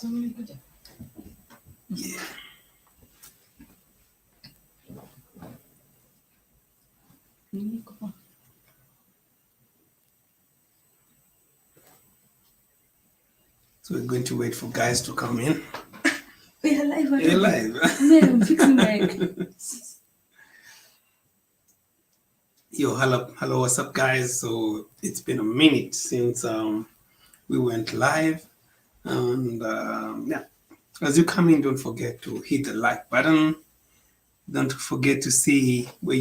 Yeah. So we're going to wait for guys to come in. We're live already. You're live. Man, I'm fixing my... Yo, hello, what's up, guys? So it's been a minute since we went live, and yeah, as you come in, don't forget to hit the like button. Don't forget to see where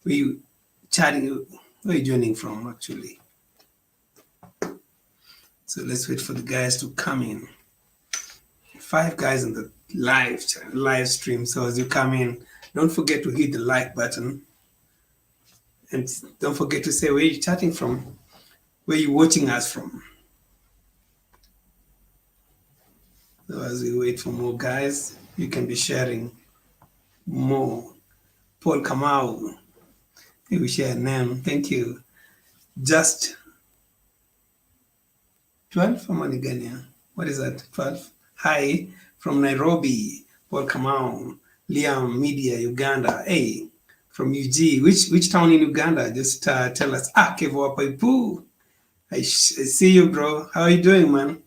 you chatting, where you joining from, actually. So let's wait for the guys to come in. 5 guys in the live stream. So as you come in, don't forget to hit the like button. And don't forget to say where you're chatting from, where you're watching us from. So as we wait for more guys, you can be sharing more. Paul Kamau, you share a name. Thank you. Just 12 from Manigania. What is that? 12. Hi from Nairobi. Paul Kamau. Liam Media, Uganda. Hey, from UG. Which town in Uganda? Just tell us. Kevo Paipu. I see you, bro. How are you doing, man?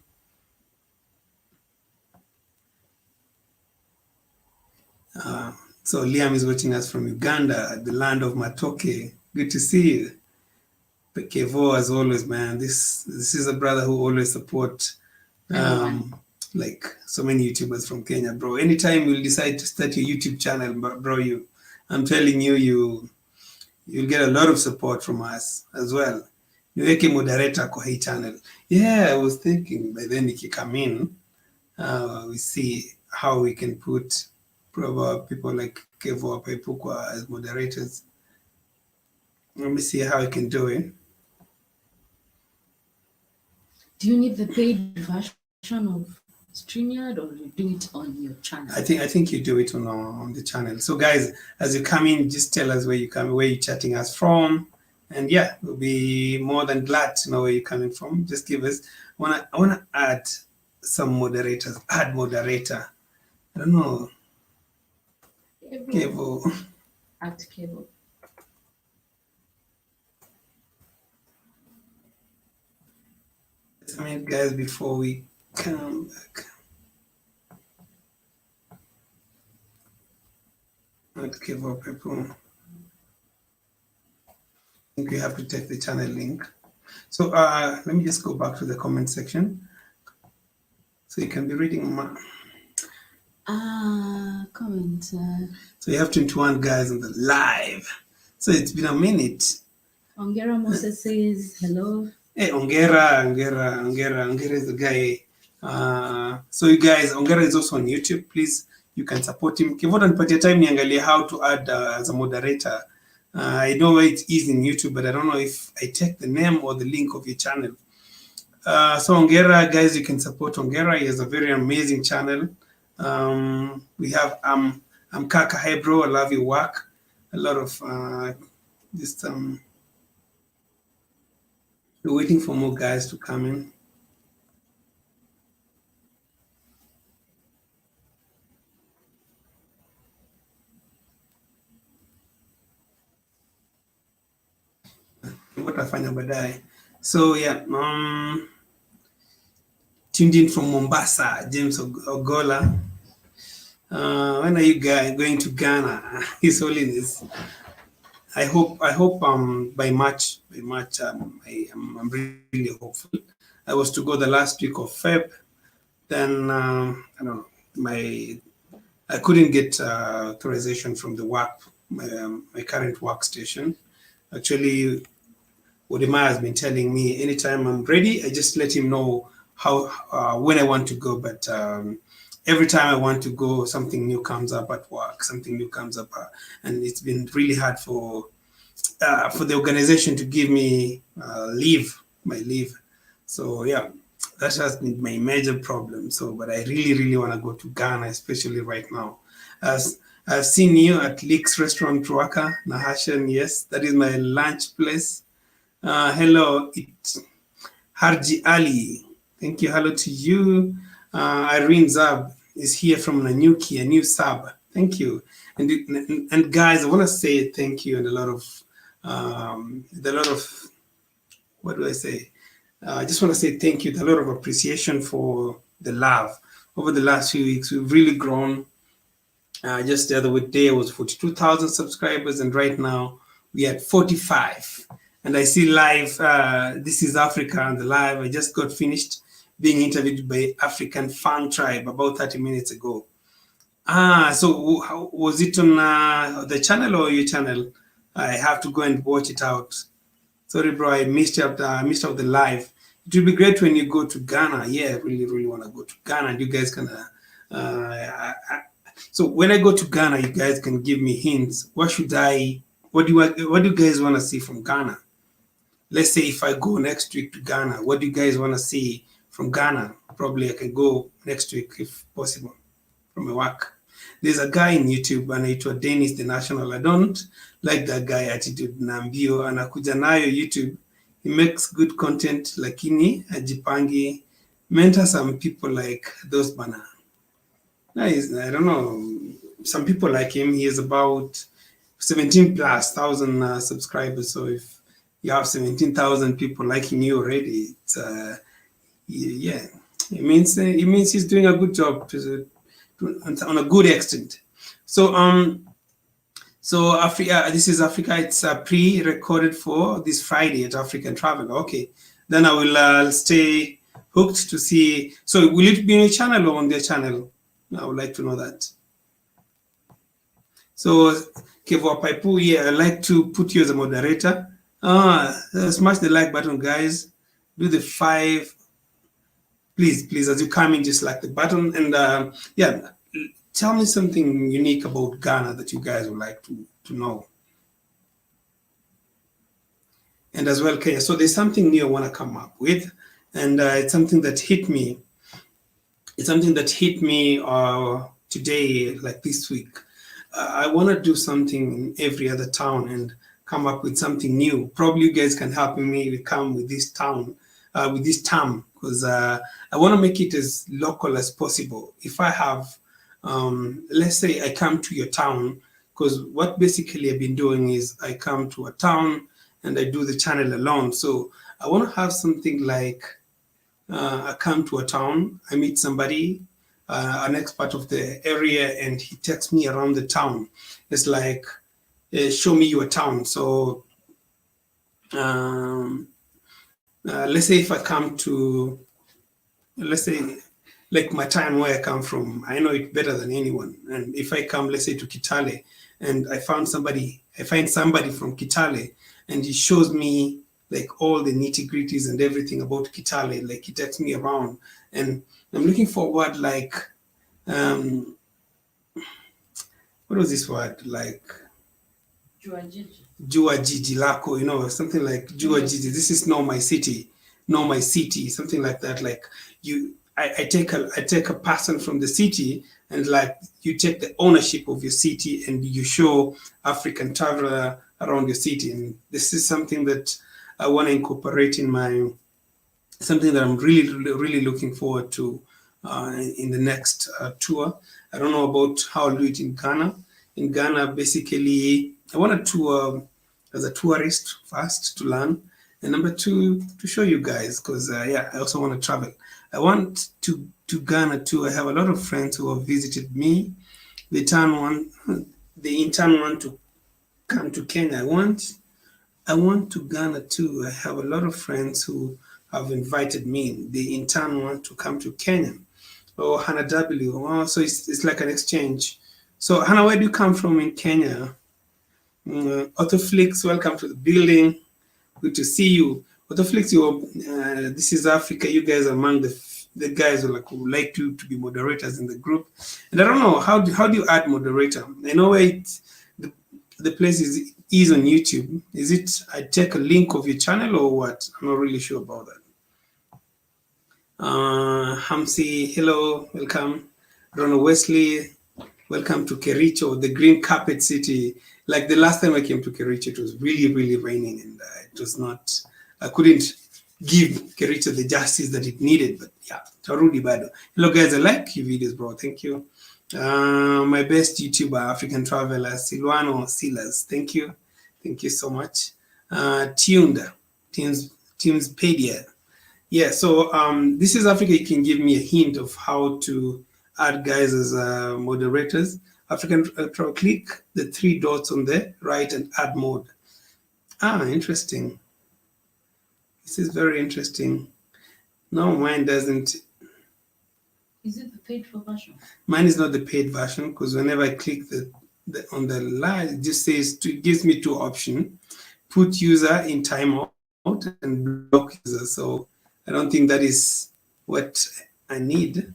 So Liam is watching us from Uganda, the land of Matoke. Good to see you. But Kevo, as always, man, this is a brother who always support like so many YouTubers from Kenya, bro. Anytime you'll decide to start your YouTube channel, bro, I'm telling you, you'll get a lot of support from us as well. Niweke moderator kwa hii channel. Yeah, I was thinking by then if you come in, we see how we can put people like Kevo Paipukwa as moderators. Let me see how I can do it. Do you need the paid version of StreamYard, or you do it on your channel? I think you do it on the channel. So guys, as you come in, just tell us where you're chatting us from, and yeah, we'll be more than glad to know where you're coming from. Just give us. I wanna add some moderators. Add moderator. I don't know. Kevo. At Kevo. I mean, guys, before we come back. Not give up people. I think we have to take the channel link. So let me just go back to the comment section. So you can be reading my comment. So you have 21 guys on the live. So it's been a minute. Ongera Moses says hello. Hey, Ongera is the guy. So you guys, Ongera is also on YouTube. Please, you can support him. Kivota nipatia time niangalie how to add as a moderator. I know it is in YouTube, but I don't know if I take the name or the link of your channel. So Ongera, guys, you can support Ongera. He has a very amazing channel. We have I'm Kaka Hebro. I love your work. A lot of we're waiting for more guys to come in. What afanya baadaye. So yeah, tuned in from Mombasa, James Ogola. When are you guys going to Ghana? His Holiness. I hope by March I'm really hopeful. I was to go the last week of Feb. Then I don't know, I couldn't get authorization from the work, my current workstation. Actually, Wodema has been telling me anytime I'm ready, I just let him know when I want to go. But every time I want to go, something new comes up at work, and it's been really hard for the organization to give me my leave. So yeah, that has been my major problem. So, but I really want to go to Ghana, especially right now. As I've seen you at Leeks Restaurant Ruaka, Nahashan. Yes, that is my lunch place. Hello, Harji Ali. Thank you. Hello to you. Irene Zab is here from Nanyuki, a new sub. Thank you. And guys, I want to say thank you and a lot of what do I say? I just want to say thank you, a lot of appreciation for the love. Over the last few weeks, we've really grown. Just the other day, it was 42,000 subscribers, and right now we at 45. And I see live, this is Africa on the live. I just got finished being interviewed by African Fan Tribe about 30 minutes ago. So how, was it on the channel or your channel? I have to go and watch it out. Sorry, bro, I missed out the live. It will be great when you go to Ghana. Yeah, I really, really want to go to Ghana. And you guys can. So when I go to Ghana, you guys can give me hints. What do you guys want to see from Ghana? Let's say if I go next week to Ghana, what do you guys want to see from Ghana? Probably I can go next week if possible from my work. There's a guy in YouTube anaitwa Dennis the National. I don't like that guy attitude na mbio anakuja nayo YouTube. He makes good content lakini ajipangi. Mentor some people like those bana. I don't know. Some people like him. He has about 17,000+ subscribers. So if you have 17,000 people liking you already, it's yeah, it means he's doing a good job on a good extent. So Africa, this is Africa. It's pre-recorded for this Friday at African Travel. Okay, then I will stay hooked to see. So will it be on your channel or on their channel? I would like to know that. So Kevo Paipu, yeah, I'd like to put you as a moderator. Smash the like button, guys. Do the 5. Please, as you come in, just like the button. And yeah, tell me something unique about Ghana that you guys would like to know. And as well, Kenya. So there's something new I want to come up with. And it's something that hit me. It's something that hit me today, like this week. I want to do something in every other town and come up with something new. Probably you guys can help me come with this term, because I want to make it as local as possible. If I have, let's say I come to your town, because what basically I've been doing is I come to a town and I do the channel alone. So I want to have something like, I come to a town, I meet somebody, an expert of the area, and he takes me around the town. It's like, show me your town. So let's say if I come to, let's say, like my town where I come from, I know it better than anyone. And if I come, let's say, to Kitale, and I find somebody from Kitale, and he shows me like all the nitty-gritties and everything about Kitale, like he takes me around, and I'm looking forward, like, what was this word? Like, Jua Jiji Lako, something like Jua Jiji. This is know my city, something like that. Like I take a person from the city, and like you take the ownership of your city and you show African traveler around your city. And this is something that I want to incorporate in something that I'm really, really looking forward to in the next tour. I don't know about how I'll do it in Ghana. In Ghana, basically, I want to tour as a tourist first to learn, and number 2 to show you guys, because yeah, I also want to travel. I want to Ghana too. I have a lot of friends who have visited me. They in turn want to come to Kenya. I want to Ghana too. I have a lot of friends who have invited me. They in turn want to come to Kenya. Oh, Hannah W. Oh, so it's like an exchange. So Hannah, where do you come from in Kenya? Autoflix, welcome to the building. Good to see you. Autoflix, this is Africa. You guys are among the guys who like to be moderators in the group. And I don't know, how do you add moderator? I know where the place is on YouTube. Is it I take a link of your channel or what? I'm not really sure about that. Hamsi, hello, welcome. Ronald Wesley, welcome to Kericho, the green carpet city. Like the last time I came to Kericho, it was really, really raining, and it was not, I couldn't give Kericho the justice that it needed. But yeah, Tarudi Bado. Hello guys, I like your videos, bro. Thank you. My best YouTuber, African Traveler, Silwano Silas. Thank you. Thank you so much. Tuned, Teamspedia. Yeah, so this is Africa. You can give me a hint of how to add guys as moderators. African click the 3 dots on the right and add mode. Interesting. This is very interesting. No, mine doesn't. Is it the paid for version? Mine is not the paid version because whenever I click on the line, it just says it gives me 2 options: put user in timeout and block user. So I don't think that is what I need.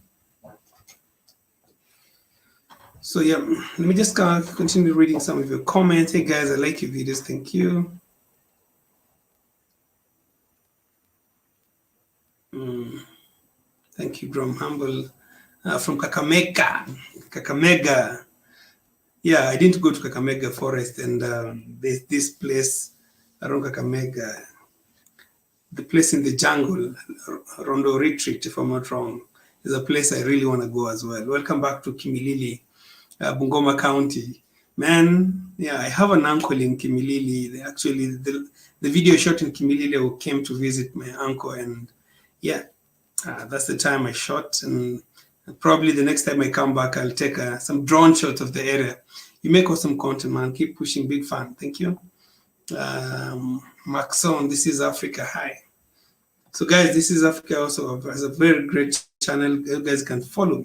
So yeah, let me just continue reading some of your comments. Hey guys, I like your videos. Thank you. Thank you, Grom Humble. From Kakamega. Yeah, I didn't go to Kakamega Forest, and there's this place around Kakamega, the place in the jungle, Rondo Retreat, if I'm not wrong, is a place I really want to go as well. Welcome back to Kimilili, Bungoma County. Man, yeah, I have an uncle in Kimilili. Actually, the video shot in Kimilili, who came to visit my uncle, and yeah, that's the time I shot. And probably the next time I come back, I'll take some drone shots of the area. You make awesome content, man. Keep pushing. Big fan. Thank you. Maxon, this is Africa. Hi. So, guys, this is Africa also has a very great channel. You guys can follow.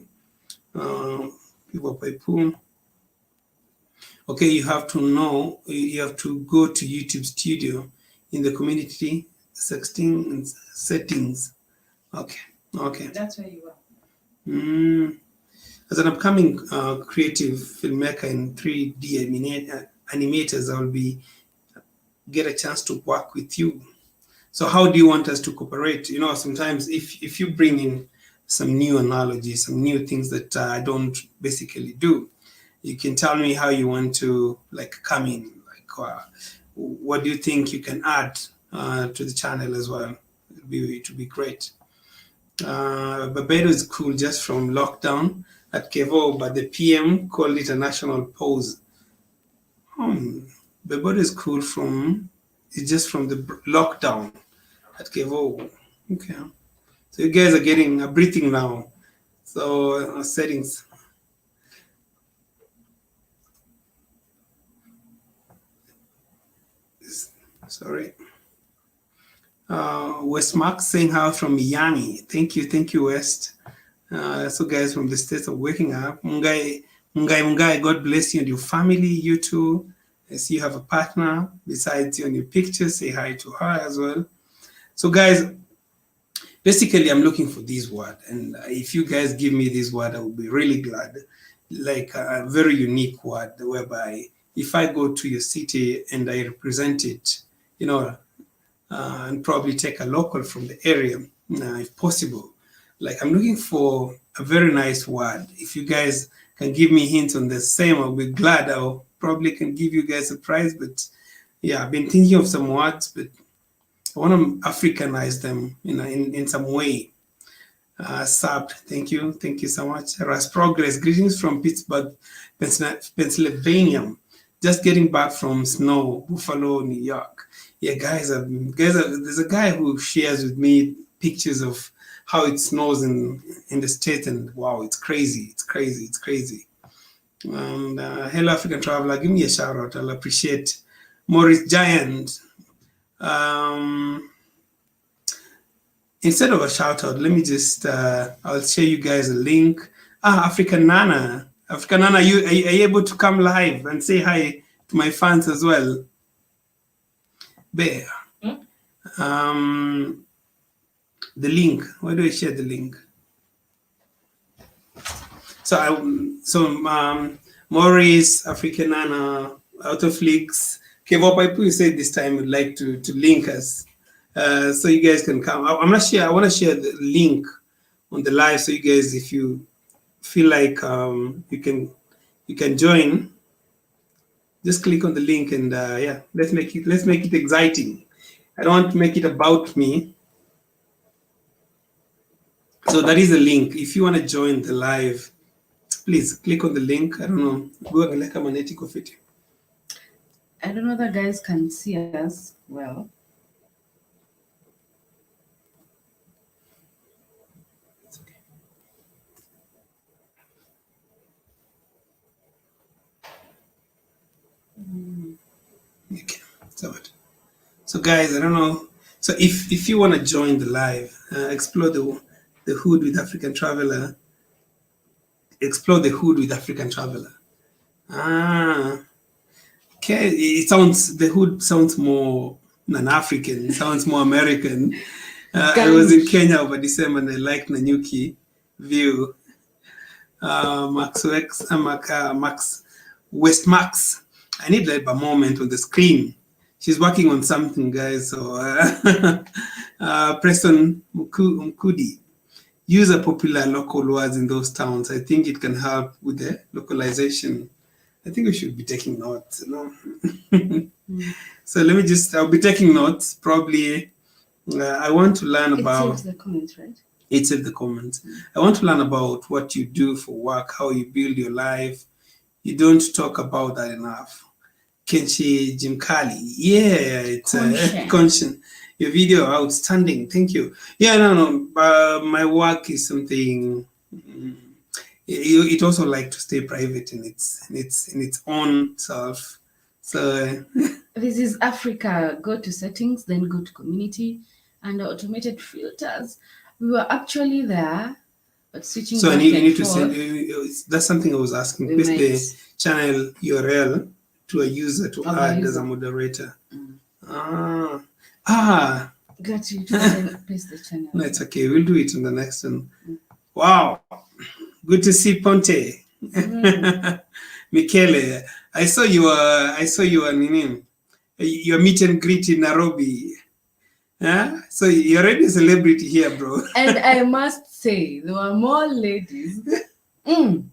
Okay, you have to know, you have to go to YouTube Studio in the community settings. Okay. That's where you are. As an upcoming creative filmmaker in 3D animators, I will get a chance to work with you. So how do you want us to cooperate? You know, sometimes if you bring in some new analogies, some new things that I don't basically do, you can tell me how you want to come in. What do you think you can add to the channel as well? It would be great. Barbados is cool just from lockdown at Kevo, but the PM called it a national pause. Barbados is cool it's just from the lockdown at Kevo. Okay. So you guys are getting a breathing now. So settings. Sorry. West Mark saying hi from Miami. Thank you, West. So guys from the states are waking up. Mungai, God bless you and your family, you too. I see you have a partner besides you on your picture. Say hi to her as well. So guys, basically I'm looking for this word. And if you guys give me this word, I will be really glad. Like a very unique word whereby if I go to your city and I represent it, you know, and probably take a local from the area, if possible. Like I'm looking for a very nice word. If you guys can give me hints on the same, I'll be glad. I'll probably can give you guys a prize. But yeah, I've been thinking of some words, but I want to Africanize them, in some way. Sabt, thank you so much. Ras Progress, greetings from Pittsburgh, Pennsylvania. Just getting back from snow, Buffalo, New York. Yeah, guys, there's a guy who shares with me pictures of how it snows in the state, and wow, it's crazy. And hello, African Traveler, give me a shout out. I'll appreciate. Morris Giant. Instead of a shout out, let me just I'll share you guys a link. African Nana, are you able to come live and say hi to my fans as well? Bear. The link. Where do I share the link? So Maurice, African Nana, Autoflix, Kevo Paipu, you said this time would like to link us. So you guys can come. I'm not sure. I want to share the link on the live, so you guys, if you feel like you can join, just click on the link and yeah, let's make it exciting. I don't want to make it about me. So that is a link. If you want to join the live, please click on the link. I don't know. Go and like a magnetic of it. I don't know that guys can see us well. Okay. So guys, I don't know. So if you want to join the live, explore the hood with African Traveler. Explore the hood with African Traveler. Okay. The hood sounds more non-African. It sounds more American. I was in Kenya over December and I liked Nanyuki view. Max West Max. I need like a moment on the screen. She's working on something, guys. So Preston Mkudi. Use a popular local words in those towns. I think it can help with the localization. I think we should be taking notes. So let me I'll be taking notes. Probably, I want to learn about. It's the comments, right? It's in the comments. I want to learn about what you do for work, how you build your life. You don't talk about that enough. Kenshi Jimkali. Yeah, it's Conscience. Your video outstanding. Thank you. Yeah, no. My work is something. It also like to stay private in its own self. So this is Africa. Go to settings, then go to community and automated filters. We were actually there, but switching. So I need to send. That's something I was asking. Paste the channel URL to a user to add as a moderator. Got you. Paste the channel. No, it's okay. We'll do it in the next one. Wow. Good to see Ponte. Michele, I saw your meet and greet in Nairobi. Yeah? So you're already a celebrity here, bro. And I must say, there were more ladies than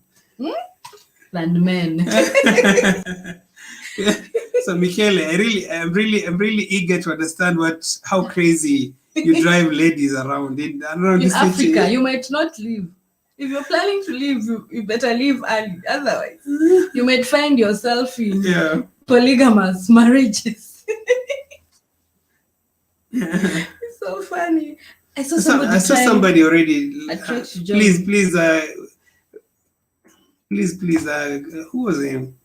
men. So Michele, I'm really eager to understand how crazy you drive ladies around in Africa. City. You might not leave. If you're planning to leave, you better leave early. Otherwise, you might find yourself in polygamous marriages. It's so funny. I saw somebody already. Please, who was him?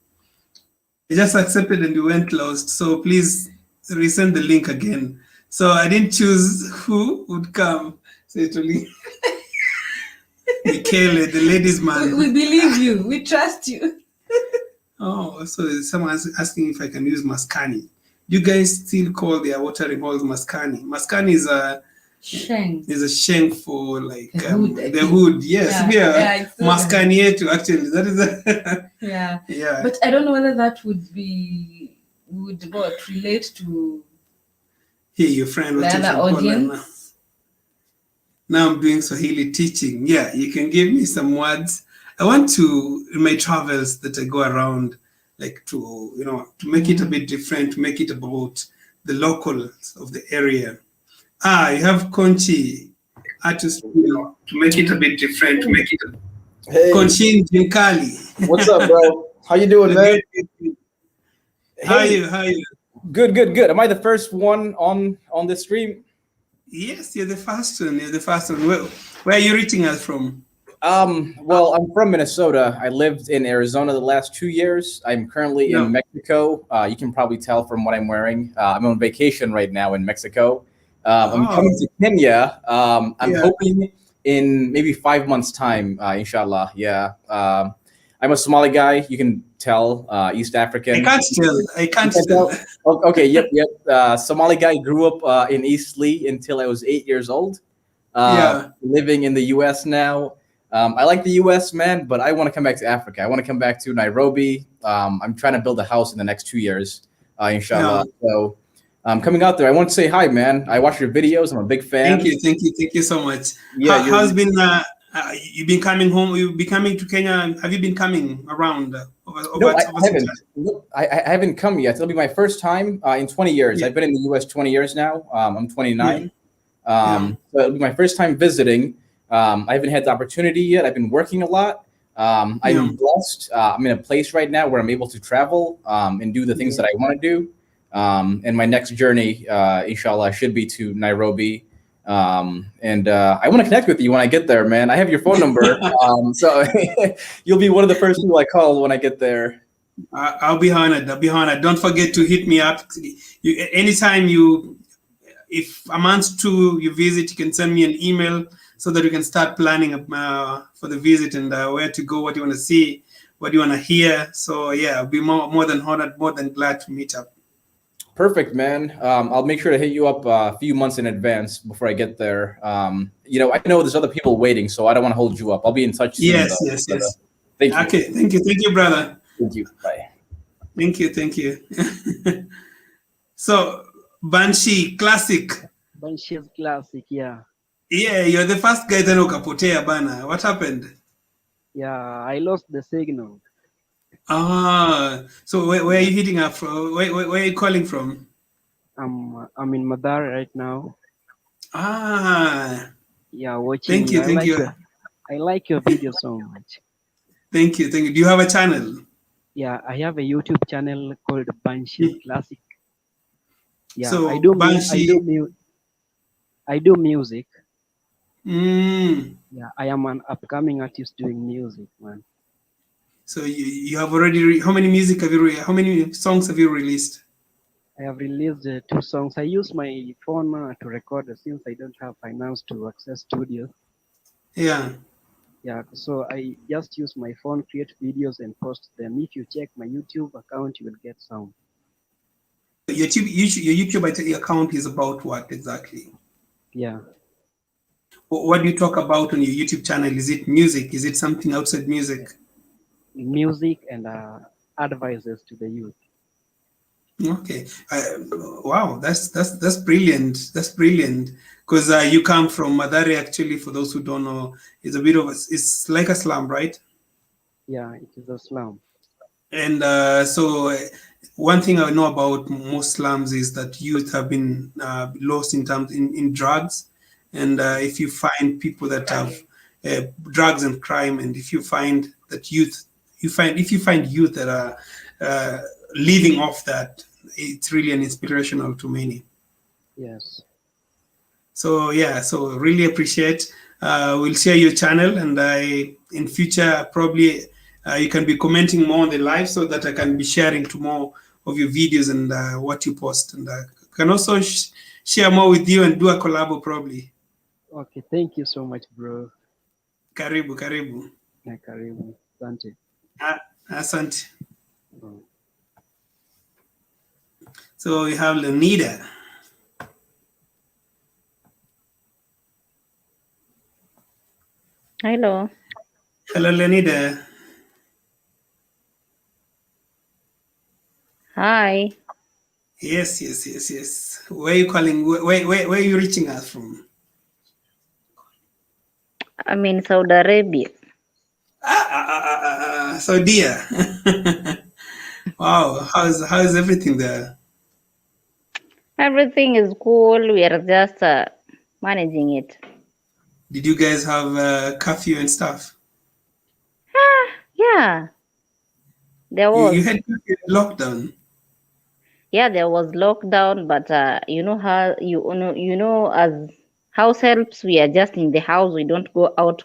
He just accepted and we went lost. So please resend the link again. So I didn't choose who would come. So it only Michele, the ladies man. We believe you. We trust you. Oh, so someone's asking if I can use Maskani. You guys still call their watering holes Maskani? Maskani is a sheng. Is a sheng for like the hood. Yes, yeah. Maskani yetu actually. That is a yeah. But I don't know whether that would relate to your friend the other audience. Now I'm doing Swahili teaching. Yeah, you can give me some words. I want to, in my travels that I go around, like to make it a bit different, to make it about the locals of the area. You have Conchi artist to make it a bit different, to make it Conchin Jinkali. What's up, bro? How you doing, man? How are you? Good. Am I the first one on the stream? Yes, you're the first one. Where are you reaching us from? Well, I'm from Minnesota. I lived in Arizona the last 2 years. I'm currently in Mexico. You can probably tell from what I'm wearing. I'm on vacation right now in Mexico. I'm coming to Kenya. I'm hoping in maybe 5 months' time, inshallah. Yeah. I'm a Somali guy. You can tell, East African. I can't tell. Okay, yep. Somali guy, grew up in East Lee until I was 8 years old. Living in the U.S. now. I like the U.S., man, but I want to come back to Africa. I want to come back to Nairobi. I'm trying to build a house in the next 2 years, inshallah. So I'm coming out there. I want to say hi, man. I watch your videos. I'm a big fan. Thank you so much. Yeah, how's been? You've been coming home. You've been coming to Kenya. Have you been coming around? No, I haven't. I haven't come yet. It'll be my first time in 20 years. I've been in the U.S. 20 years now. I'm 29. So it'll be my first time visiting. I haven't had the opportunity yet. I've been working a lot. I'm blessed. I'm in a place right now where I'm able to travel and do the things that I want to do. And my next journey, inshallah, should be to Nairobi. And I want to connect with you when I get there, man. I have your phone number. So you'll be one of the first people I call when I get there. I'll be honored. Don't forget to hit me up. Anytime if a month to you visit, you can send me an email so that we can start planning for the visit and where to go, what you want to see, what you want to hear. So yeah, I'll be more than honored, more than glad to meet up. Perfect, man. I'll make sure to hit you up a few months in advance before I get there. I know there's other people waiting, so I don't want to hold you up. I'll be in touch soon. Yes. Thank you. Okay, thank you, brother. Thank you. Bye. Thank you. So, Banshee Classic. Banshee's Classic, yeah. Yeah, you're the first guy that ukapotea bana. What happened? Yeah, I lost the signal. So where are you hitting up from? Where are you calling from? I'm in Madar right now. Yeah, watching. Thank you. I like your video so much. Thank you. Do you have a channel? Yeah, I have a YouTube channel called Banshee Classic. Yeah, so I do music. Yeah, I am an upcoming artist doing music, man. So you have already how many songs have you released? I have released 2 songs. I use my phone to record since I don't have finance to access studio. Yeah. Yeah, so I just use my phone, create videos and post them. If you check my YouTube account, you will get some. Your YouTube account is about what exactly? Yeah. What do you talk about on your YouTube channel? Is it music? Is it something outside music? Music and advices to the youth. Okay. Wow, that's brilliant. That's brilliant. Because you come from Madari, actually, for those who don't know, it's like a slum, right? Yeah, it is a slum. And so one thing I know about most slums is that youth have been lost in drugs. And if you find people that have drugs and crime, and if you find that youth that are living off that, it's really an inspirational to many. Yes. So really appreciate. We'll share your channel, and in future probably you can be commenting more on the live so that I can be sharing to more of your videos and what you post, and can also share more with you and do a collab probably. Okay, thank you so much, bro. Karibu. Yeah, karibu. Asante. Asante. So we have Lenida. Hello, Lenida. hi. Yes. Where are you calling? Where are you reaching us from? I'm in Saudi Arabia. Saudi. Wow, how's everything there? Everything is cool. We are just managing it. Did you guys have curfew and stuff? Yeah, there was. You had lockdown. Yeah, there was lockdown, but you know how as house helps, we are just in the house. We don't go out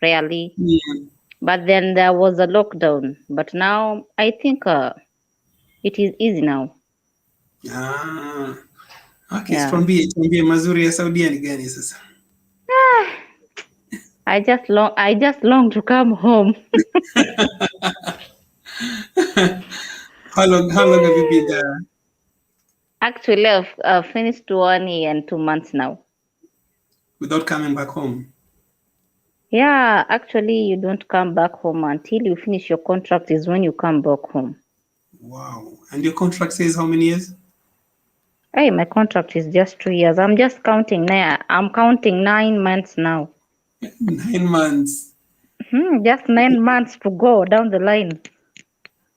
rarely. Yeah. But then there was a lockdown. But now I think it is easy now. Okay, yeah. Tuambie mazuri ya Saudi ni gani sasa? I just long to come home. How long have you been there? Actually, I've finished 1 year and 2 months now. Without coming back home? Yeah, actually, you don't come back home until you finish your contract is when you come back home. Wow. And your contract says how many years? Hey, my contract is just 2 years. I'm just counting now. I'm counting 9 months now. 9 months? Just 9 months to go down the line.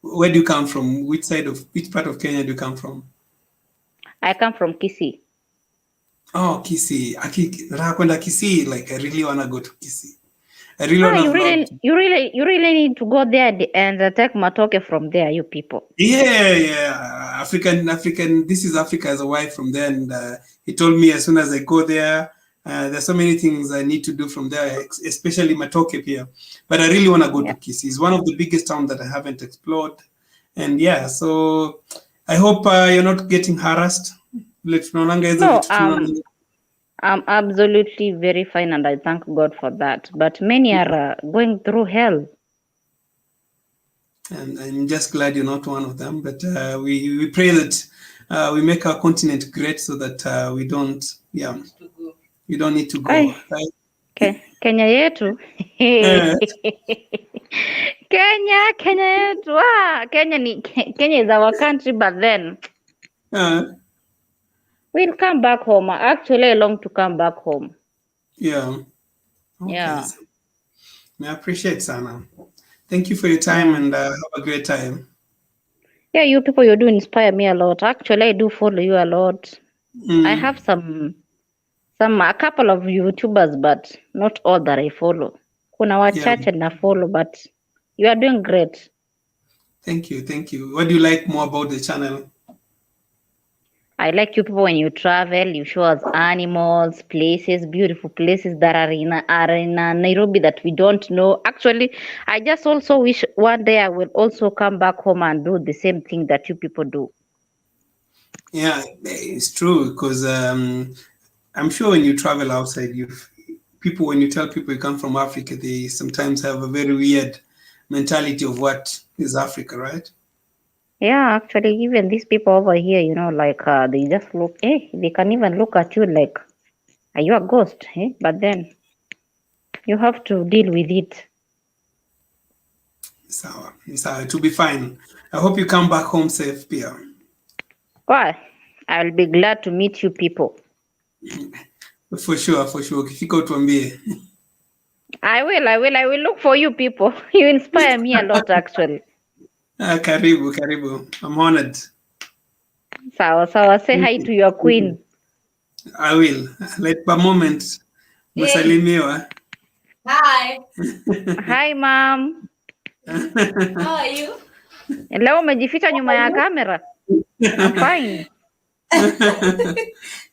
Where do you come from? Which part of Kenya do you come from? I come from Kisii. Oh, Kisii. Nataka kwenda Kisii. Like, I really want to go to Kisii. I really want to vlog. You really need to go there and take matoke from there, you people. Yeah. African. This is Africa as a wife from there, and he told me as soon as I go there, there's so many things I need to do from there, especially matoke here. But I really want to go to Kisii. It's one of the biggest towns that I haven't explored, and yeah. So I hope you're not getting harassed. No, I'm absolutely very fine, and I thank God for that. But many are going through hell. And I'm just glad you're not one of them. But we pray that we make our continent great so that we don't need to go. Right? Kenya yetu. Kenya yetu. Kenya is our country, but then we'll come back home. Actually, I long to come back home. Yeah. Okay. Yeah. I appreciate Sana. Thank you for your time and have a great time. Yeah, you people, you do inspire me a lot. Actually, I do follow you a lot. I have a couple of YouTubers, but not all that I follow. Kuna wachache na follow, but you are doing great. Thank you. What do you like more about the channel? I like you people when you travel, you show us animals, places, beautiful places that are in Nairobi that we don't know. Actually, I just also wish one day I will also come back home and do the same thing that you people do. Yeah, it's true, because I'm sure when you travel outside, when you tell people you come from Africa, they sometimes have a very weird mentality of what is Africa, right? Yeah, actually, even these people over here, like they just look, they can even look at you like, are you a ghost? But then you have to deal with it. It's to be fine. I hope you come back home safe, Pia. Well, I'll be glad to meet you people. For sure. Ukifika utuambie. I will look for you people. You inspire me a lot, actually. Karibu. I'm honored. Sawa. Say hi to your queen. I will. Let per moment. Musalimiwa. Hi. Hi, mom. How are you? Leo umejificha nyuma ya kamera. I'm fine.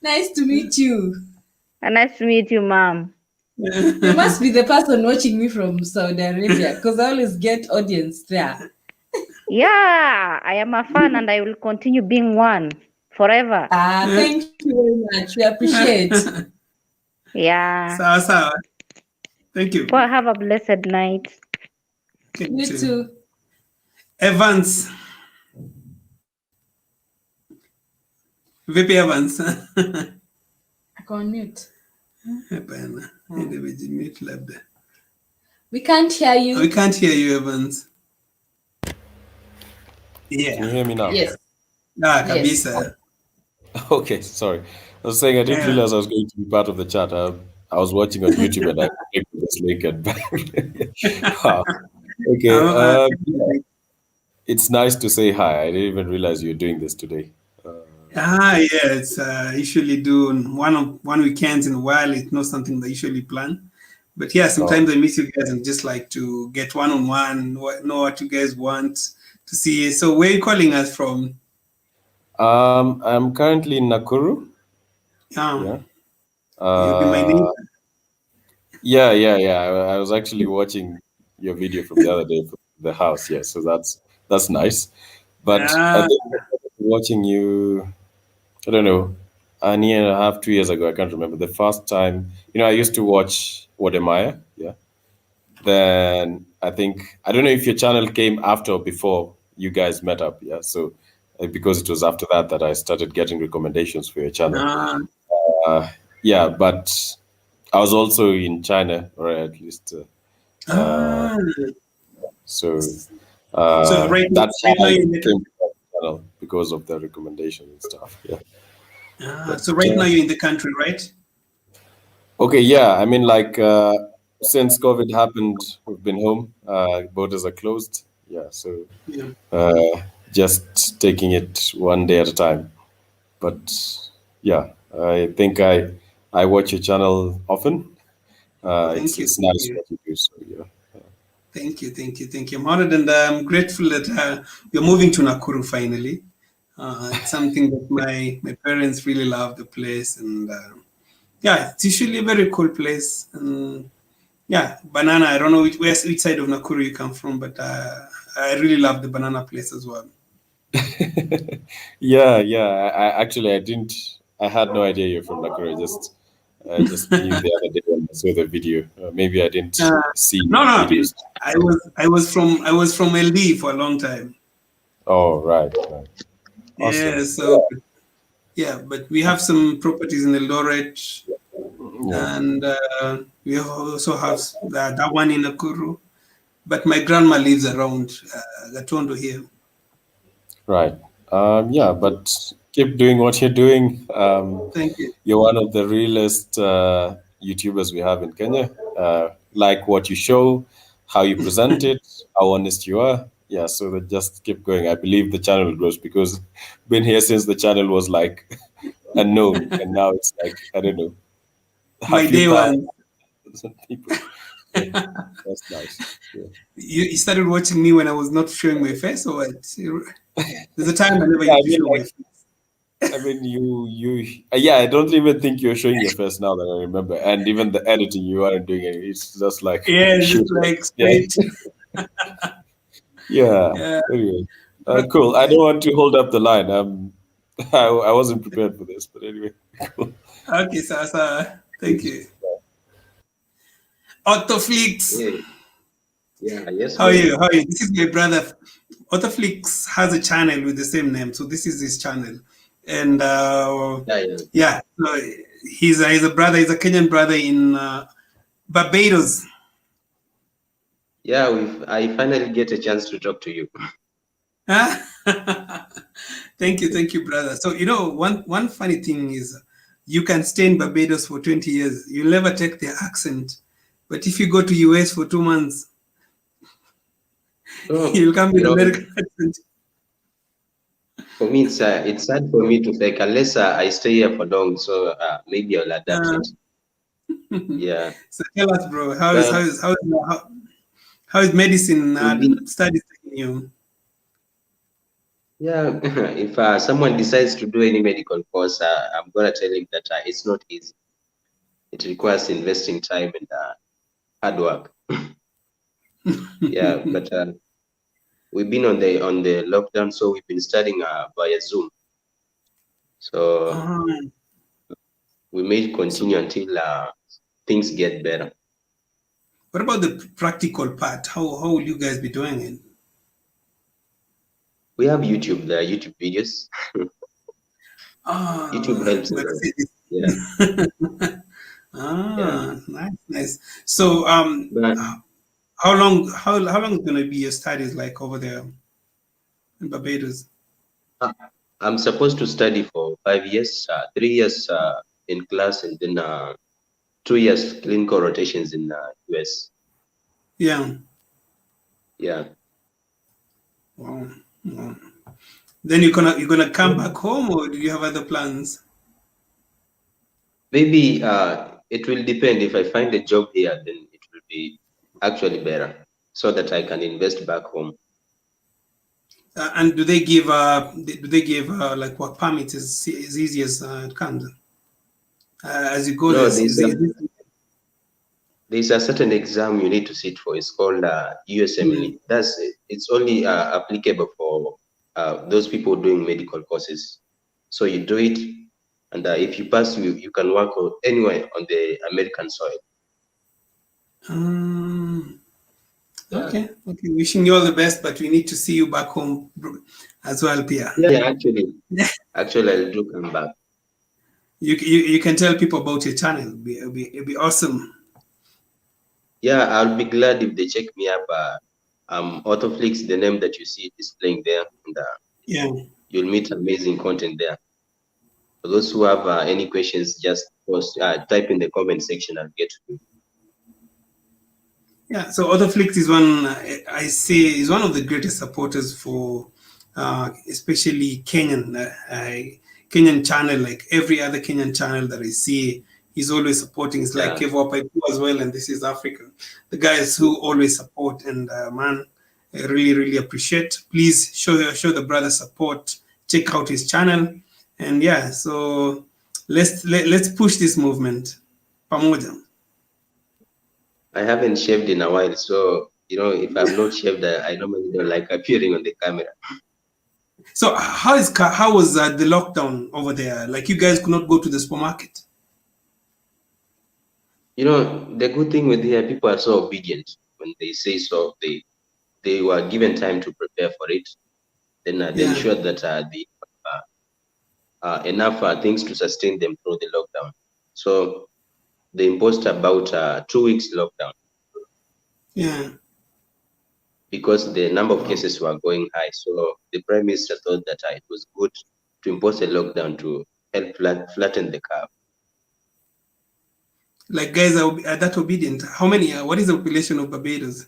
Nice to meet you. Nice to meet you, mom. You must be the person watching me from Saudi Arabia, because I always get audience there. Yeah, I am a fan and I will continue being one forever. Thank you very much. We appreciate. Yeah. Sawa. Thank you. Well, have a blessed night. Okay, You too. Evans. Vipi Evans? Ako on mute. Hapana. Mute labda. We can't hear you. We can't hear you, Evans. Yeah. Can you hear me now? Yes. Kabisa. Okay, sorry. I was saying I didn't realize I was going to be part of the chat. I was watching on YouTube and I clicked this link and wow. Okay. It's nice to say hi. I didn't even realize you were doing this today. It's usually do one weekends in a while. It's not something that I usually plan. But yeah, sometimes I miss you guys and just like to get one-on-one, know what you guys want to see. So where are you calling us from? I'm currently in Nakuru. Yeah. You'll be my neighbor. Yeah. I was actually watching your video from the other day from the house. Yeah, so that's nice. But I think watching you, I don't know, a year and a half, 2 years ago, I can't remember. The first time, I used to watch Wodemaya, yeah. Then I think, I don't know if your channel came after or before you guys met up, yeah. So because it was after that I started getting recommendations for your channel. Yeah, but I was also in China, or at least. So right that's now how I came to the channel, because of the recommendation and stuff. Yeah. So right now you're in the country, right? Okay, yeah. I mean, like since COVID happened, we've been home. Borders are closed. Yeah, so just taking it one day at a time. But yeah, I think I watch your channel often. Thank you. It's Thank nice you. what you do. So yeah. Thank you. Thank you. Thank you. I'm honored and I'm grateful that you're moving to Nakuru finally. It's something that my parents really love the place, and yeah, it's usually a very cool place. And yeah, banana. I don't know which side of Nakuru you come from, but I really love the banana place as well. Yeah, yeah. I didn't. I had no idea you're from Nakuru. I just knew the other day when I saw the video. Maybe I didn't see No, no. videos. I was from LD for a long time. Oh, right, right. Awesome. Yeah, so yeah, but we have some properties in Eldoret, Yeah, and we also have that one in Nakuru. But my grandma lives around Gatondo here. right. Yeah, but keep doing what you're doing. Thank you. You're one of the realest YouTubers we have in Kenya. Like what you show, how you present it, how honest you are. Yeah, so that just keep going. I believe the channel grows because been here since the channel was like unknown, and now it's like I don't know, a My few day one. thousand people. Yeah, that's nice. Yeah. You started watching me when I was not showing my face, or what? There's a time I never Yeah, I used to mean, show my like, face. yeah, I don't even think you're showing your face now that I remember. And even the editing, you aren't doing it. It's just like, Yeah, just shoot. like Yeah. straight. Yeah. Yeah. Anyway, cool. I don't want to hold up the line. I wasn't prepared for this, but anyway, cool. Okay, Sasa. Thank you. Autoflix. Yeah, yes. How are you? How are you? This is my brother. Autoflix has a channel with the same name, so this is his channel. And yeah, so he's a brother. He's a Kenyan brother in Barbados. Yeah, I finally get a chance to talk to you. Thank you, brother. So one funny thing is, you can stay in Barbados for 20 years. You'll never take their accent, but if you go to US for 2 months, you'll come with American accent. For me, it's sad for me to fake unless I stay here for long. So maybe I'll adapt it. Yeah. So tell us, bro, how is medicine studies taking you? Yeah, if someone decides to do any medical course, I'm gonna tell him that it's not easy. It requires investing time and hard work. Yeah, but we've been on the lockdown, so we've been studying via Zoom. So we may continue until things get better. What about the practical part? How will you guys be doing it? We have YouTube, the YouTube videos. YouTube helps. Yeah. Yeah. Nice. So how long is gonna be your studies like over there in Barbados? I'm supposed to study for 5 years, 3 years in class, and then 2 years clinical rotations in US. Yeah. Yeah. Wow. Then you're gonna come back home, or do you have other plans? Maybe it will depend. If I find a job here, then it will be actually better, so that I can invest back home. And do they give like work permits as easy as it comes? As you go, No, there's a certain exam you need to sit for. It's called USMLE. That's it. It's only applicable for those people doing medical courses. So you do it, and if you pass, you can work anywhere on the American soil. Okay. Wishing you all the best, but we need to see you back home as well, Pia. Yeah, actually, I'll do come back. You can tell people about your channel. It'll be awesome. Yeah, I'll be glad if they check me up. Autoflix, the name that you see displaying there, and you'll meet amazing content there. For those who have any questions, just post, type in the comment section. I'll get to you. Yeah, so Autoflix is one I say is one of the greatest supporters for especially Kenyan Kenyan channel, like every other Kenyan channel that I see, he's always supporting. It's like Kevo Paipu as well, and This is Africa. The guys who always support, and man, I really, really appreciate. Please show the brother support. Check out his channel, and yeah, so let's push this movement. Pamoja. I haven't shaved in a while, so if I'm not shaved, I normally don't like appearing on the camera. So how was the lockdown over there? Like, you guys could not go to the supermarket? The good thing with here, people are so obedient. When they say so, they were given time to prepare for it. Then they ensured that they enough things to sustain them through the lockdown. So they imposed about 2 weeks lockdown. Yeah. Because the number of cases were going high. So the Prime Minister thought that it was good to impose a lockdown to help flatten the curve. Like, guys are that obedient. How many? What is the population of Barbados?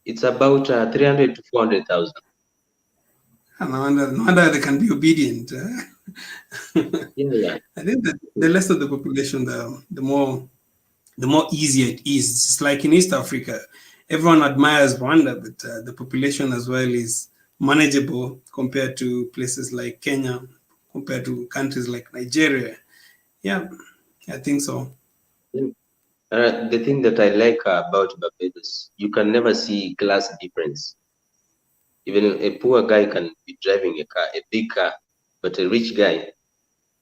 It's about 300 to 400,000. No wonder they can be obedient. Yeah. I think that the less of the population, the more easier it is. It's like in East Africa, everyone admires Rwanda, but the population as well is manageable compared to places like Kenya, compared to countries like Nigeria. Yeah, I think so. The thing that I like about Barbados, you can never see class difference. Even a poor guy can be driving a big car, but a rich guy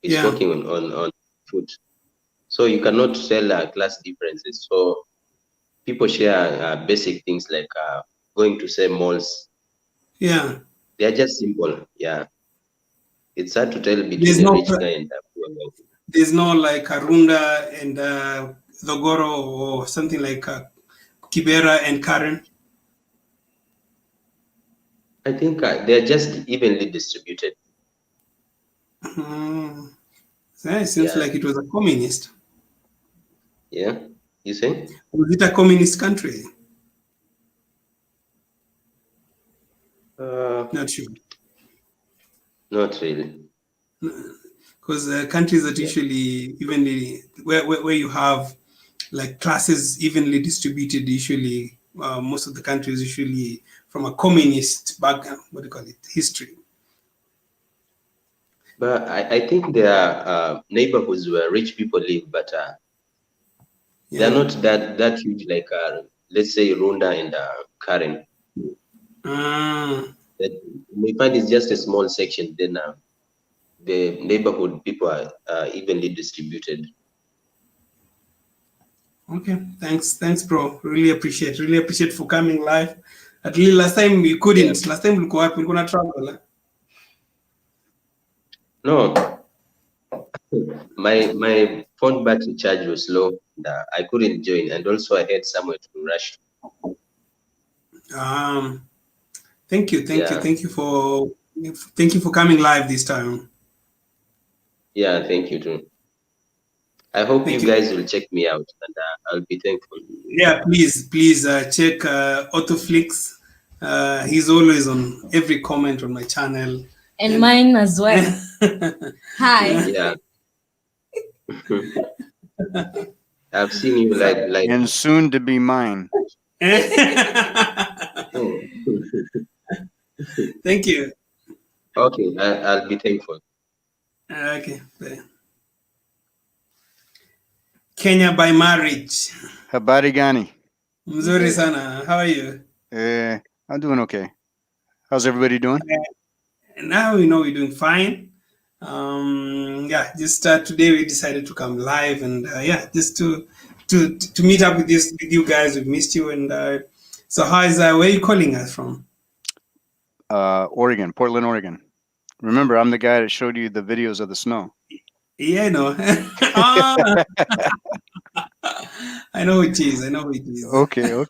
is walking on foot. So you cannot tell class differences. So people share basic things like going to same malls. Yeah. They are just simple. Yeah. It's hard to tell between a rich guy and a poor guy. There's no like Arunda and Logoro or something like Kibera and Karen. I think they're just evenly distributed. So it seems like it was a communist. Yeah, you say? Was it a communist country? Not sure. Not really. Because countries that usually evenly, where you have like classes evenly distributed, usually most of the countries usually from a communist background, what do you call it, history. But I think there are neighborhoods where rich people live, but they're not that huge, like let's say Runda and Karen. We find it's just a small section. Then the neighborhood people are evenly distributed. Okay, thanks, bro. Really appreciate for coming live. At least last time we couldn't. Yeah. Last time we gonna travel. No, my phone battery charge was low. And, I couldn't join, and also I had somewhere to rush. Thank you for coming live this time. Yeah, thank you too. I hope you guys will check me out, and I'll be thankful. Yeah, please check Autoflix. He's always on every comment on my channel. And mine as well. Hi. Yeah. I've seen you like and soon to be mine. Thank you. Okay, I'll be thankful. Okay. Bye. Kenya by marriage. Habari gani? Mzuri sana. How are you? I'm doing okay. How's everybody doing? Now we know we're doing fine. Just today we decided to come live and just to meet up with you guys. We've missed you, and so how is where are you calling us from? Oregon, Portland, Oregon. Remember, I'm the guy that showed you the videos of the snow. Yeah, I know. I know it is. Okay.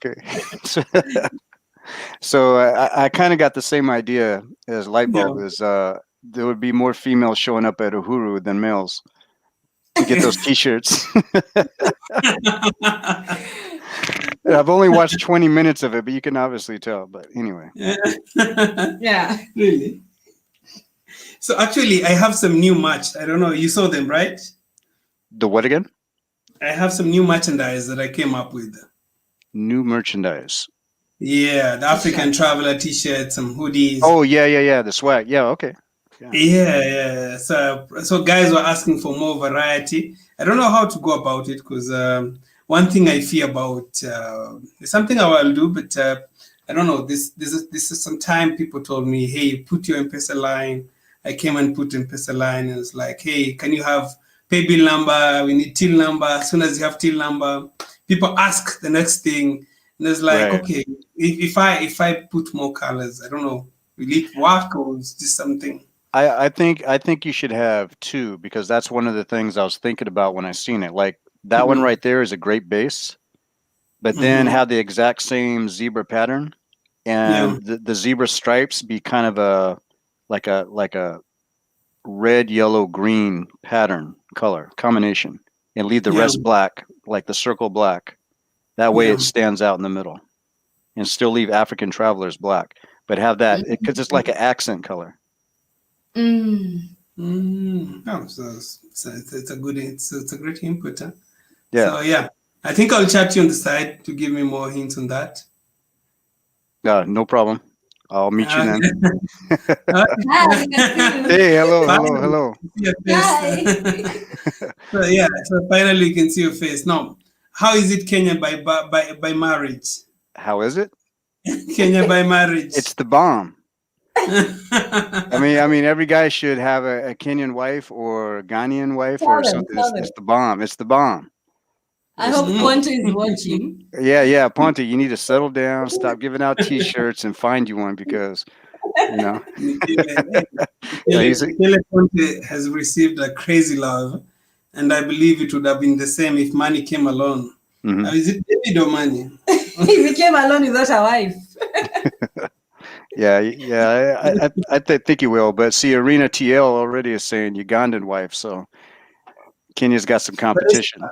So I kind of got the same idea as Lightbulb. Is there would be more females showing up at Uhuru than males to get those T-shirts. I've only watched 20 minutes of it, but you can obviously tell. But anyway. Yeah. Really? So actually, I have some new merch. I don't know. You saw them, right? The what again? I have some new merchandise that I came up with. New merchandise. Yeah, the African Traveler T-shirts, some hoodies. Oh yeah. The swag. Yeah, okay. Yeah. So guys were asking for more variety. I don't know how to go about it because one thing I fear about is something I will do, but I don't know. This is some time people told me, hey, put your Mpesa line. I came and put Mpesa line, and it's like, hey, can you have pay bill number? We need till number. As soon as you have till number, people ask the next thing, and it's like, okay, if I put more colors, I don't know, will it work or is this something? I think you should have two, because that's one of the things I was thinking about when I seen it. Like that one right there is a great base, but then have the exact same zebra pattern, and the zebra stripes be kind of a like a red, yellow, green pattern color combination, and leave the rest black, like the circle black. That way it stands out in the middle, and still leave African Travelers black, but have that because it's like an accent color. Oh, so it's a good, it's a great input. Huh? Yeah. So yeah, I think I'll chat you on the side to give me more hints on that. No problem. I'll meet you then. Hi. Hey, hello. So yeah, so finally you can see your face. Now, how is it Kenya by marriage? How is it? Kenya by marriage. It's the bomb. I mean, every guy should have a Kenyan wife or a Ghanaian wife or something. It's the bomb. It's the bomb. I hope Ponte is watching. Yeah, Ponte, you need to settle down, stop giving out T-shirts, and find you one, because you know. Ponte has received a crazy love, and I believe it would have been the same if money came alone. Now, is it David or money? If he came alone without a wife. Yeah. I think he will. But see, Arena TL already is saying Ugandan wife, so Kenya's got some competition.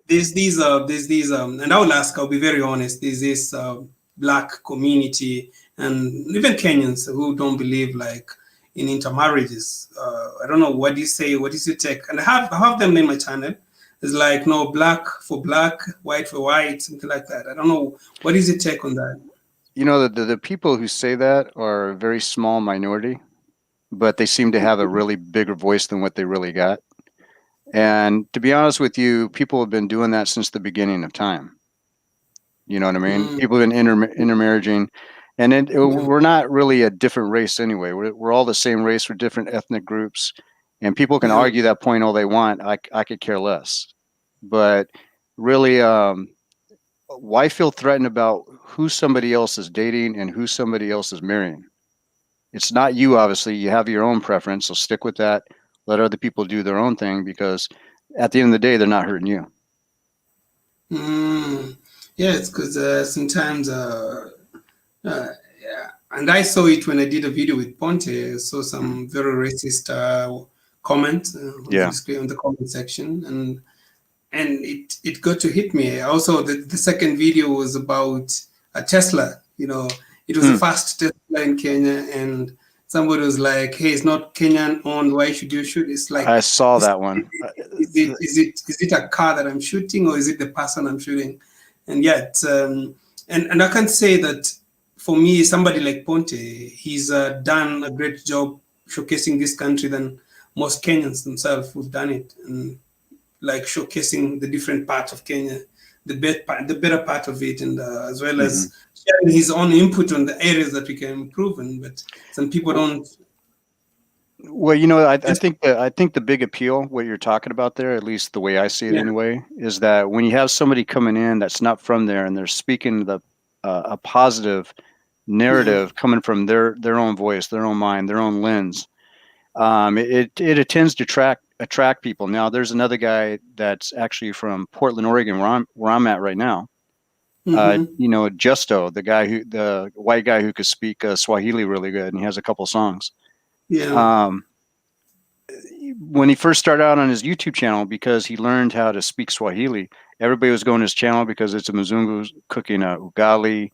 There's these, and I'll be very honest. There's this black community and even Kenyans who don't believe like in intermarriages. I don't know, what do you say? What is your take? And I have them in my channel. It's like, no, black for black, white for white, something like that. I don't know. What is your take on that? You know, the people who say that are a very small minority, but they seem to have a really bigger voice than what they really got. And to be honest with you, people have been doing that since the beginning of time. You know what I mean? People have been intermarrying, and we're not really a different race anyway. We're all the same race. We're different ethnic groups, and people can argue that point all they want. I could care less. But really, why feel threatened about who somebody else is dating and who somebody else is marrying? It's not you, obviously. You have your own preference, so stick with that. Let other people do their own thing, because at the end of the day, they're not hurting you. Yeah, it's because sometimes, and I saw it when I did a video with Ponte. I saw some very racist comments on the comment section, and it got to hit me. Also, the second video was about a Tesla. You know, it was the first Tesla in Kenya, and somebody was like, "Hey, it's not Kenyan owned. Why should you shoot?" It's like, I saw that one. Is it a car that I'm shooting, or is it the person I'm shooting? And yet, and I can say that for me, somebody like Ponte, he's done a great job showcasing this country than most Kenyans themselves who've done it, and like showcasing the different parts of Kenya, the better part of it, and as well as sharing his own input on the areas that we can improve in. But some people don't. Well, you know, I think the big appeal, what you're talking about there, at least the way I see it anyway, is that when you have somebody coming in that's not from there and they're speaking a positive narrative coming from their own voice, their own mind, their own lens, it tends to attract people. Now, there's another guy that's actually from Portland, Oregon, where I'm at right now. You know, Justo, the white guy who could speak Swahili really good, and he has a couple songs. When he first started out on his YouTube channel, because he learned how to speak Swahili, everybody was going to his channel because it's a Mzungu cooking ugali,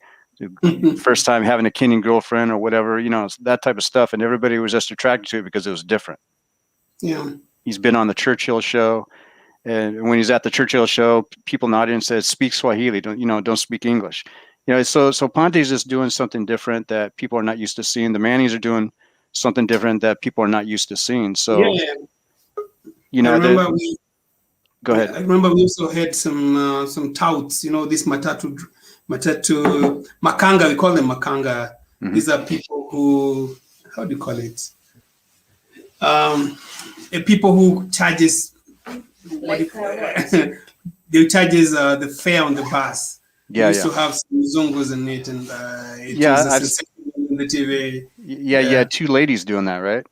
First time having a Kenyan girlfriend or whatever, you know, that type of stuff. And everybody was just attracted to it because it was different. Yeah. He's been on the Churchill show. And when he's at the Churchill show, people in the audience said, speak Swahili, don't speak English. You know, so Ponte's just doing something different that people are not used to seeing. The Mannings are doing something different that people are not used to seeing. So, you know, go ahead. I remember we also had some touts, you know, this matatu makanga, we call them makanga. Mm-hmm. These are people who, how do you call it? People who charges, like they charges the fare on the bus. Yeah, we used to have some zungos in it, and it was a sensation on the TV. Yeah, two ladies doing that, right?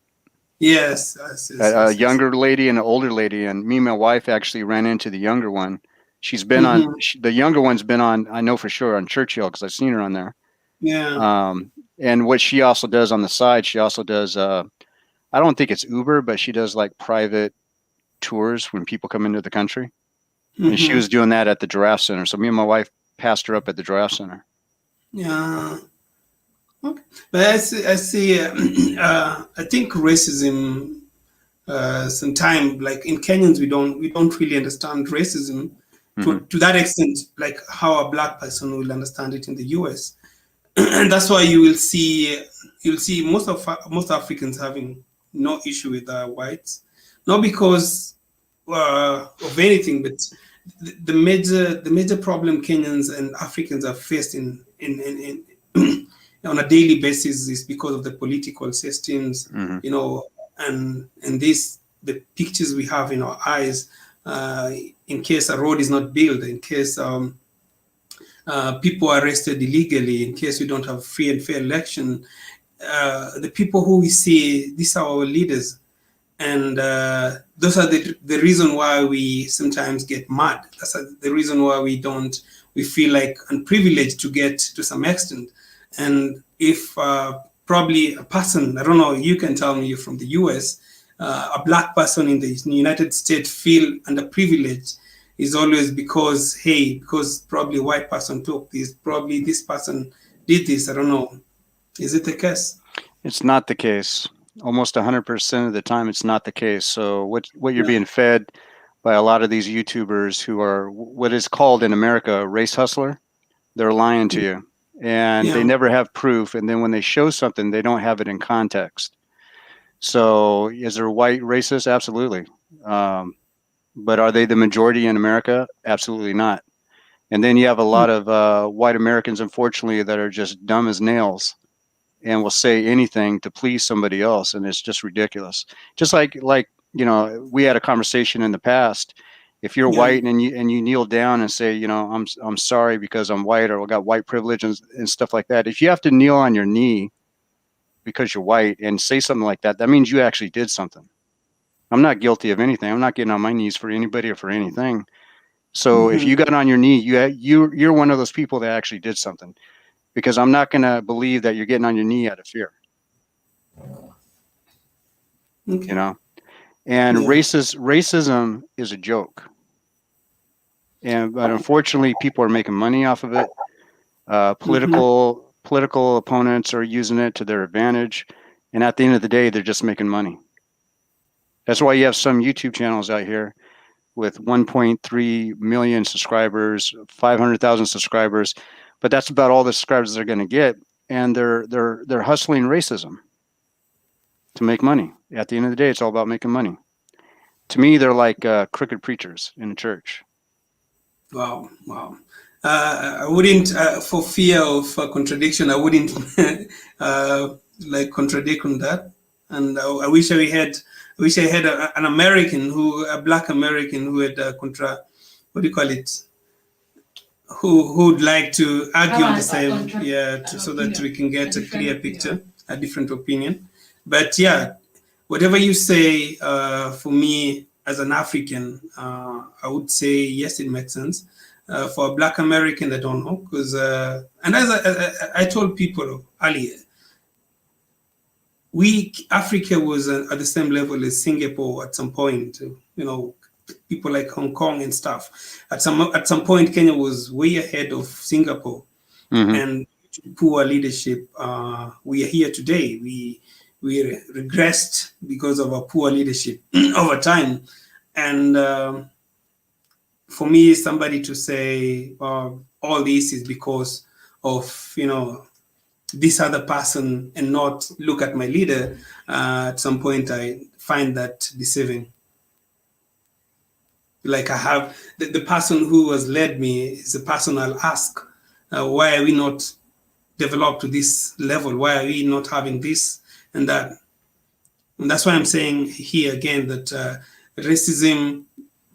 Yes. A younger lady and an older lady, and me and my wife actually ran into the younger one. She's been on, the younger one's been on, I know for sure, on Churchill because I've seen her on there. Yeah. And what she also does on the side, she also does, I don't think it's Uber, but she does like private tours when people come into the country. And she was doing that at the Giraffe Center. So me and my wife passed her up at the Giraffe Center. Yeah. Okay. But I see I think racism, sometimes, like in Kenyans, we don't really understand racism to that extent, like how a black person will understand it in the US. And that's why you'll see most Africans having no issue with whites, not because of anything, but the major problem Kenyans and Africans are faced in on a daily basis is because of the political systems, you know, and the pictures we have in our eyes, in case a road is not built, in case people are arrested illegally, in case we don't have free and fair election, the people who we see, these are our leaders. And those are the reason why we sometimes get mad. That's the reason why we feel like unprivileged to get to some extent. And if probably a person, I don't know, you can tell me, you're from the US, a black person in the United States feel underprivileged is always because probably a white person took this, probably this person did this, I don't know. Is it the case? It's not the case. Almost 100% of the time, it's not the case. So what you're being fed by a lot of these YouTubers who are what is called in America a race hustler, they're lying to you. And they never have proof. And then when they show something, they don't have it in context. So is there white racists? Absolutely. But are they the majority in America? Absolutely not. And then you have a lot of white Americans, unfortunately, that are just dumb as nails and will say anything to please somebody else. And it's just ridiculous. Just like, you know, we had a conversation in the past. If you're white and you kneel down and say, you know, I'm sorry because I'm white or I got white privilege and stuff like that. If you have to kneel on your knee because you're white and say something like that, that means you actually did something. I'm not guilty of anything. I'm not getting on my knees for anybody or for anything. So if you got on your knee, you're one of those people that actually did something, because I'm not going to believe that you're getting on your knee out of fear. You know, and racism is a joke. But unfortunately, people are making money off of it. Political opponents are using it to their advantage. And at the end of the day, they're just making money. That's why you have some YouTube channels out here with 1.3 million subscribers, 500,000 subscribers, but that's about all the subscribers they're going to get, and they're hustling racism to make money. At the end of the day, it's all about making money. To me, they're like crooked preachers in a church. Wow. I wouldn't, for fear of contradiction, I wouldn't like contradict on that. And I wish I had an American a black American who had who would like to argue on the same, so that we can get a clear picture, a different opinion. But whatever you say, for me as an African, I would say yes, it makes sense. For a black American, I don't know, because and as I told people earlier, Africa was at the same level as Singapore at some point. You know, people like Hong Kong and stuff. At some point, Kenya was way ahead of Singapore, and to poor leadership, we are here today. We regressed because of our poor leadership over time. And for me, somebody to say all this is because of, this other person and not look at my leader, at some point I find that deceiving. Like I have the person who has led me is the person I'll ask, why are we not developed to this level? Why are we not having this and that? And that's why I'm saying here again that racism,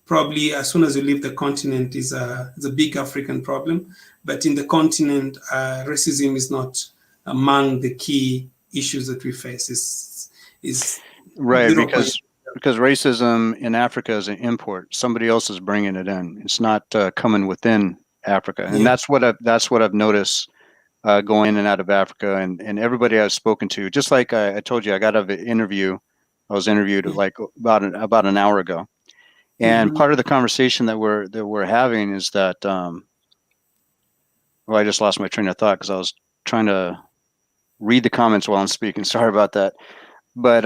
probably as soon as you leave the continent, is a big African problem. But in the continent, racism is not among the key issues that we face. Is right, because racism in Africa is an import. Somebody else is bringing it in. It's not coming within Africa, and that's what I've noticed going in and out of Africa, and everybody I've spoken to. Just like I told you, I got out of an interview. I was interviewed like about an hour ago, and part of the conversation that we're having is that. Well, I just lost my train of thought because I was trying to read the comments while I'm speaking. Sorry about that. But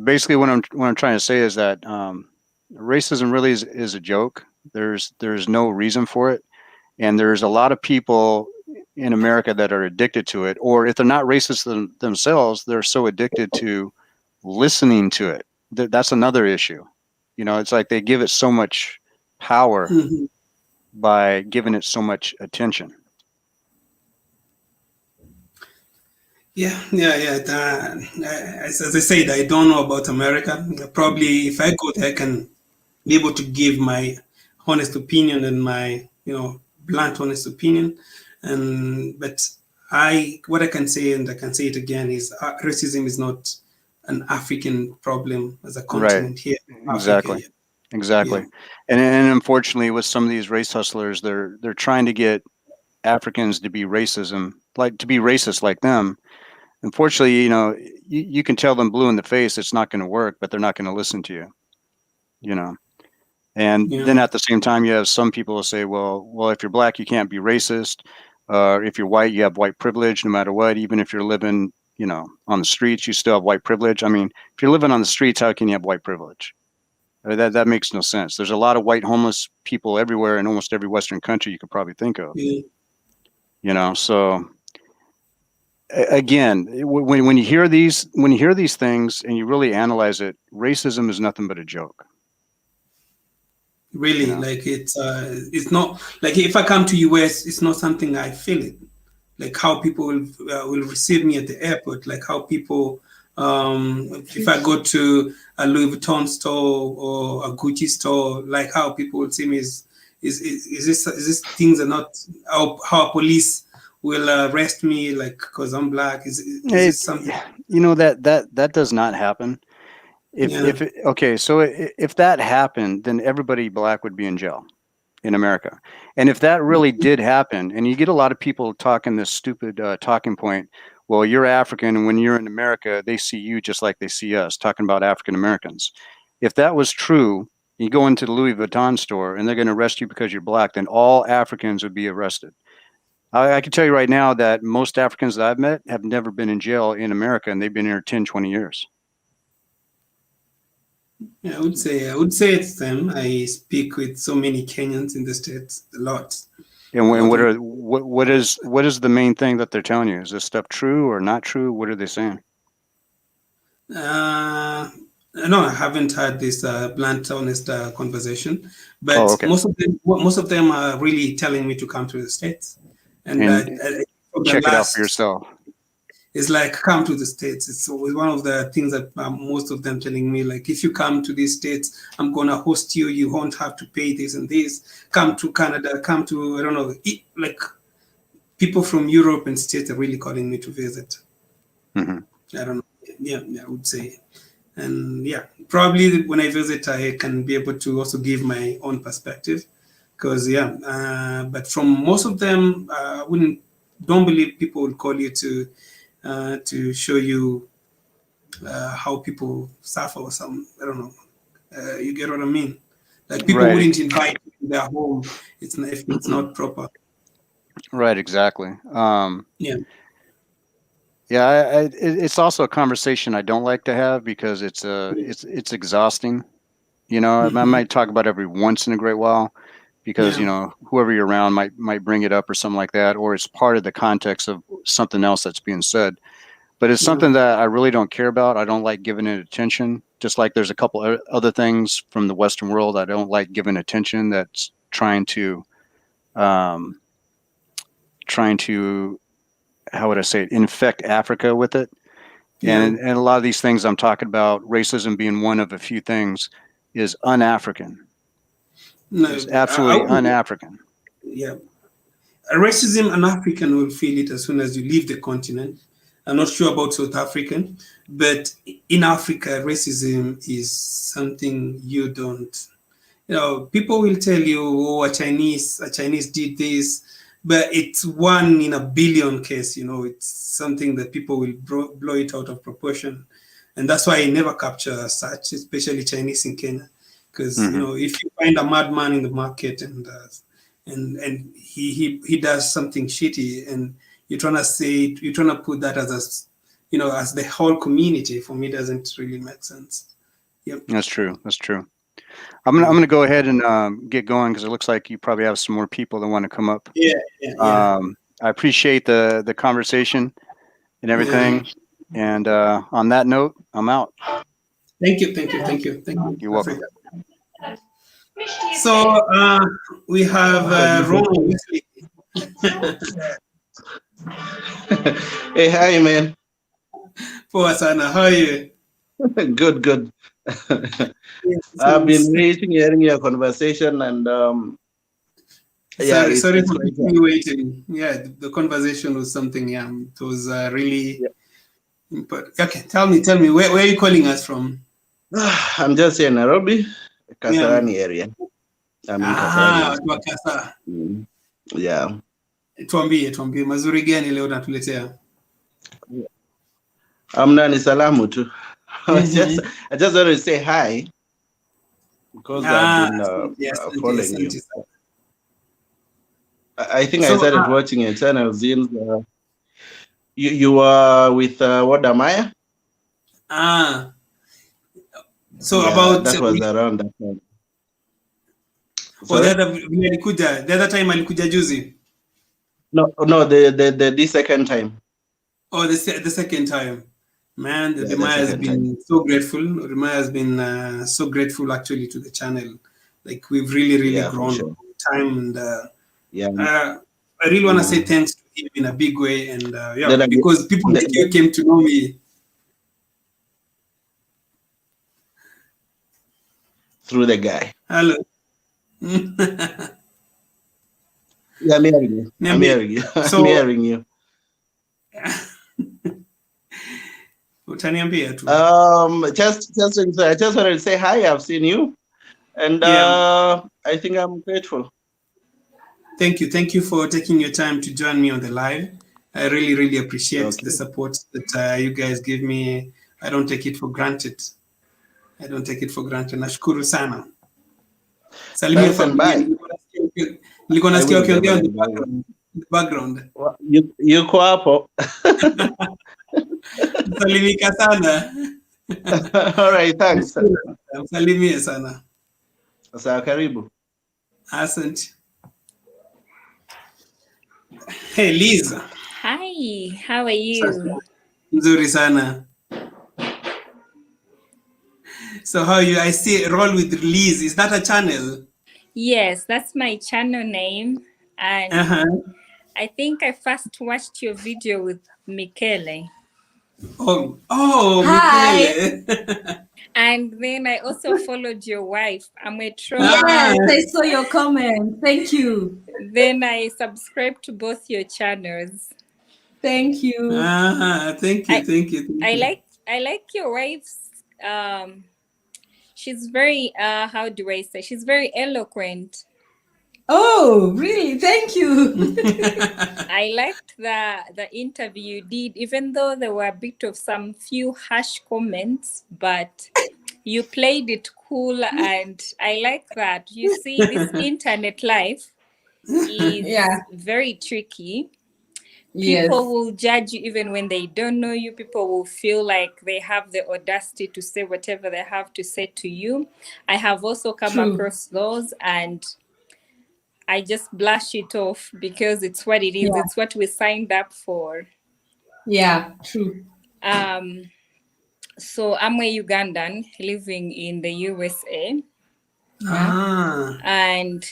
basically, what I'm trying to say is that racism really is a joke. There's no reason for it, and there's a lot of people in America that are addicted to it. Or if they're not racist themselves, they're so addicted to listening to it. That's another issue. It's like they give it so much power by giving it so much attention. Yeah. As I said, I don't know about America. Probably if I go there, I can be able to give my honest opinion and my, blunt, honest opinion. But what I can say, and I can say it again, is racism is not an African problem as a continent here. Exactly. Africa, exactly. Yeah. And unfortunately, with some of these race hustlers, they're trying to get Africans to be racist like them. Unfortunately, you can tell them blue in the face, it's not going to work, but they're not going to listen to you, And then at the same time, you have some people who say, well, if you're black, you can't be racist. If you're white, you have white privilege no matter what. Even if you're living, on the streets, you still have white privilege. I mean, if you're living on the streets, how can you have white privilege? That makes no sense. There's a lot of white homeless people everywhere in almost every Western country you could probably think of. So again, when you hear these things and you really analyze it, racism is nothing but a joke. Really, like it's not like if I come to US, it's not something I feel it. Like how people will receive me at the airport, like how people, if I go to a Louis Vuitton store or a Gucci store, like how people will see me is this things are not how police will arrest me like because I'm black. Is this something? That does not happen. If that happened, then everybody black would be in jail in America. And if that really did happen, and you get a lot of people talking this stupid talking point, well, you're African, and when you're in America, they see you just like they see us, talking about African Americans. If that was true, you go into the Louis Vuitton store and they're going to arrest you because you're black, then all Africans would be arrested. I can tell you right now that most Africans that I've met have never been in jail in America, and they've been here 10, 20 years. Yeah, I would say it's them. I speak with so many Kenyans in the States a lot. And what is the main thing that they're telling you? Is this stuff true or not true? What are they saying? No, I haven't had this blunt, honest conversation. But most of them are really telling me to come to the States and check it out for yourself. It's like, come to the States. It's always one of the things that most of them telling me, like, if you come to these States, I'm going to host you. You won't have to pay this and this. Come to Canada, come to, I don't know, like people from Europe and States are really calling me to visit. Mm-hmm. I don't know. Yeah, I would say. And probably when I visit, I can be able to also give my own perspective. Because, but from most of them, don't believe people will call you to show you how people suffer or some, I don't know. You get what I mean? Like people wouldn't invite you to their home if it's not proper. Right, exactly. Yeah. Yeah, it's also a conversation I don't like to have because it's exhausting. You know, I might talk about it every once in a great while because, you know, whoever you're around might bring it up or something like that, or it's part of the context of something else that's being said. But it's something that I really don't care about. I don't like giving it attention. Just like there's a couple other things from the Western world I don't like giving attention. That's trying to, how would I say it, infect Africa with it. And a lot of these things I'm talking about, racism being one of a few things, is un-African. No, It's absolutely un-African. Yeah. Racism, an African will feel it as soon as you leave the continent. I'm not sure about South African, but in Africa, racism is something you don't. You know, people will tell you, "Oh, a Chinese did this," but it's 1 in a billion case. You know, it's something that people will blow it out of proportion, and that's why I never capture such, especially Chinese in Kenya, because you know, if you find a madman in the market and he does something shitty, and you're trying to put that as you know, as the whole community, for me, doesn't really make sense. Yep. That's true. That's true. I'm gonna go ahead and get going because it looks like you probably have some more people that want to come up. Yeah. I appreciate the conversation and everything. And on that note, I'm out. Thank you. You're welcome. So we have Ron. Hey, hi, man. Poa sana, how are you? Good. I've been waiting, hearing your conversation, and sorry for keeping you waiting. Yeah, the conversation was something. Yeah, it was really important. Okay, tell me, where are you calling us from? I'm just in Nairobi, Kasarani area. I'm in Kasarani. Yeah. Tuambie mazuri gani leo unatuletea? Ni salamu tu. I just want to say hi because I've been following you. I think I started watching your channel since you were with Wadamaya. So about that was around that time. Oh, the other time alikuja juzi? No, the second time. Oh, the second time. Man, the Maya has been so grateful. Maya has been so grateful actually to the channel. Like we've really grown over time, and I really want to say thanks to him in a big way, and because people like you came to know me through the guy. Hello. Yeah, I'm hearing you. I'm hearing you. I just wanted to say hi. I've seen you, and I think I'm grateful. Thank you for taking your time to join me on the live. I really appreciate the support that you guys give me. I don't take it for granted. Nashukuru sana. Salimia familia. Nilikuwa nasikia ukiongea in the background. Yuko hapo. Salimika sana. All right, thanks. Salimia sana. Sawa, karibu. Asante. Hey, Liz. Hi, how are you? Nzuri sana. So how you? I see Roll with Liz. Is that a channel? Yes, that's my channel name. And I think I first watched your video with Michele. Michele. And then I also followed your wife, Ametro. Yes, I saw your comment. Thank you. Then I subscribed to both your channels. Thank you. Thank you. I like your wife's she's very how do I say? She's very eloquent. Oh, really? Thank you. I liked the interview you did, even though there were a bit of some few harsh comments, but you played it cool, and I like that. You see, this internet life, Yeah. very tricky. Yes. People will judge you even when they don't know you. People will feel like they have the audacity to say whatever they have to say to you. I have also come across those, and I just blush it off because it's what it is. Yeah. It's what we signed up for. Yeah, true. So I'm a Ugandan living in the USA. Yeah. And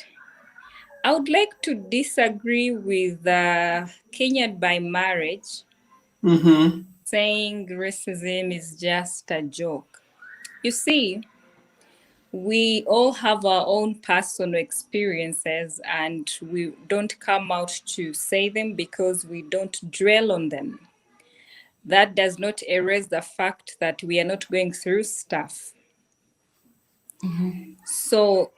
I would like to disagree with Kenyan by marriage, saying racism is just a joke. You see, we all have our own personal experiences and we don't come out to say them because we don't dwell on them. That does not erase the fact that we are not going through stuff. So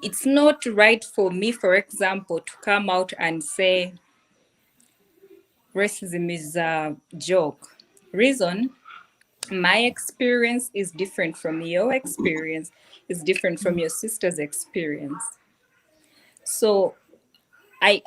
it's not right for me, for example, to come out and say racism is a joke. Reason, my experience is different from your experience, is different from your sister's experience. So I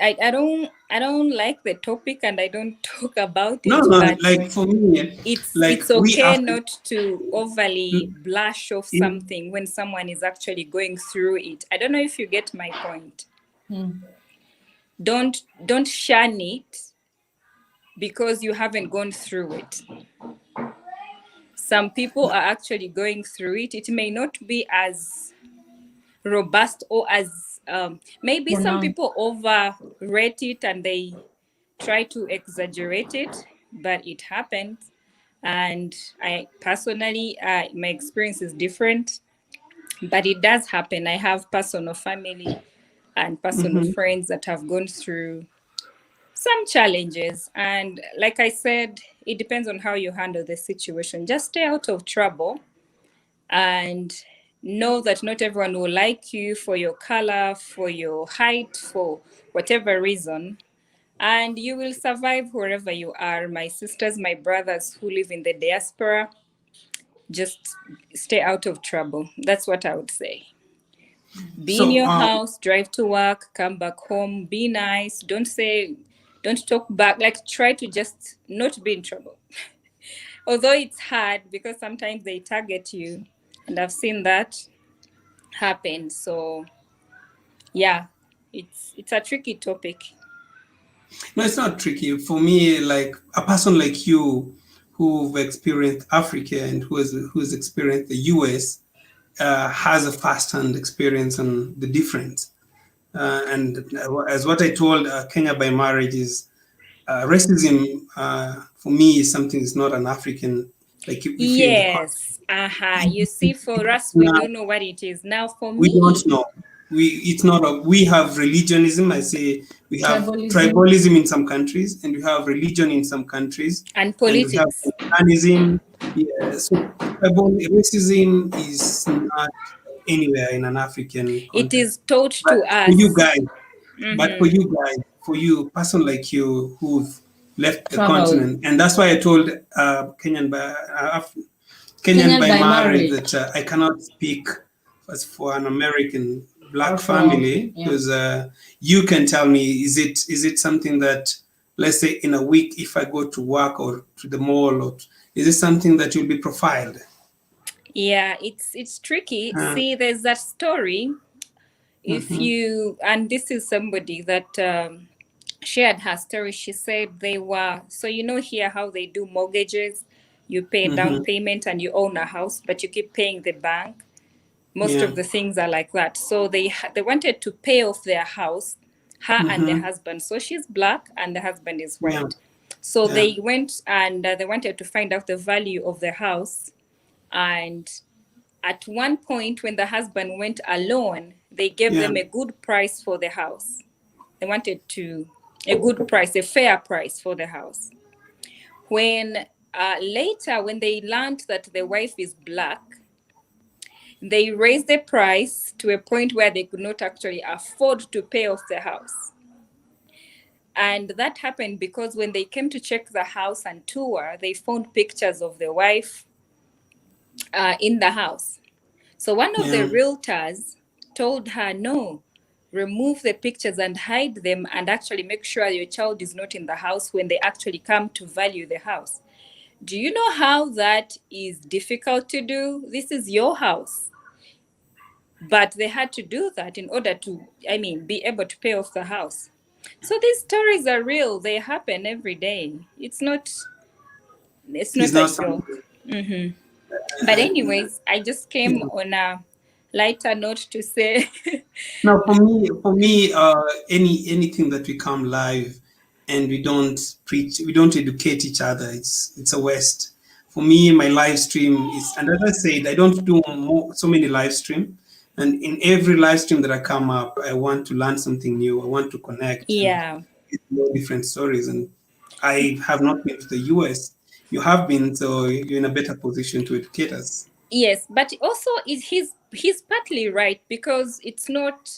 don't like the topic and I don't talk about it, but like for me, it's okay not to overly blush off something when someone is actually going through it. I don't know if you get my point. Don't shun it because you haven't gone through it. Some people are actually going through it. It may not be as robust or as maybe some people overrate it and they try to exaggerate it, but it happens. And I personally, my experience is different, but it does happen. I have personal family and personal friends that have gone through some challenges. And like I said, it depends on how you handle the situation. Just stay out of trouble and know that not everyone will like you for your color, for your height, for whatever reason. And you will survive wherever you are. My sisters, my brothers who live in the diaspora, just stay out of trouble. That's what I would say. Be in your house, drive to work, come back home, be nice. Don't talk back. Like, try to just not be in trouble. Although it's hard because sometimes they target you, and I've seen that happen. So yeah, it's a tricky topic. No, it's not tricky. For me, like a person like you who've experienced Africa and who's experienced the US has a first-hand experience on the difference. And as what I told Kenya by marriage is racism for me is something that's not an African, like if you're in the country. You see, for us, we don't know what it is. Now, for We me, don't know. It's not we have religionism. I say we have tribalism in some countries, and we have religion in some countries, and politics. And we have nationalism. Yeah, so racism is not anywhere in an African context. It is taught to us. For you guys, but for you guys, for you, a person like you who've left the continent, and that's why I told Kenyan by marriage that I cannot speak as for an American black family because you can tell me is it something that, let's say, in a week, if I go to work or to the mall, or is it something that will be profiled? Yeah, it's tricky. See, there's that story. If you, and this is somebody that shared her story. She said they were, so here how they do mortgages, you pay down payment and you own a house, but you keep paying the bank. Most of the things are like that. So they wanted to pay off their house, her and the husband. So she's black and the husband is white. So they went and they wanted to find out the value of the house. And at one point, when the husband went alone, they gave them a good price for the house. They wanted a good price, a fair price for the house. When later, when they learned that the wife is black, they raised the price to a point where they could not actually afford to pay off the house. And that happened because when they came to check the house and tour, they found pictures of the wife in the house. So one of the realtors told her, no, remove the pictures and hide them and actually make sure your child is not in the house when they actually come to value the house. Do you know how that is difficult to do? This is your house. But they had to do that in order to, be able to pay off the house. So these stories are real. They happen every day. It's not a joke. Mm-hmm. But anyways, I just came on a lighter note to say. Now, for me, anything that we come live and we don't preach, we don't educate each other, it's a waste. For me, my live stream is, and as I said, I don't do so many live stream. And in every live stream that I come up, I want to learn something new. I want to connect. Yeah. And different stories. And I have not been to the US. You have been, so you're in a better position to educate us. Yes, but also he's partly right, because it's not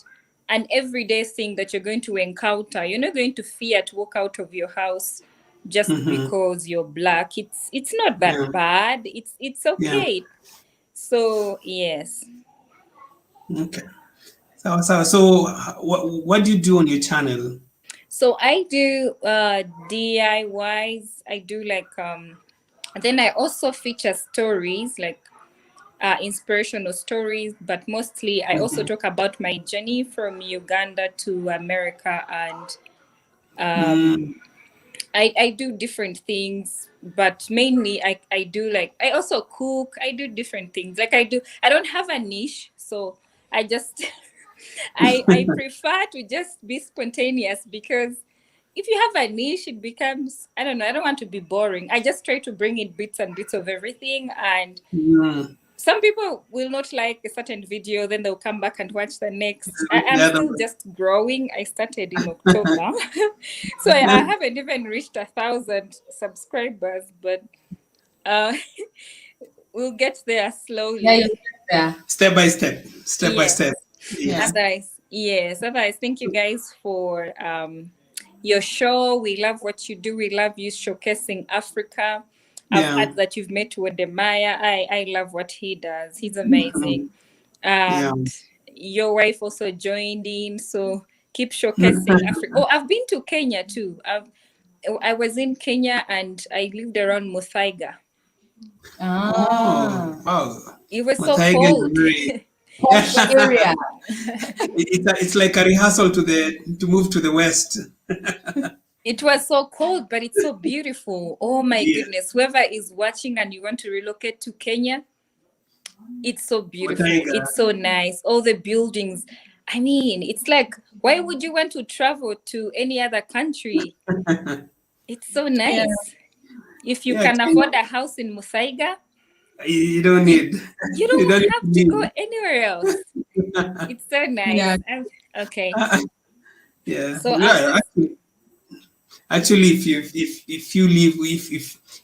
an everyday thing that you're going to encounter. You're not going to fear to walk out of your house just because you're Black. It's not that bad. It's okay. Yeah. So yes. Okay. So what do you do on your channel? So I do DIYs. I do then I also feature stories, like inspirational stories, but mostly I also talk about my journey from Uganda to America, and I do different things, but mainly I do I also cook. I do different things. I don't have a niche, so I just I prefer to just be spontaneous, because if you have a niche, it becomes, I don't know, I don't want to be boring. I just try to bring in bits and bits of everything, and some people will not like a certain video, then they'll come back and watch the next. I'm still just growing. I started in October. So I haven't even reached 1,000 subscribers, but we'll get there slowly. Yeah, you'll get there. Step by step. Step by step. Yes. Otherwise, thank you guys for your show. We love what you do. We love you showcasing Africa. I've heard that you've met Wodemaya. I love what he does. He's amazing. And your wife also joined in. So keep showcasing Africa. Oh, I've been to Kenya too. I was in Kenya and I lived around Muthaiga. Oh, wow. It was so cold. Area. It's like a rehearsal to move to the west. It was so cold, but it's so beautiful. Oh my goodness. Whoever is watching and you want to relocate to Kenya, it's so beautiful. It's so nice. All the buildings. I mean, it's like, why would you want to travel to any other country? It's so nice. If you can afford a house in Muthaiga, you don't need. You don't have to go anywhere else. It's so nice. Okay. Yeah. So actually,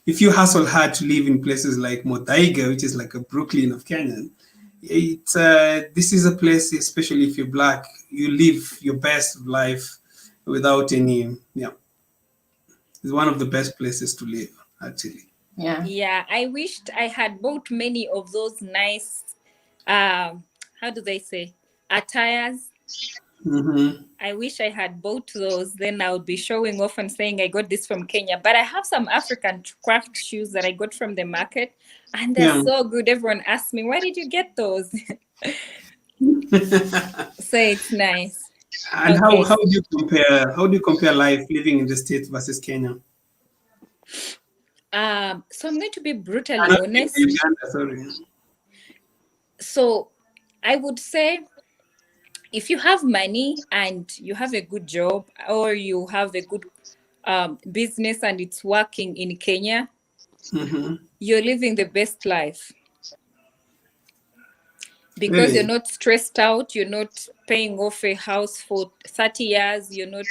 if you hustle hard to live in places like Muthaiga, which is like a Brooklyn of Kenya, this is a place, especially if you're Black, you live your best life without any. Yeah, it's one of the best places to live, actually. Yeah, I wished I had bought many of those nice, how do they say, attires. I wish I had bought those. Then I would be showing off and saying I got this from Kenya. But I have some African craft shoes that I got from the market, and they're so good. Everyone asks me, "Where did you get those?" So it's nice. And how do you compare life living in the States versus Kenya? So I'm going to be brutally honest. Uganda, sorry. So I would say, if you have money and you have a good job, or you have a good business and it's working in Kenya, you're living the best life. Because you're not stressed out, you're not paying off a house for 30 years, you're not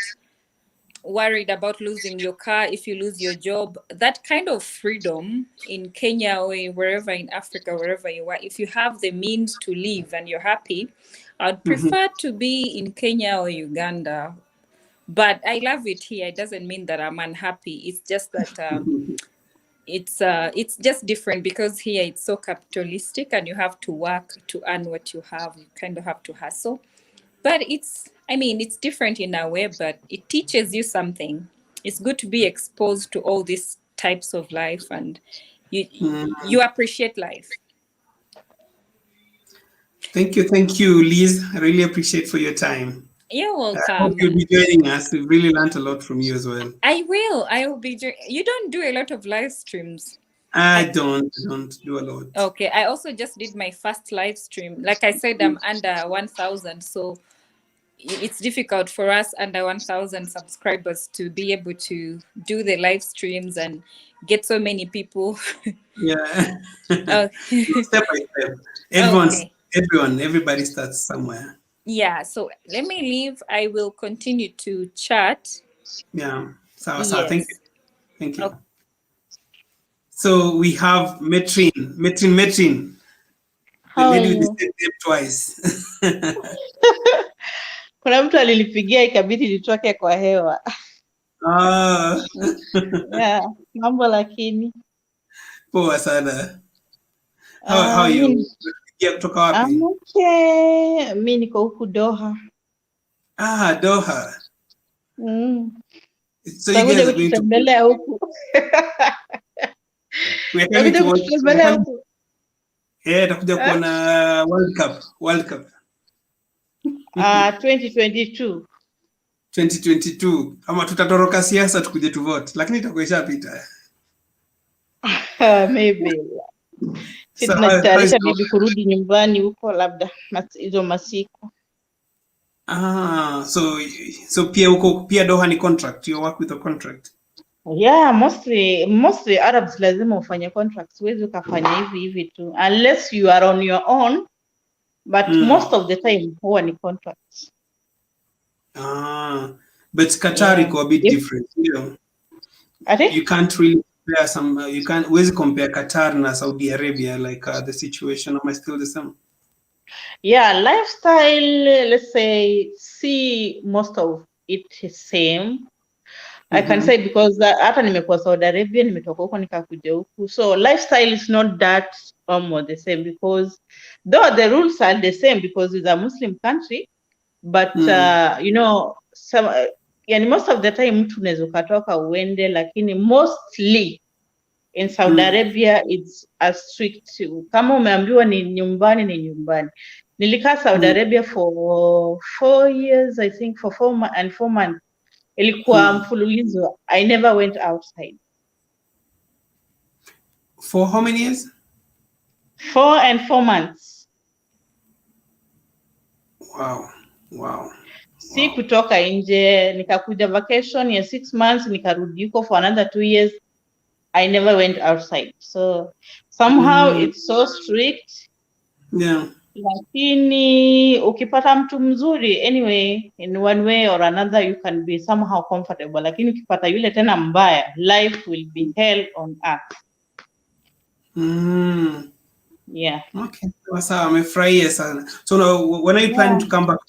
worried about losing your car if you lose your job. That kind of freedom in Kenya or wherever in Africa, wherever you are, if you have the means to live and you're happy, I'd prefer to be in Kenya or Uganda. But I love it here. It doesn't mean that I'm unhappy. It's just that it's just different, because here it's so capitalistic and you have to work to earn what you have. You kind of have to hustle. But it's different in a way, but it teaches you something. It's good to be exposed to all these types of life, and you appreciate life. Thank you, Liz. I really appreciate for your time. You're welcome. I hope you'll be joining us. We've really learned a lot from you as well. I will be. You don't do a lot of live streams. I don't do a lot. Okay, I also just did my first live stream. Like I said, I'm under 1,000, so it's difficult for us under 1,000 subscribers to be able to do the live streams and get so many people. Yeah. Okay. Step by step. Everybody starts somewhere. Yeah, so let me leave. I will continue to chat. Yeah. So Yes. Thank you. Okay. So we have Metrin. How are you? Twice. Kuna mtu alinipigia ikabidi nitoke kwa hewa. Yeah, mambo lakini. Poa sana. How are you? Kutoka wapi? I'm okay. Mimi niko huku Doha. Doha. So you guys are going to kutembelea huku. We're coming to kutembelea huku. Takuja kuona World Cup. 2022. 2022. Ama tutatoroka siasa tukuje tu vote, lakini itakuwa ishapita. Maybe. Tunatayarisha bibi kurudi nyumbani huko labda hizo masiku. So pia huko pia Doha ni contract. You work with a contract. Yeah, mostly Arabs lazima ufanye contracts. Huwezi ukafanya hivi tu unless you are on your own, but most of the time huwa ni contracts. But Qatar iko a bit different, you know. You can't really compare huwezi compare Qatar na Saudi Arabia, like the situation am I still the same? Yeah, lifestyle, let's say, see most of it is same. I can say because hata nimekuwa Saudi Arabia, nimetoka huko nikakuja huku. So lifestyle is not that almost the same, because though the rules are the same because it's a Muslim country, but you know, most of the time mtu unaweza ukatoka uende, lakini mostly in Saudi Arabia it's as strict. Kama umeambiwa ni nyumbani. Nilikaa Saudi Arabia for 4 years, I think, for 4 months. Ilikuwa mfululizo. I never went outside. For how many years? 4 months. Wow. Si kutoka nje, nikakuja vacation ya 6 months, nikarudi huko for another 2 years. I never went outside. So somehow it's so strict. Yeah. Lakini ukipata mtu mzuri, anyway, in one way or another you can be somehow comfortable. Lakini ukipata yule tena mbaya, life will be hell on earth. Yeah. Okay. Sasa amefurahia sana. So now, when are you planning to come back?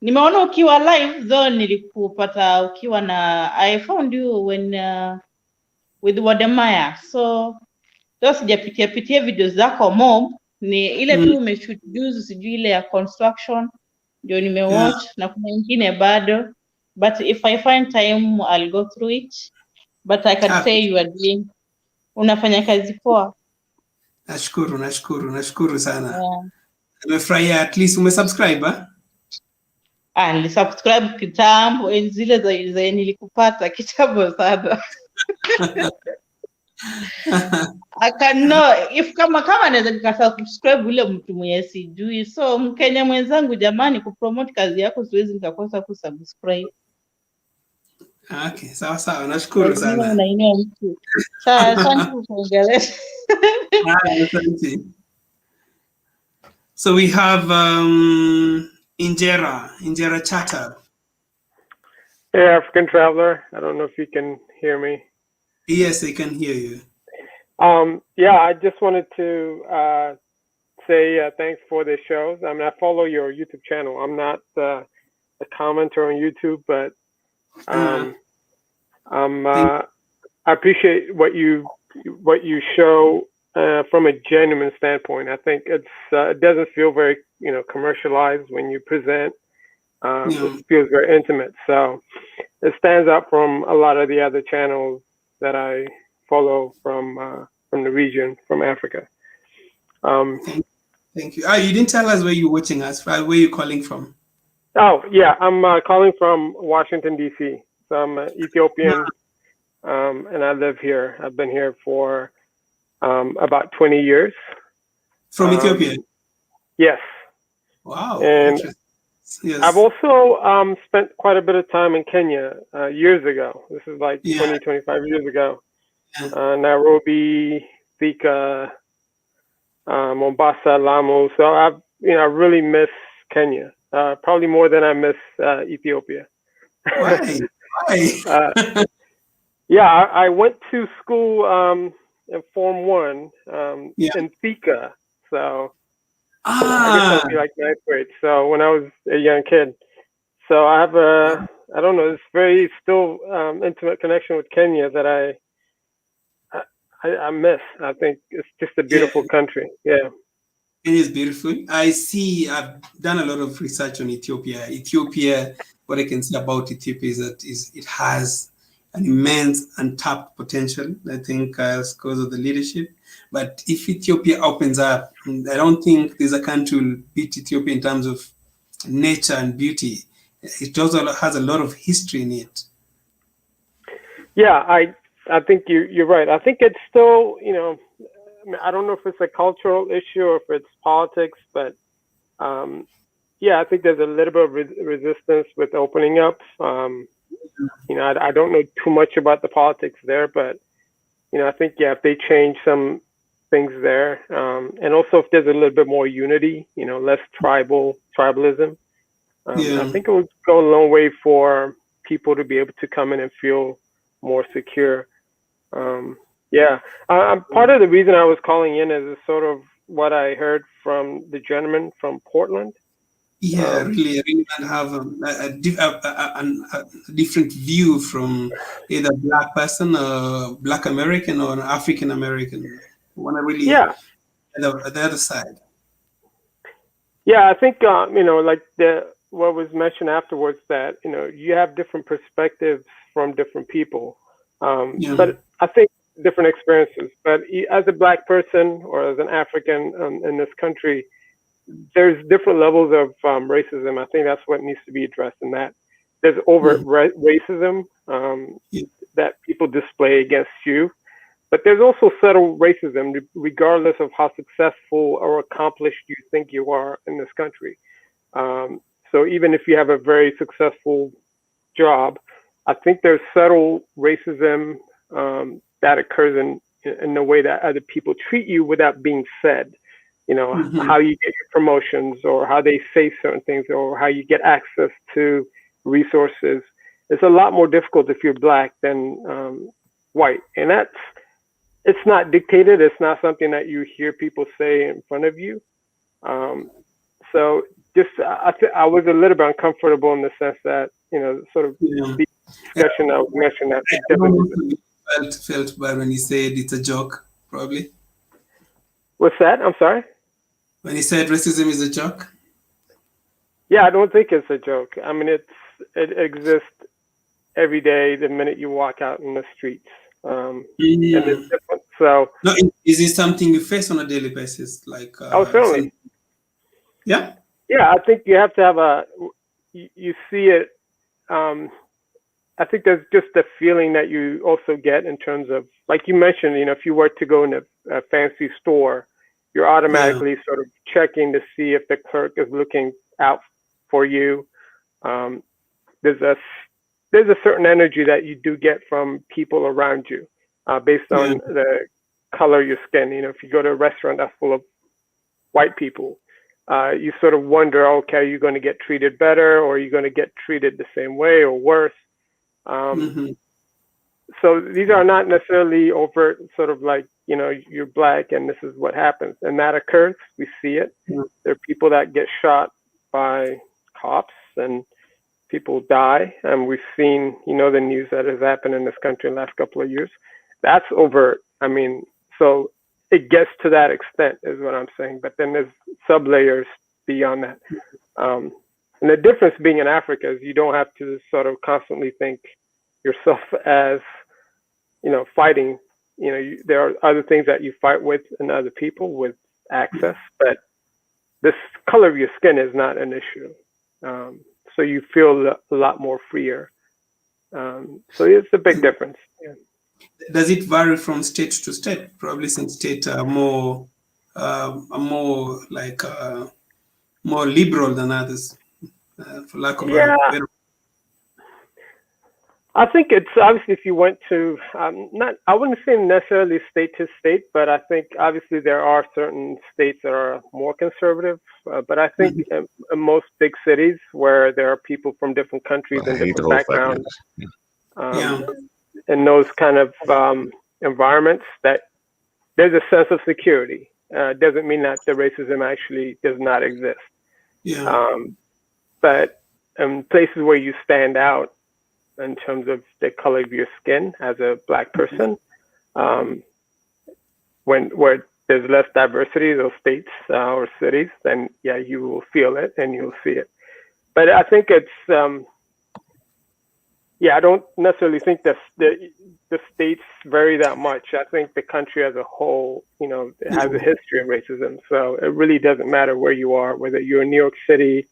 Nimeona ukiwa live, though nilikupata ukiwa na I found you when with Wademaya. So sijapitia videos zako mob, ni ile tu umeshoot juzi, sijui ile ya construction ndio nimewatch, na kuna nyingine bado, but if I find time I'll go through it, but I can say you are doing, unafanya kazi poa. Nashukuru sana. Nimefurahia. At least umesubscribe nilisubscribe kitambo, zile za nilikupata kitambo sana. I can know if kama naweza nikasubscribe ule mtu mwenye sijui. So Mkenya mwenzangu, jamani, kupromote kazi yako siwezi nikakosa kusubscribe. Okay, sawa. Nashukuru sana. Unainua mtu. Sawa, asante kuongelesha. So we have Injera Chatter. Hey, African Traveler. I don't know if you can hear me. Yes, I can hear you. Yeah, I just wanted to say thanks for the shows. I mean, I follow your YouTube channel. I'm not a commenter on YouTube, but I appreciate what you show from a genuine standpoint. I think it doesn't feel very commercialized when you present. It feels very intimate. So it stands out from a lot of the other channels that I follow from the region, from Africa. Thank you. You didn't tell us where you're watching us. Where are you calling from? Oh, yeah, I'm calling from Washington, D.C. So I'm Ethiopian, and I live here. I've been here for about 20 years. From Ethiopia? Yes. Wow. And yes. I've also spent quite a bit of time in Kenya years ago. This is like 20, 25 years ago. Nairobi, Thika, Mombasa, Lamu. So I really miss Kenya, probably more than I miss Ethiopia. Why? Yeah, I went to school in Form 1 in Thika. So I guess that would be like 9th grade. So when I was a young kid. So I have I don't know, this very still intimate connection with Kenya that I miss. I think it's just a beautiful country. Yeah. It is beautiful. I've done a lot of research on Ethiopia. What I can say about Ethiopia is that it has an immense untapped potential, I think, because of the leadership. But if Ethiopia opens up, I don't think there's a country will beat Ethiopia in terms of nature and beauty. It also has a lot of history in it. Yeah, I think you're right. I think it's still, I don't know if it's a cultural issue or if it's politics, but yeah, I think there's a little bit of resistance with opening up. I don't know too much about the politics there, but I think if they change some things there, and also if there's a little bit more unity, less tribalism, I think it would go a long way for people to be able to come in and feel more secure. Part of the reason I was calling in is sort of what I heard from the gentleman from Portland. Really have a different view from either Black person, or Black American, or an African American. Want to really the other side. Yeah, I think like what was mentioned afterwards, that you have different perspectives from different people, but I think different experiences. But as a Black person or as an African in this country, there's different levels of racism. I think that's what needs to be addressed in that. There's overt racism that people display against you, but there's also subtle racism regardless of how successful or accomplished you think you are in this country. So even if you have a very successful job, I think there's subtle racism that occurs in the way that other people treat you without being said. How you get your promotions, or how they say certain things, or how you get access to resources. It's a lot more difficult if you're Black than white. And it's not dictated. It's not something that you hear people say in front of you. So just, I was a little bit uncomfortable in the sense that, sort of the discussion I was mentioning that. Felt bad when he said it's a joke, probably. What's that? I'm sorry? When he said racism is a joke? Yeah, I don't think it's a joke. I mean, it exists every day the minute you walk out in the streets. And it's different. So, no, is it something you face on a daily basis? Like, certainly. Yeah? Yeah, I think you have to have you see it. I think there's just a feeling that you also get in terms of, like you mentioned, if you were to go in a fancy store, you're automatically sort of checking to see if the clerk is looking out for you. There's a certain energy that you do get from people around you based on the color of your skin. If you go to a restaurant that's full of white people, you sort of wonder, okay, are you going to get treated better, or are you going to get treated the same way or worse? So these are not necessarily overt, sort of like, you're Black and this is what happens. And that occurs. We see it. There are people that get shot by cops and people die. And we've seen, the news that has happened in this country in the last couple of years. That's overt. I mean, so it gets to that extent is what I'm saying. But then there's sub layers beyond that. And the difference being in Africa is you don't have to sort of constantly think yourself as, fighting. There are other things that you fight with and other people with access, but this color of your skin is not an issue. So you feel a lot more freer. So it's a big difference. Yeah. Does it vary from state to state? Probably some states are more more liberal than others, for lack of a better. I think it's obviously if you went to I wouldn't say necessarily state to state, but I think obviously there are certain states that are more conservative. But I think in most big cities where there are people from different countries and different backgrounds, in those kind of environments, that there's a sense of security. Doesn't mean that the racism actually does not exist. But in places where you stand out in terms of the color of your skin as a Black person, where there's less diversity in those states or cities, then yeah, you will feel it and you'll see it. But I think it's I don't necessarily think that the states vary that much. I think the country as a whole, has a history of racism. So it really doesn't matter where you are, whether you're in New York City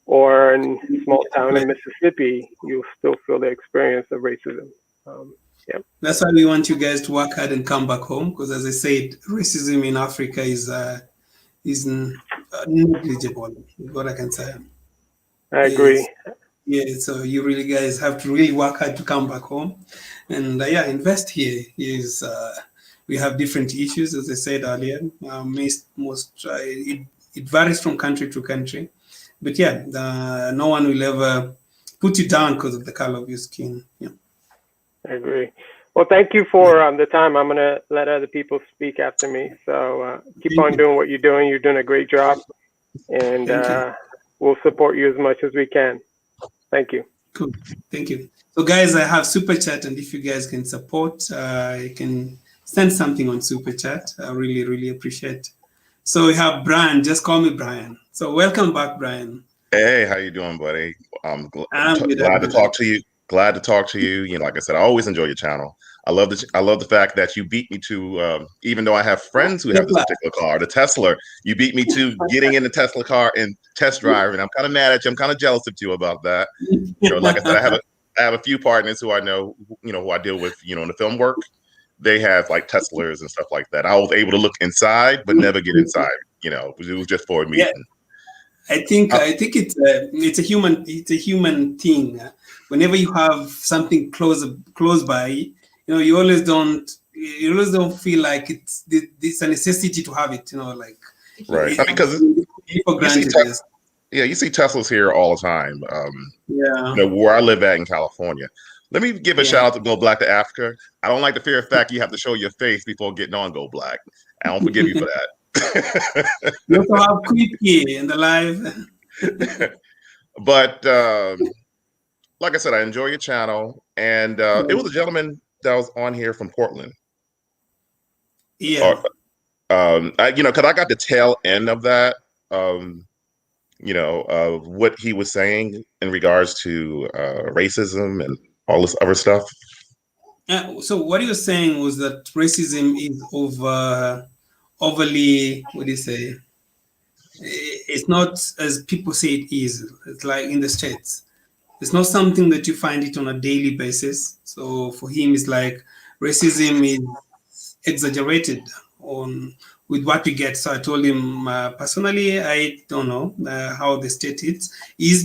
or in a small town in Mississippi, you'll still feel the experience of racism. That's why we want you guys to work hard and come back home, because as I said, racism in Africa is negligible, is what I can say. I agree. Yeah, so you really guys have to really work hard to come back home, and invest here. We have different issues, as I said earlier. It varies from country to country, but no one will ever put you down because of the color of your skin. Yeah, I agree. Well, thank you for the time. I'm gonna let other people speak after me. So keep on doing what you're doing. You're doing a great job, and we'll support you as much as we can. Thank you. Cool. Thank you. So guys, I have Super Chat, and if you guys can support, you can send something on Super Chat. I really, really appreciate. So we have Brian. Just call me Brian. So welcome back, Brian. Hey, how you doing, buddy? I'm glad to talk to you. Glad to talk to you. Like I said, I always enjoy your channel. I love the fact that you beat me to, even though I have friends who have this particular car, the Tesla, you beat me to getting in the Tesla car and test drive. And I'm kind of mad at you. I'm kind of jealous of you about that. Like I said, I have a few partners who I know, who I deal with, in the film work. They have like Teslas and stuff like that. I was able to look inside, but never get inside. It was just for a meeting. I think it's a human thing. Whenever you have something close by, you always don't feel like it's a necessity to have it. Right? Because you see Teslas here all the time. Where I live at in California. Let me give a shout out to Go Black to Africa. I don't like the fear of fact you have to show your face before getting on Go Black. I don't forgive you for that. You also have Creepy in the live. But like I said, I enjoy your channel, and it was a gentleman that was on here from Portland. Yeah. Because I got the tail end of that. Of what he was saying in regards to racism and all this other stuff. So what he was saying was that racism is overly, what do you say? It's not as people say it is. It's like in the States. It's not something that you find it on a daily basis. So for him, it's like racism is exaggerated with what we get. So I told him personally, I don't know how the state is,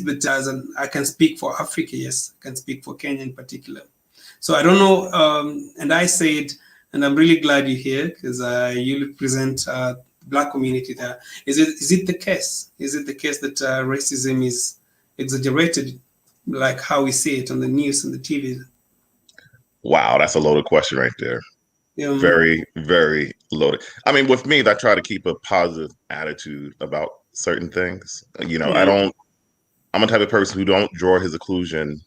but I can speak for Africa. Yes, I can speak for Kenya in particular. So I don't know. And I said, and I'm really glad you're here because you represent Black community there. Is it the case? Is it the case that racism is exaggerated, like how we see it on the news and the TV? Wow, that's a loaded question right there. Yeah. Very, very loaded. I mean, with me, I try to keep a positive attitude about certain things. I'm a type of person who don't draw his conclusion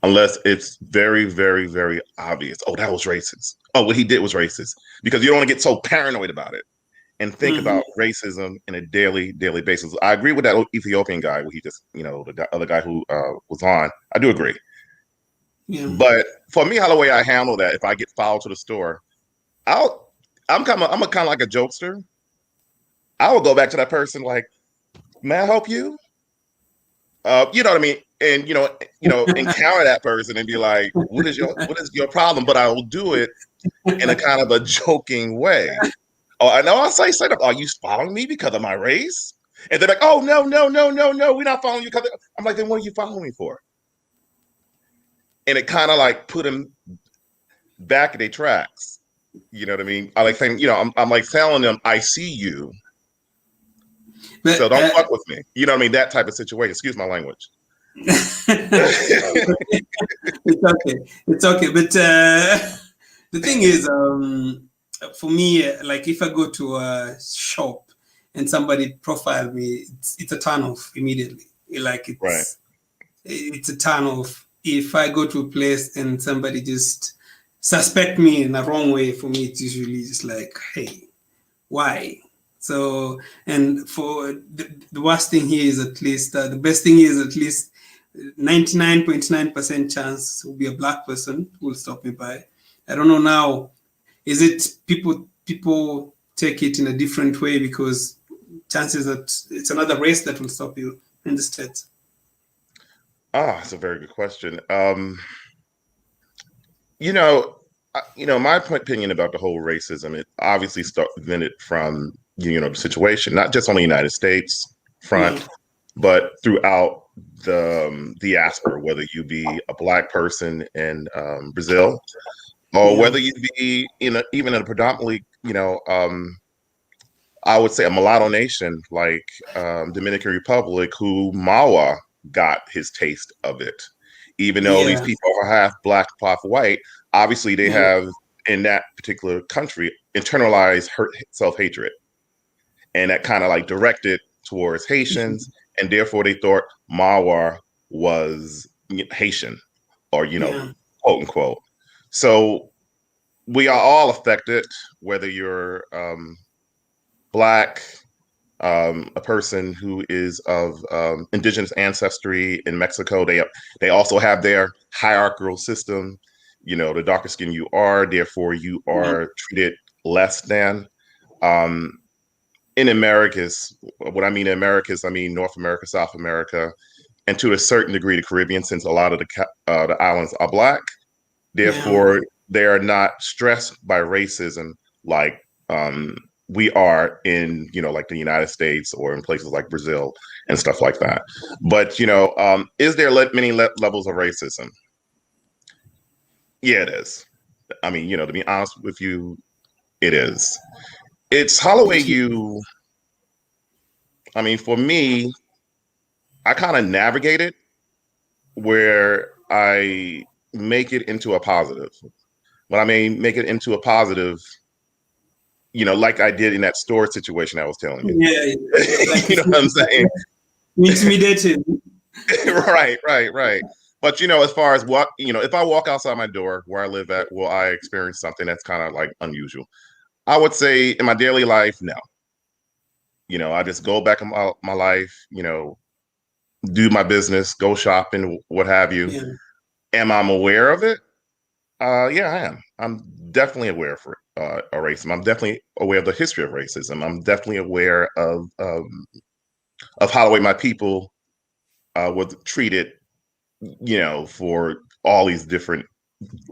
unless it's very, very, very obvious. Oh, that was racist. Oh, what he did was racist. Because you don't want to get so paranoid about it. and think about racism in a daily basis. I agree with that Ethiopian guy. He just, the other guy who was on. I do agree. Yeah. But for me, how the way I handle that, if I get followed to the store, I'm kind of like a jokester. I will go back to that person like, may I help you? You know what I mean? And encounter that person and be like, what is your problem? But I will do it in a kind of a joking way. Oh, I know I'll say straight up, are you following me because of my race? And they're like, oh no, we're not following you because I'm like, then what are you following me for? And it kind of like put them back in their tracks. You know what I mean? I like saying, I'm like telling them, I see you. But, so don't fuck with me. You know what I mean? That type of situation. Excuse my language. It's okay. But the thing is, for me, like if I go to a shop and somebody profile me, it's a turn off immediately. Like it's a turn off. If I go to a place and somebody just suspect me in a wrong way, for me, it's usually just like, hey, why? So, and for the worst thing here is at least, the best thing is at least 99.9% chance will be a black person who will stop me by. I don't know now, is it people take it in a different way because chances that it's another race that will stop you in the States? That's a very good question. My opinion about the whole racism, it obviously started from the situation, not just on the United States front, but throughout the diaspora, whether you be a black person in Brazil, or whether you be even in a predominantly, I would say a mulatto nation like Dominican Republic, who Mawa got his taste of it. Even though these people are half black, half white, obviously they have in that particular country internalized self-hatred, and that kind of like directed towards Haitians, and therefore they thought Mawa was Haitian, or quote unquote. So we are all affected, whether you're black, a person who is of indigenous ancestry in Mexico. They also have their hierarchical system. The darker skin you are, therefore you are treated less than. In Americas, what I mean in Americas, I mean North America, South America, and to a certain degree the Caribbean, since a lot of the islands are black. Therefore, they are not stressed by racism like we are in, like the United States or in places like Brazil and stuff like that. But, is there many levels of racism? Yeah, it is. I mean, to be honest with you, it is. It's how the way for me, I kind of navigate it where I make it into a positive. When I mean make it into a positive, like I did in that store situation I was telling you. Yeah. Like, you know what I'm saying? Intimidated. Right. But, as far as what, if I walk outside my door where I live at, will I experience something that's kind of like unusual? I would say in my daily life, no. I just go back in my life, do my business, go shopping, what have you. Yeah. Am I aware of it? Yeah, I am. I'm definitely aware of racism. I'm definitely aware of the history of racism. I'm definitely aware of how the way my people were treated, for all these different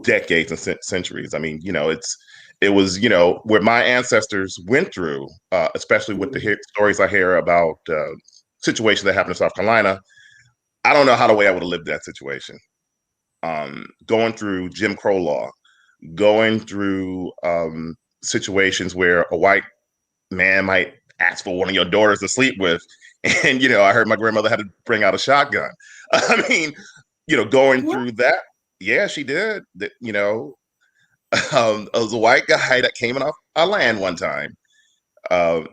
decades and centuries. I mean, it was, where my ancestors went through, especially with the stories I hear about situations that happened in South Carolina. I don't know how the way I would have lived that situation. Going through Jim Crow law, going through situations where a white man might ask for one of your daughters to sleep with. And, I heard my grandmother had to bring out a shotgun. I mean, going through that. Yeah, she did. That, it was a white guy that came in off our land one time. This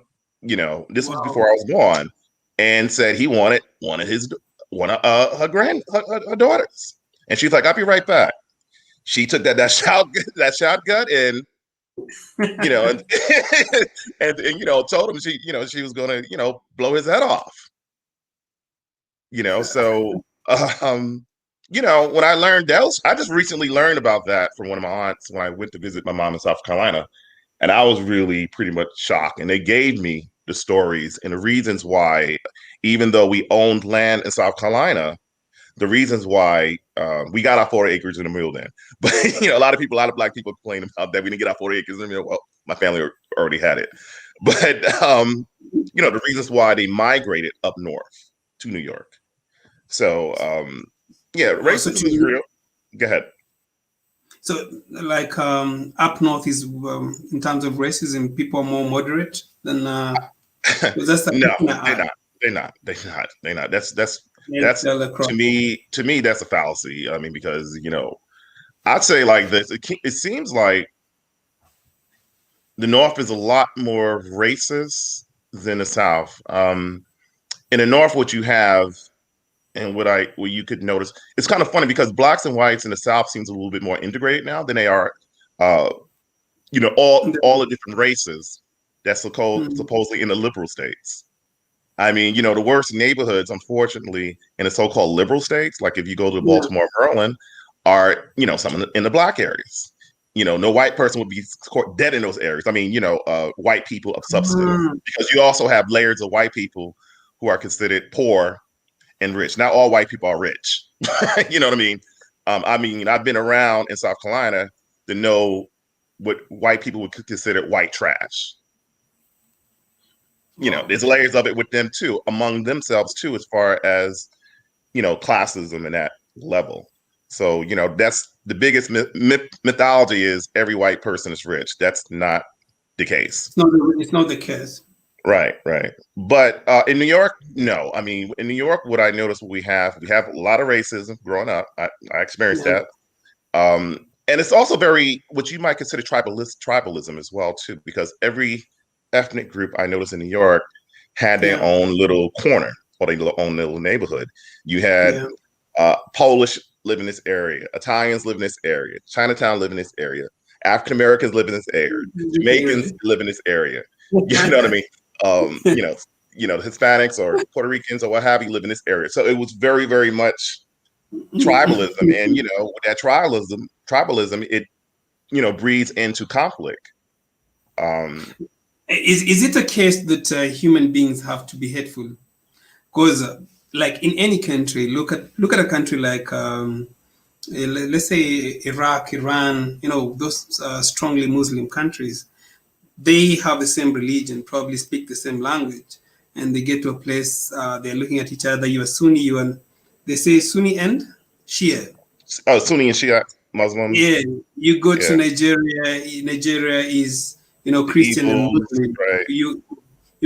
was before I was born, and said he wanted one of her daughters. And she's like, I'll be right back. She took that shotgun and you know, and you know, told him she was gonna, blow his head off. So when I learned that, I just recently learned about that from one of my aunts when I went to visit my mom in South Carolina. And I was really pretty much shocked. And they gave me the stories and the reasons why, even though we owned land in South Carolina, the reasons why we got our 40 acres in the middle then. But, a lot of black people complain about that. We didn't get our 40 acres in the middle. Well, my family already had it. But, the reasons why they migrated up north to New York. So, racism is real. Go ahead. So, like up north is in terms of racism, people are more moderate than. No, they're not. That's to me that's a fallacy. I mean, because I'd say like this. It seems like the North is a lot more racist than the South. In the North, what you have. And what you could notice, it's kind of funny because blacks and whites in the South seems a little bit more integrated now than they are, all the different races that's supposedly in the liberal states. I mean, the worst neighborhoods, unfortunately, in the so-called liberal states, like if you go to Baltimore, Maryland, are, some in the black areas. No white person would be dead in those areas. I mean, white people of substance, because you also have layers of white people who are considered poor and rich. Not all white people are rich. You know what I mean? I've been around in South Carolina to know what white people would consider white trash. There's layers of it with them too, among themselves too, as far as, classism and that level. So, that's the biggest mythology is every white person is rich. That's not the case. It's not the case. Right. But in New York, no. I mean, in New York, what I noticed, we have a lot of racism growing up. I experienced that. And it's also very, what you might consider tribalism as well, too, because every ethnic group I noticed in New York had their own little corner or their own little neighborhood. You had Polish live in this area, Italians live in this area, Chinatown live in this area, African Americans live in this area, Jamaicans live in this area. You know what I mean? The Hispanics or Puerto Ricans or what have you live in this area. So it was very, very much tribalism. And, with that tribalism, it, breeds into conflict. Is it a case that human beings have to be hateful? Because like in any country, look at a country like, let's say Iraq, Iran, those strongly Muslim countries. They have the same religion, probably speak the same language, and they get to a place, they're looking at each other. You are Sunni, they say Sunni and Shia. Oh, Sunni and Shia Muslims. Yeah, you go to Nigeria. Nigeria is, Christian and Muslim. Right. You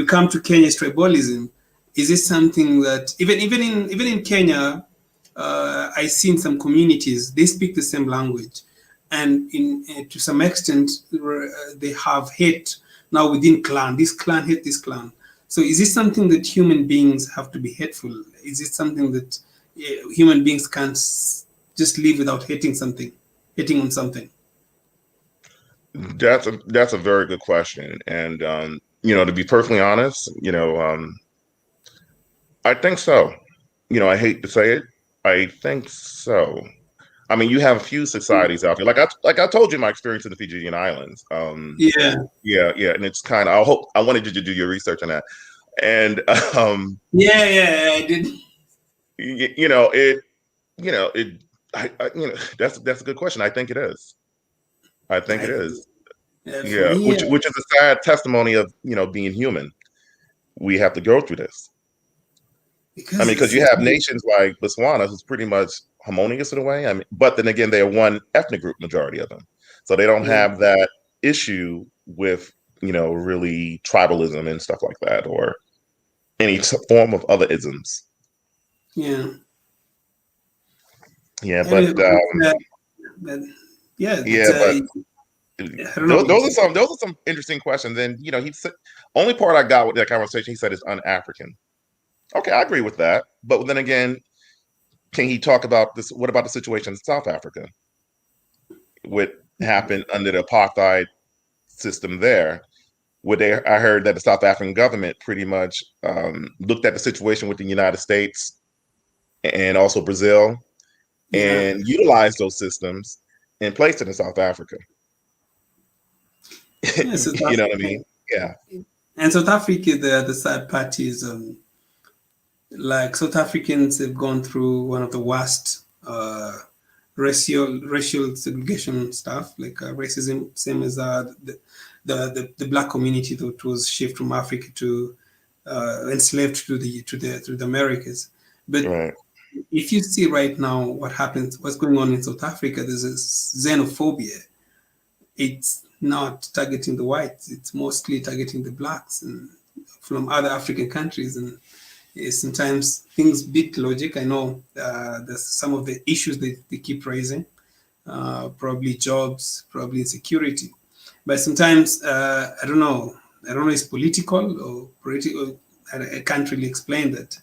come to Kenya's tribalism. Is this something that even in Kenya, I've seen some communities, they speak the same language. And to some extent, they have hate now within clan. This clan hate this clan. So is this something that human beings have to be hateful? Is it something that human beings can't just live without hating on something? That's a very good question. And, to be perfectly honest, I think so. I hate to say it. I think so. I mean, you have a few societies out there. Like I told you, my experience in the Fijian Islands. Yeah, and it's kind of. I wanted you to do your research on that, and I did. That's a good question. I think it is. It is. Yeah, which is a sad testimony of being human. We have to go through this. Because you have nations like Botswana who's pretty much harmonious in a way. But then again, they're one ethnic group, majority of them. So they don't have that issue with, really tribalism and stuff like that, or any form of other isms. Yeah. Yeah, but those are some interesting questions. And he said, only part I got with that conversation, he said, is un-African. Okay, I agree with that. But then again, can he talk about this? What about the situation in South Africa? What happened under the apartheid system there, where I heard that the South African government pretty much looked at the situation with the United States and also Brazil and utilized those systems and placed it in South Africa. Yeah, You know what I mean? Yeah. And South Africa, the sad part is, like South Africans have gone through one of the worst racial segregation stuff, like racism, same as the black community that was shipped from Africa to enslaved to the Americas. But if you see right now what's going on in South Africa, there's a xenophobia. It's not targeting the whites; it's mostly targeting the blacks and from other African countries. And sometimes things beat logic. I know there's some of the issues they keep raising, probably jobs, probably insecurity. But sometimes I don't know it's political or political. I can't really explain that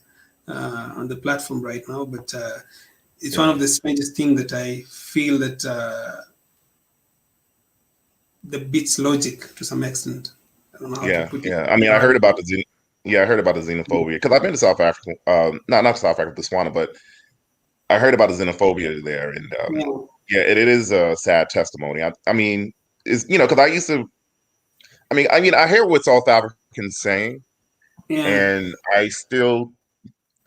on the platform right now. But it's one of the strangest things that I feel that that beats logic to some extent. I don't know how to put it. I mean, I heard about the xenophobia because I've been to South Africa, not South Africa, Botswana, but I heard about the xenophobia there, and it is a sad testimony. I mean, because I used to, I mean, I hear what South Africans saying, and I still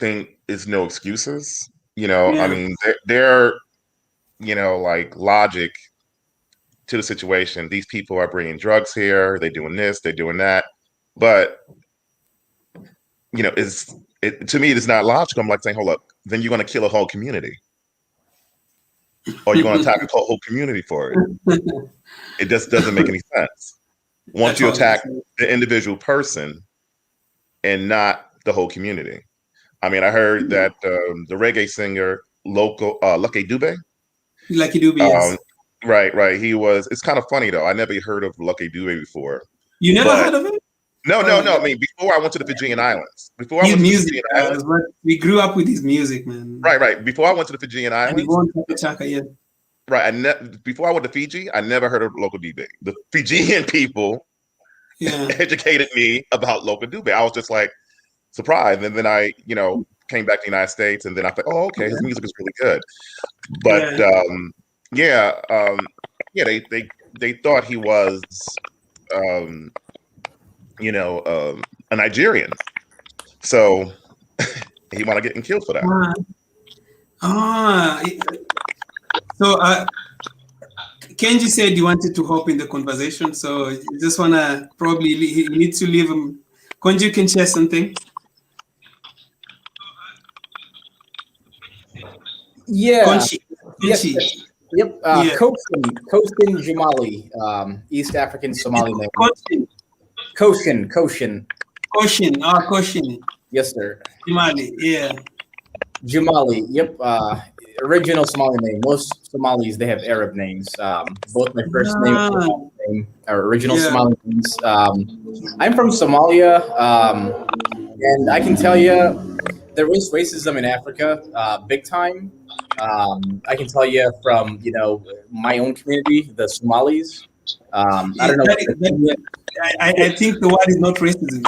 think it's no excuses. I mean, they're like logic to the situation. These people are bringing drugs here. They're doing this. They're doing that. But to me, it's not logical. I'm like saying, hold up, then you're going to kill a whole community, or you're going to attack a whole community for it. It just doesn't make any sense. Once you attack the individual person and not the whole community. I mean, I heard that the reggae singer, Lucky Dube. Lucky Dube, yes. Right. He was. It's kind of funny though. I never heard of Lucky Dube before. You never heard of him? No. I mean, before I went to the Fijian Islands. We grew up with his music, man. Right. Before I went to the Fijian Islands. Right. Before I went to Fiji, I never heard of Local Dube. The Fijian people educated me about Local Dube. I was just like surprised, and then I, came back to the United States, and then I thought, oh, okay, his music is really good. But they thought he was, a Nigerian, so he wound up getting killed for that. So Kenji said you wanted to hop in the conversation, so you just wanna he needs to leave him. Kenji, you can share something. Yeah. Konshi. Yes. Yep. Koshin Jamali, East African Somali name. Koshin. Koshin. Yes, sir. Jamali, yeah. Jamali, yep. Original Somali name. Most Somalis, they have Arab names. Both my first name and my last name are original Somali names. I'm from Somalia, and I can tell you there is racism in Africa, big time. I can tell you from, my own community, the Somalis. I don't know. I think the word is not racism.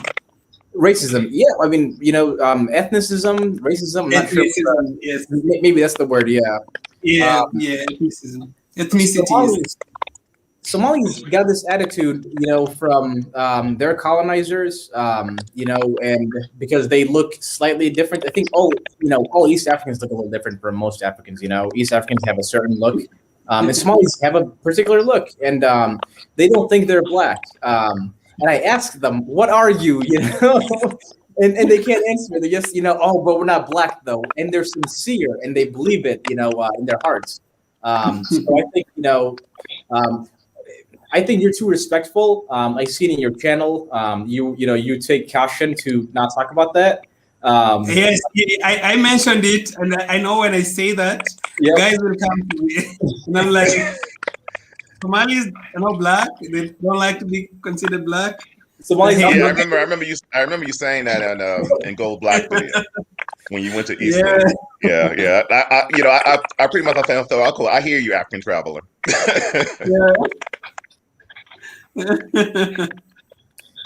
Racism, yeah. I mean, ethnicism, racism. I'm not sure. Yes. Maybe that's the word. Yeah. Ethnicism. Ethnicity. Somalis got this attitude, from their colonizers, and because they look slightly different. I think all East Africans look a little different from most Africans. East Africans have a certain look, and Somalis have a particular look, and they don't think they're black. And I ask them, "What are you?" And they can't answer. They just, oh, but we're not black though, and they're sincere and they believe it, in their hearts. So I think, I think you're too respectful. I seen in your channel, you take caution to not talk about that. Yes, I mentioned it, and I know when I say that, guys will come to me, and I'm like, Somalis are not black. They don't like to be considered black. Somalis. Yeah, I remember you saying that in Gold Black video when you went to East. Yeah. I pretty much thought, I hear you, African traveler.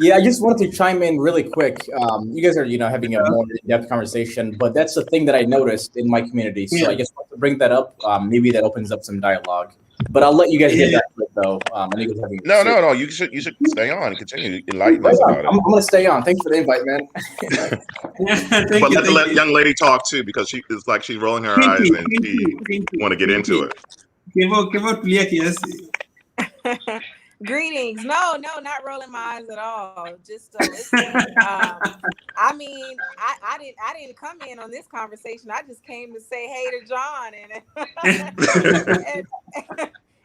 Yeah, I just wanted to chime in really quick. You guys are, having a more in-depth conversation, but that's the thing that I noticed in my community. So I just want to bring that up. Maybe that opens up some dialogue. But I'll let you guys get back to it, though. No. You should stay on and continue to enlighten us about it. I'm going to stay on. Thanks for the invite, man. But let the young lady talk too, because it's like she's rolling her eyes and she want to get into it. Greetings. No, not rolling my eyes at all. Just listening. I mean, I didn't come in on this conversation. I just came to say hey to John,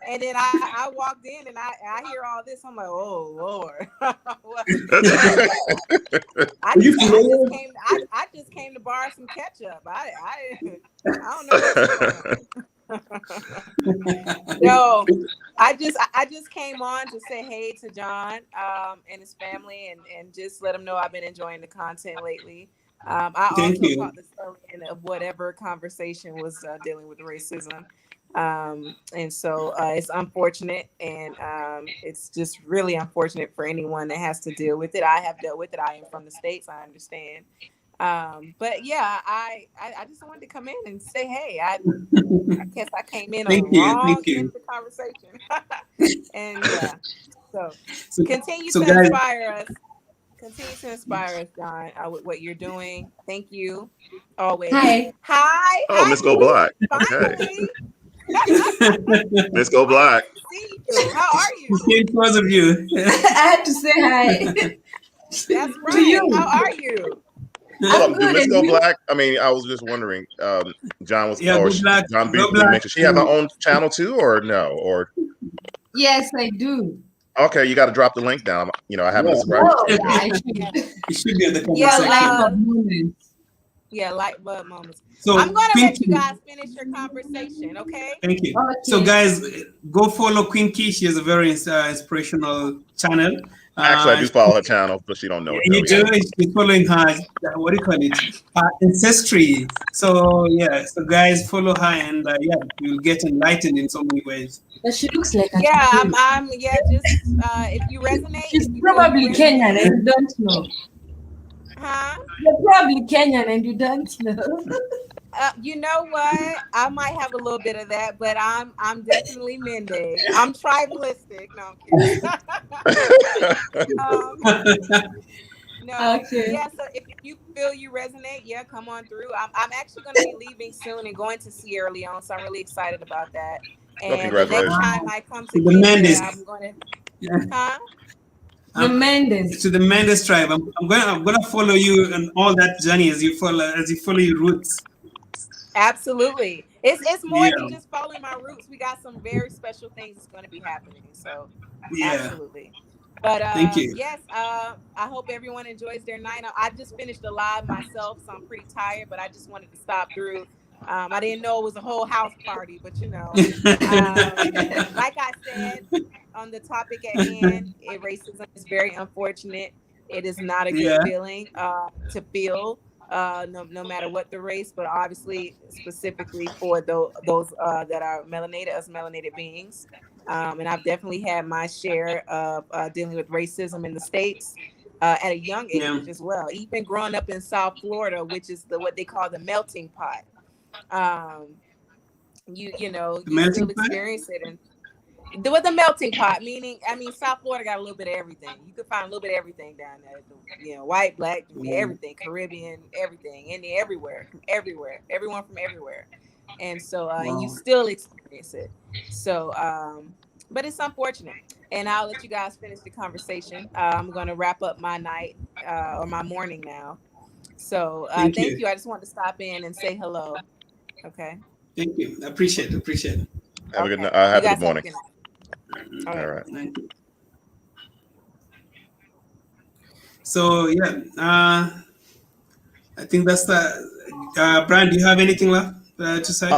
and then I walked in and I hear all this. I'm like, oh Lord. I just came to borrow some ketchup. I don't know what's going on. No, I just came on to say hey to John and his family and just let him know I've been enjoying the content lately. I also caught the story of whatever conversation was dealing with racism. And so it's unfortunate, and it's just really unfortunate for anyone that has to deal with it. I have dealt with it. I am from the States. I understand. But yeah, I just wanted to come in and say, hey, I guess I came in on the wrong end of the conversation. And yeah, so continue to inspire us. Continue to inspire us, John, with what you're doing. Thank you. Always. Hi. Oh, Miss Go Black. Okay. Miss Go Black. How are you? Because of you. I had to say hi. That's right. To you. How are you? Miss Go Black. I mean, I was just wondering. John was John briefly mentioned she have her own channel too, or no? Or yes, I do. Okay, you got to drop the link down. I haven't subscribed. It should be in the comment section. Light bulb moments. So I'm going to let you guys finish your conversation, okay? Thank you. Okay. So guys, go follow Queen Key. She has a very inspirational channel. Actually, I do follow her channel, but she don't know it. You do? She's following her, what do you call it? Ancestry. So yeah, so guys, follow her, and you'll get enlightened in so many ways. But she looks like just if you resonate. She's probably Kenyan and you don't know. Huh? You're probably Kenyan and you don't know. You know what? I might have a little bit of that, but I'm definitely Mende. I'm tribalistic. No, I'm kidding. No. Okay. Yeah. So if you feel you resonate, come on through. I'm actually going to be leaving soon and going to Sierra Leone, so I'm really excited about that. And the next time I come to Kenya, I'm going to. The Mendes. To the Mendes tribe. I'm gonna follow you on all that journey as you follow your roots. Absolutely. It's more than just following my roots. We got some very special things that's going to be happening. So absolutely. But thank you. Yes, I hope everyone enjoys their night. I just finished a live myself, so I'm pretty tired, but I just wanted to stop through. I didn't know it was a whole house party, but like I said, on the topic at hand, racism is very unfortunate. It is not a good feeling to feel, no matter what the race, but obviously specifically for those that are melanated, us melanated beings. And I've definitely had my share of dealing with racism in the States at a young age as well. Even growing up in South Florida, which is what they call the melting pot. You still experience it, and with the melting pot, meaning, South Florida got a little bit of everything. You could find a little bit of everything down there. White, black, everything, Caribbean, everything, Indian, everywhere, everyone from everywhere. And so you still experience it. So, but it's unfortunate. And I'll let you guys finish the conversation. I'm going to wrap up my night or my morning now. So thank you. I just wanted to stop in and say hello. Okay. Thank you. I appreciate it. Have a good night. Have a good morning. All right. Thank you. So I think that's the. Brian, do you have anything left to say?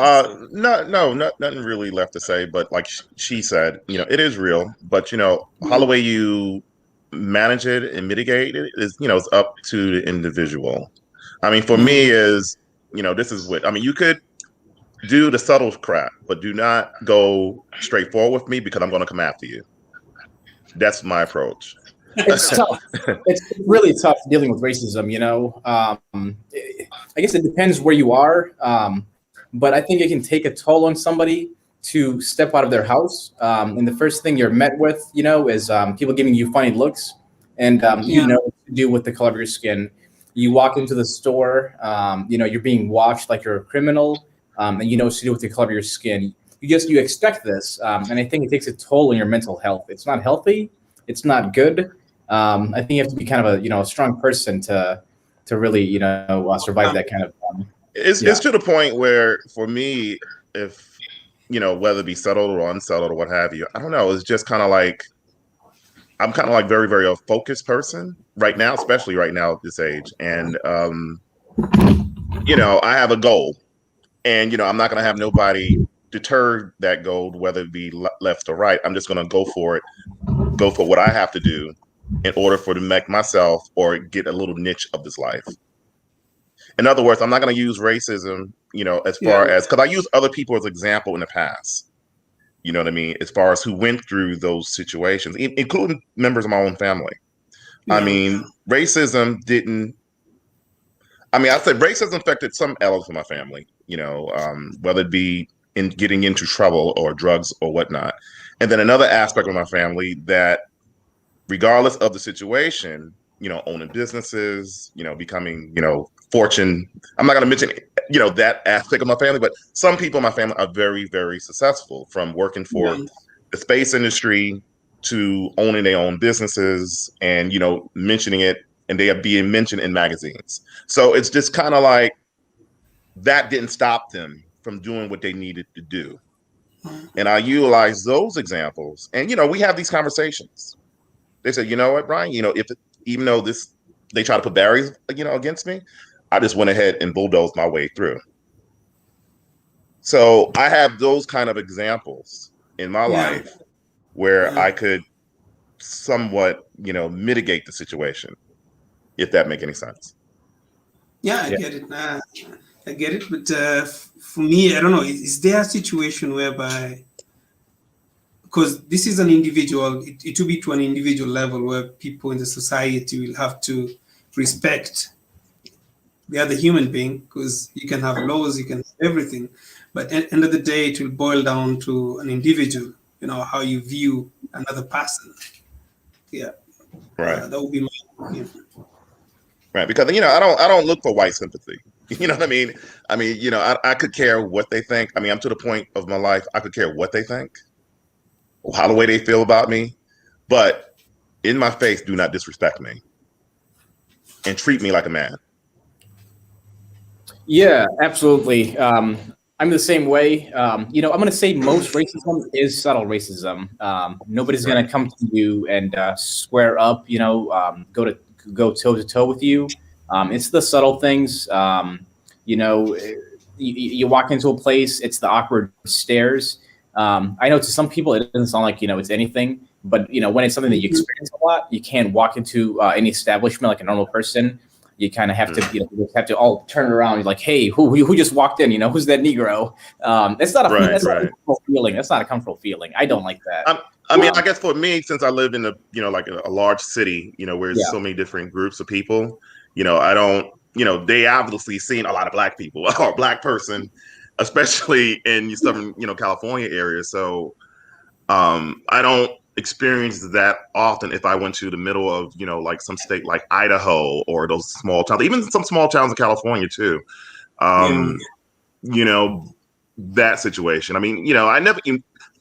No, nothing really left to say. But like she said, it is real. But how the way you manage it and mitigate it is, it's up to the individual. For me, is this is what you could do the subtle crap, but do not go straight forward with me because I'm going to come after you. That's my approach. It's tough. It's really tough dealing with racism. I guess it depends where you are, but I think it can take a toll on somebody to step out of their house. And the first thing you're met with, is people giving you funny looks, and you know what to do with the color of your skin. You walk into the store, you're being watched like you're a criminal, and you know what to do with the color of your skin. You expect this, and I think it takes a toll on your mental health. It's not healthy. It's not good. I think you have to be kind of a strong person to really survive that kind of. It's to the point where, for me, if whether it be settled or unsettled or what have you, I don't know. It's just kind of like I'm kind of like very, very a focused person right now, especially right now at this age, and I have a goal, and I'm not going to have nobody deter that goal, whether it be left or right. I'm just going to go for it, go for what I have to do in order to make myself or get a little niche of this life. In other words, I'm not going to use racism, as far as, because I use other people as example in the past. You know what I mean? As far as who went through those situations, including members of my own family. I mean, racism didn't. I'd say racism affected some elements of my family. Whether it be in getting into trouble or drugs or whatnot, and then another aspect of my family that, regardless of the situation, owning businesses, becoming, fortune. I'm not going to mention, that aspect of my family, but some people in my family are very, very successful, from working for the space industry to owning their own businesses and, mentioning it, and they are being mentioned in magazines. So it's just kind of like that didn't stop them from doing what they needed to do. And I utilize those examples. And, we have these conversations. They said, you know what, Brian, even though they try to put barriers, against me, I just went ahead and bulldozed my way through. So I have those kind of examples in my life where I could somewhat, mitigate the situation, if that makes any sense. Yeah, I get it. I get it. But for me, I don't know, is there a situation whereby, because this is an individual, it will be to an individual level where people in the society will have to respect the other human being, because you can have laws, you can have everything, but at the end of the day, it will boil down to an individual, how you view another person. Yeah. Right. That would be my. Right, because I don't look for white sympathy. You know what I mean? I could care what they think. I'm to the point of my life I could care what they think, how the way they feel about me, but in my face, do not disrespect me and treat me like a man. Yeah, absolutely. I'm the same way. I'm going to say most racism is subtle racism. Nobody's going to come to you and square up, go toe to toe with you. It's the subtle things. You walk into a place, it's the awkward stares. I know to some people it doesn't sound like, it's anything, but when it's something that you experience a lot, you can't walk into any establishment like a normal person. You kind of have to, have to all turn around. You're like, hey, who just walked in? Who's that Negro? It's not a that's not a comfortable feeling. That's not a comfortable feeling. I don't like that. I guess for me, since I lived in like a large city, where there's so many different groups of people, I don't, they obviously seen a lot of black people or a black person, especially in Southern, California area. So I don't experience that often if I went to the middle of, like some state like Idaho or those small towns, even some small towns in California too. That situation. I never,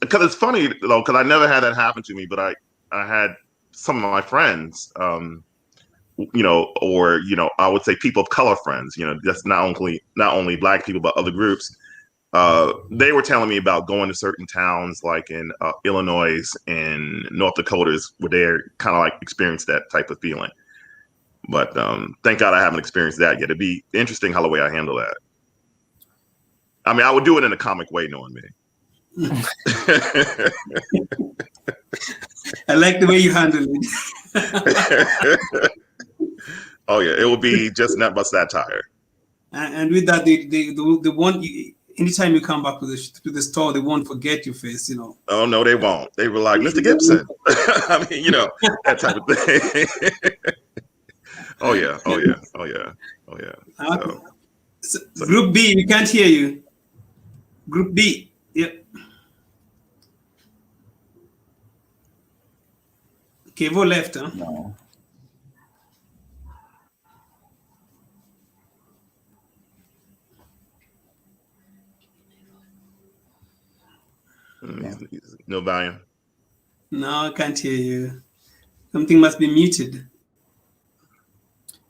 because it's funny though, because I never had that happen to me, but I had some of my friends, or, I would say people of color friends, that's not only black people, but other groups. They were telling me about going to certain towns like in Illinois and North Dakotas where they're kind of like experienced that type of feeling. But thank God I haven't experienced that yet. It'd be interesting how the way I handle that. I would do it in a comic way, knowing me. I like the way you handle it. Oh yeah, it will be just not but satire. And with that, the one anytime you come back to the store, they won't forget your face, you know. Oh no, they won't. They were like, Mr. Gibson. I mean, you know, that type of thing. Oh yeah, oh yeah, oh yeah, oh yeah. So, Group B, we can't hear you. Group B, yep. Kevo left, huh? No. No volume. No, I can't hear you. Something must be muted.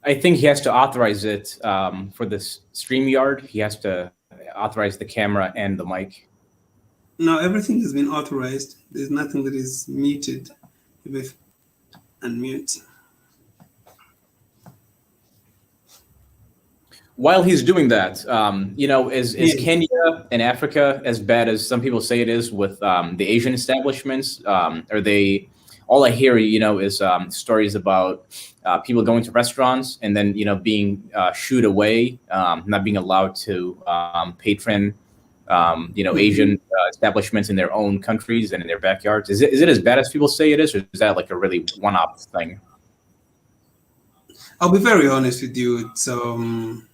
I think he has to authorize it for this StreamYard. He has to authorize the camera and the mic. No, everything has been authorized. There's nothing that is muted. If unmute. While he's doing that, you know, is Kenya and Africa as bad as some people say it is with the Asian establishments? Are they? All I hear, you know, is stories about people going to restaurants and then, you know, being shooed away, not being allowed to patron, you know, Asian establishments in their own countries and in their backyards. Is it as bad as people say it is, or is that like a really one-off thing? I'll be very honest with you. It's I'm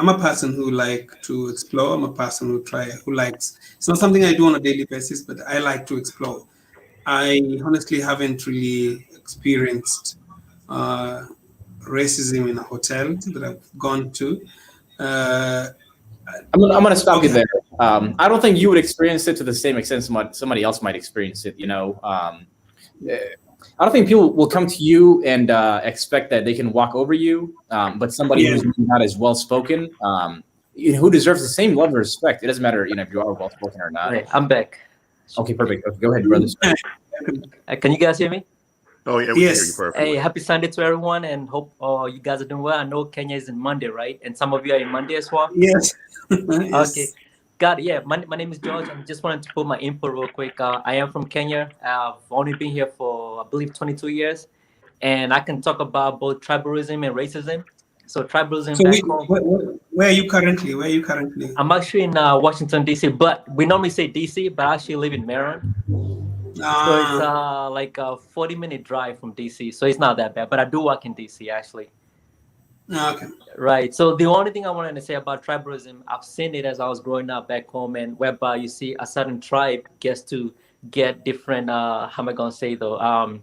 a person who like to explore. I'm a person who likes. It's not something I do on a daily basis, but I like to explore. I honestly haven't really experienced racism in a hotel that I've gone to. I'm gonna stop you there. I don't think you would experience it to the same extent somebody else might experience it. You know, I don't think people will come to you and expect that they can walk over you, but somebody who's not as well spoken, who deserves the same level of respect. It doesn't matter, you know, if you are well spoken or not. Hey, I'm back. Okay, perfect. Okay, go ahead, brothers. Can you guys hear me? Oh yeah, we can hear you perfectly. Hey, happy Sunday to everyone, and hope you guys are doing well. I know Kenya is in Monday, right? And some of you are in Monday as well. Yes. Yes. Okay. Got it. Yeah, my name is George. I just wanted to put my input real quick. I am from Kenya. I've only been here for, I believe, 22 years. And I can talk about both tribalism and racism. So tribalism back home. Where are you currently? I'm actually in Washington, D.C., but we normally say D.C., but I actually live in Maryland. So it's like a 40-minute drive from D.C., so it's not that bad. But I do work in D.C., actually. Okay. Right. So the only thing I wanted to say about tribalism, I've seen it as I was growing up back home, and whereby you see a certain tribe gets to get different. How am I gonna say though?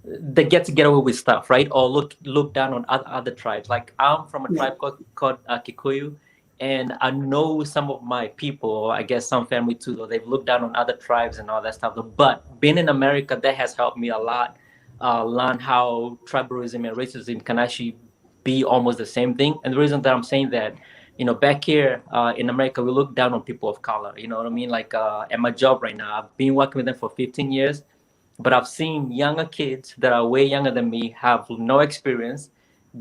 They get to get away with stuff, right? Or look down on other tribes. Like I'm from a tribe called Kikuyu, and I know some of my people, or I guess some family too, though they've looked down on other tribes and all that stuff. But being in America, that has helped me a lot. Learn how tribalism and racism can actually be almost the same thing. And the reason that I'm saying that, you know, back here in America, we look down on people of color. You know what I mean? Like at my job right now, I've been working with them for 15 years, but I've seen younger kids that are way younger than me, have no experience,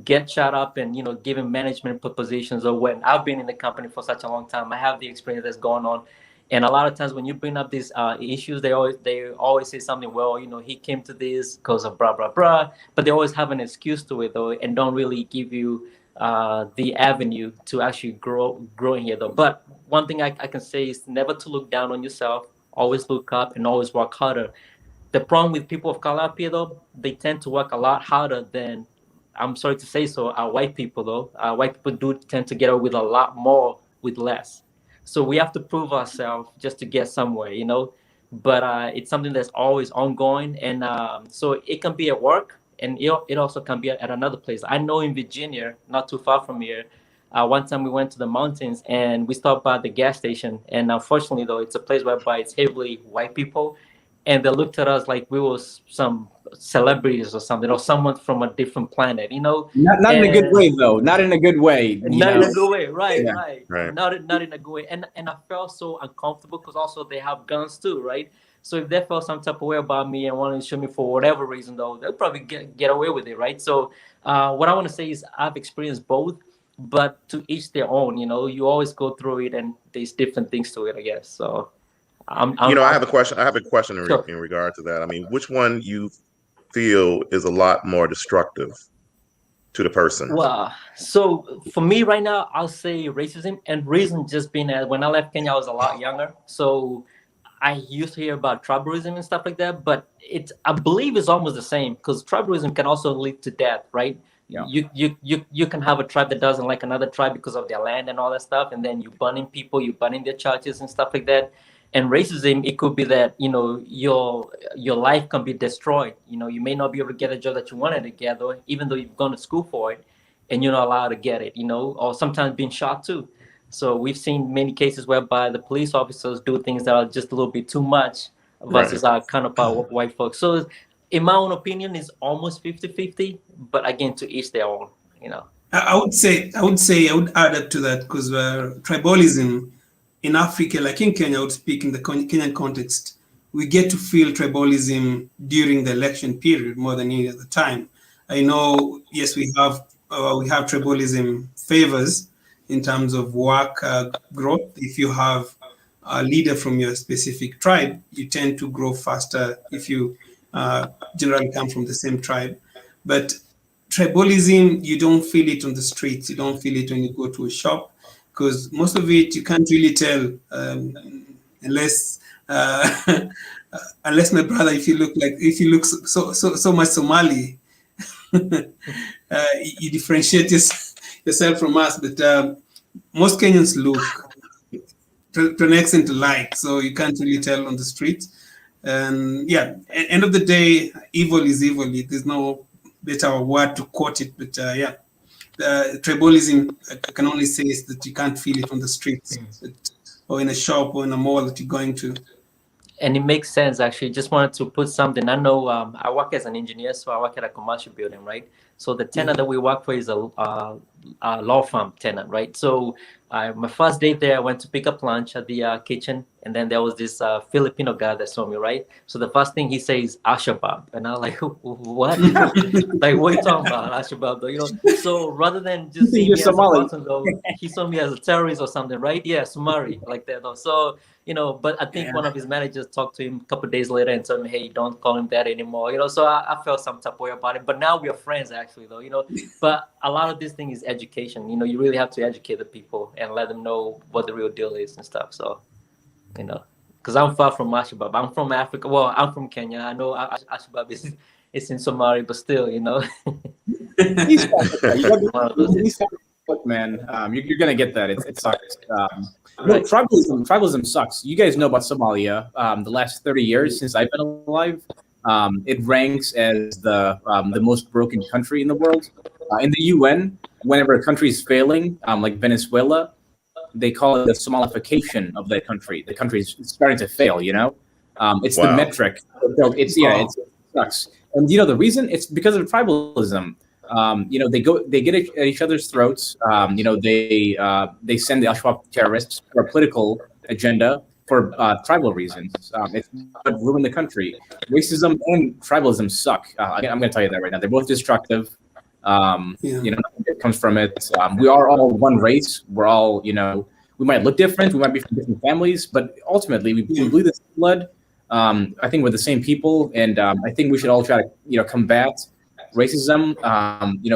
get shot up and, you know, given management positions. Or when I've been in the company for such a long time, I have the experience that's going on. And a lot of times when you bring up these issues, they always say something, well, you know, he came to this because of blah, blah, blah. But they always have an excuse to it, though, and don't really give you the avenue to actually grow in here, though. But one thing I can say is never to look down on yourself. Always look up and always work harder. The problem with people of color up here, though, they tend to work a lot harder than, I'm sorry to say so, white people, though. White people do tend to get away with a lot more with less. So we have to prove ourselves just to get somewhere, you know. But it's something that's always ongoing, and so it can be at work, and it also can be at another place. I know in Virginia, not too far from here, one time we went to the mountains and we stopped by the gas station, and unfortunately, though, it's a place whereby it's heavily white people, and they looked at us like we were some celebrities or something, or someone from a different planet, you know. Not in a good way, though. Not in a good way. Not in a good way, right? Right. Not in a good way. And I felt so uncomfortable because also they have guns too, right? So if they felt some type of way about me and wanted to shoot me for whatever reason, though, they'll probably get away with it, right? So what I want to say is I've experienced both, but to each their own. You know, you always go through it, and there's different things to it, I guess. So. I have a question. I have a question in regard to that. I mean, which one you feel is a lot more destructive? to the person? Well, so for me right now, I'll say racism, and reason just being that when I left Kenya, I was a lot younger. So I used to hear about tribalism and stuff like that, but I believe it's almost the same because tribalism can also lead to death, right? Yeah. You can have a tribe that doesn't like another tribe because of their land and all that stuff, and then you burning people, you burning their churches and stuff like that. And racism, it could be that your life can be destroyed. You may not be able to get a job that you wanted to get, or even though you've gone to school for it, and you're not allowed to get it. Or sometimes being shot too. So we've seen many cases whereby the police officers do things that are just a little bit too much versus our counterpart white folks. So in my own opinion, it's almost 50-50, but again, to each their own, I would add up to that because tribalism in Africa, like in Kenya, I would speak in the Kenyan context, we get to feel tribalism during the election period more than any other time. I know, yes, we have tribalism favors in terms of work growth. If you have a leader from your specific tribe, you tend to grow faster if you generally come from the same tribe. But tribalism, you don't feel it on the streets. You don't feel it when you go to a shop because most of it you can't really tell unless unless my brother, if you look so much Somali, you differentiate yourself from us. But most Kenyans look to an extent alike, so you can't really tell on the street. And yeah, end of the day, evil is evil. There's no better word to quote it, but yeah, tribalism, I can only say is that you can't feel it on the streets, or in a shop or in a mall that you're going to. And it makes sense, actually. Just wanted to put something. I know I work as an engineer, so I work at a commercial building, right? So the tenant that we work for is a law firm tenant, right? So my first day there, I went to pick up lunch at the kitchen, and then there was this Filipino guy that saw me, right? So the first thing he says, Ashabab. And I was like, what? Like, what are you talking about, Ashabab? So rather than just seeing me as a person, though, he saw me as a terrorist or something, right? Yeah, Somali, like that, though. So, but I think one of his managers talked to him a couple of days later and told him, hey, don't call him that anymore. So I felt some type of way about it. But now we are friends, actually, though. But a lot of this thing is education. You really have to educate the people and let them know what the real deal is and stuff. So, because I'm far from Ashabab. I'm from Africa. Well, I'm from Kenya. I know Ashabab is in Somalia, but still, Look, man, you're gonna get that. It sucks. Tribalism sucks. You guys know about Somalia. The last 30 years since I've been alive, it ranks as the most broken country in the world. In the UN, whenever a country is failing, like Venezuela, they call it the Somalification of that country. The country is starting to fail. It's the metric. It sucks. And the reason? It's because of tribalism. They get at each other's throats. They send the Al-Shabaab terrorists for a political agenda for tribal reasons. It's what ruined the country. Racism and tribalism suck. I'm going to tell you that right now. They're both destructive. It comes from it. We are all one race. We're all, we might look different. We might be from different families, but ultimately we bleed the same blood. I think we're the same people, and I think we should all try to, combat racism,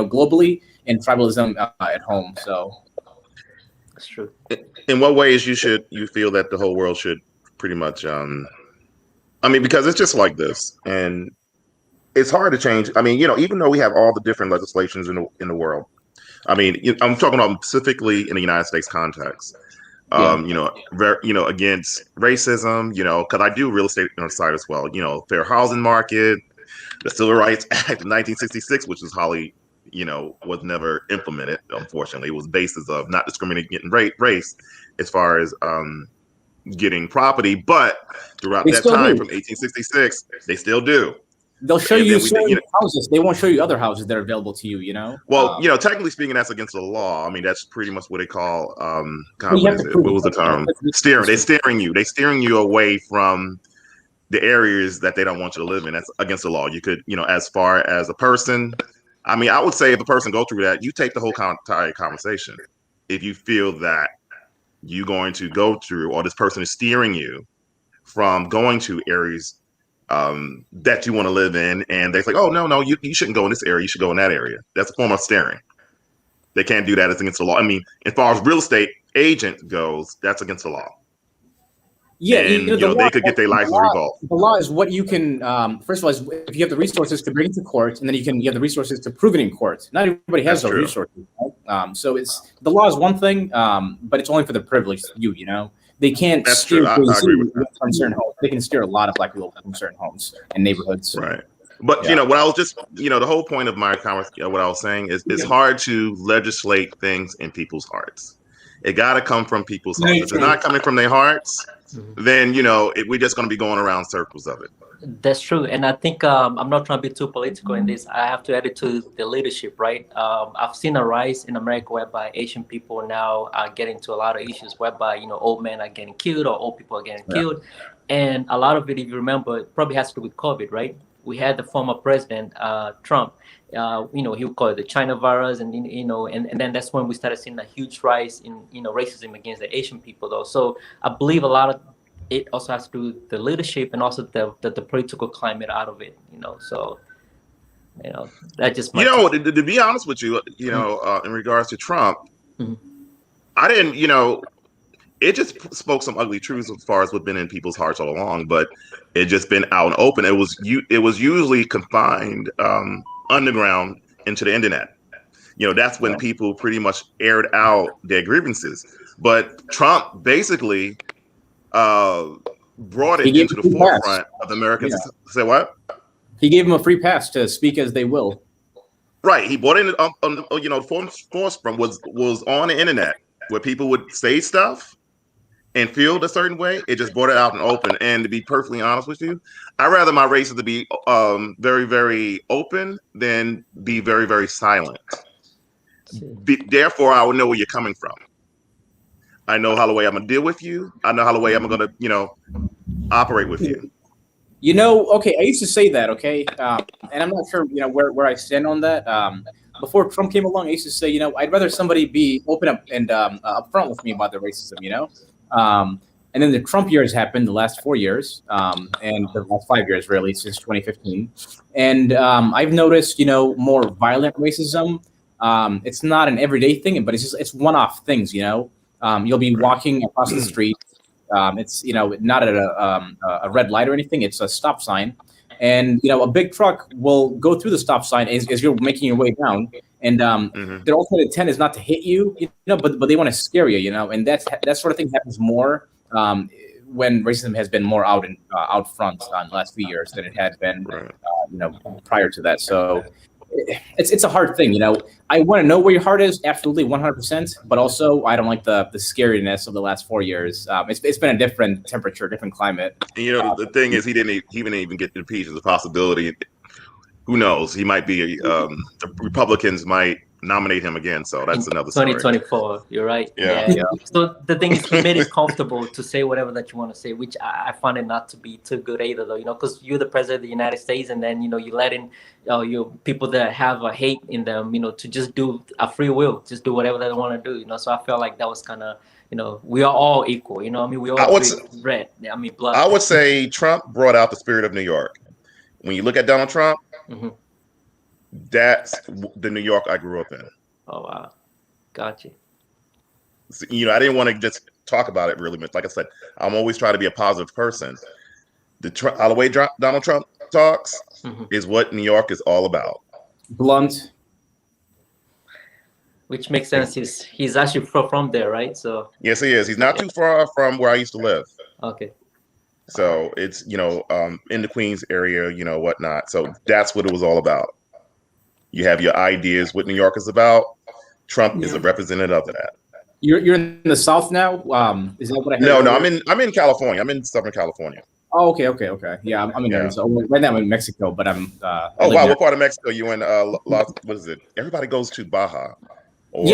globally, and tribalism at home. So that's true. In what ways you feel that the whole world should pretty much, because it's just like this, and it's hard to change. Even though we have all the different legislations in the world, I'm talking about specifically in the United States context. Against racism, because I do real estate on the side as well. Fair housing market, the Civil Rights Act of 1966, which is wholly, was never implemented. Unfortunately, it was basis of not discriminating race as far as getting property, but throughout that time from 1866, they still do. They'll show you certain houses. They won't show you other houses that are available to you. Well, technically speaking, that's against the law. That's pretty much what they call what was the term? Steering. They're steering you. They're steering you away from the areas that they don't want you to live in. That's against the law. You could, as far as a person, I would say if a person go through that, you take the whole entire conversation. If you feel that you're going to go through, or this person is steering you from going to areas that you want to live in, and they're like, oh no, you shouldn't go in this area, you should go in that area. That's a form of steering. They can't do that. It's against the law. I mean, as far as real estate agent goes, that's against the law. Yeah, and the law, they could get their license revoked. The law is what you can. First of all, is if you have the resources to bring it to court, and then you have the resources to prove it in court. Not everybody has those resources. Right? So the law is one thing, but it's only for the privileged few. They can't steer. I agree with that. From certain homes. They can steer a lot of Black people from certain homes and neighborhoods. Right. But what I was just, the whole point of my conversation, what I was saying is, it's hard to legislate things in people's hearts. It got to come from people's hearts. If it's not coming from their hearts, then we're just going to be going around circles of it. That's true, and I think I'm not trying to be too political in this. I have to add it to the leadership, right? I've seen a rise in America whereby Asian people now are getting to a lot of issues whereby old men are getting killed or old people are getting killed, and a lot of it, if you remember, it probably has to do with COVID, right? We had the former president Trump. He would call it the China virus, and and then that's when we started seeing a huge rise in racism against the Asian people, though. So I believe a lot of it also has to do with the leadership and also the political climate out of it. So that just to be honest with you, in regards to Trump, I didn't it just spoke some ugly truths as far as what's been in people's hearts all along, but it just been out and open. It was usually confined underground into the internet. That's when people pretty much aired out their grievances. But Trump basically brought it into the forefront of Americans. Say what? He gave them a free pass to speak as they will. Right. He brought it on forefront was on the internet where people would say stuff and feel a certain way. It just brought it out and open. And to be perfectly honest with you, I'd rather my races to be very, very open than be very, very silent. Therefore, I would know where you're coming from. I know how the way I'm gonna deal with you. I know how the way I'm gonna, operate with you. Okay, I used to say that, okay, and I'm not sure, where I stand on that. Before Trump came along, I used to say, I'd rather somebody be open up and upfront with me about their racism, and then the Trump years happened, the last 4 years, and the last 5 years, really, since 2015. And I've noticed, more violent racism. It's not an everyday thing, but it's one-off things, You'll be walking across the street. It's not at a red light or anything. It's a stop sign, and a big truck will go through the stop sign as you're making your way down. And their ultimate intent is not to hit you, but they want to scare you, and that sort of thing happens more when racism has been more out front in the last few years than it had been, prior to that. So it's a hard thing, I want to know where your heart is, absolutely 100%, but also I don't like the scariness of the last 4 years. It's been a different temperature, different climate. The thing is, he didn't even get impeached as a possibility. Who knows? He might be. The Republicans might nominate him again, so that's another story. 2024. You're right. Yeah. So the thing is, he made it comfortable to say whatever that you want to say, which I find it not to be too good either, though. Because you're the president of the United States, and then you let in your people that have a hate in them, to just do a free will, just do whatever they want to do. So I felt like that was kind of, we are all equal. We all red. Blood. I would say Trump brought out the spirit of New York. When you look at Donald Trump, that's the New York I grew up in. Oh, wow. Gotcha. So, I didn't want to just talk about it really much. Like I said, I'm always trying to be a positive person. The way Donald Trump talks is what New York is all about. Blunt. Which makes sense. He's actually from there, right? So yes, he is. He's not too far from where I used to live. Okay. So it's, in the Queens area, whatnot. So that's what it was all about. You have your ideas, what New York is about. Trump is a representative of that. You're in the South now? Is that what I heard? No, I'm in California. I'm in Southern California. Oh, okay. Yeah, I'm in Arizona. Right now I'm in Mexico, but I'm. Oh wow, what part of Mexico? You in? What is it? Everybody goes to Baja. Or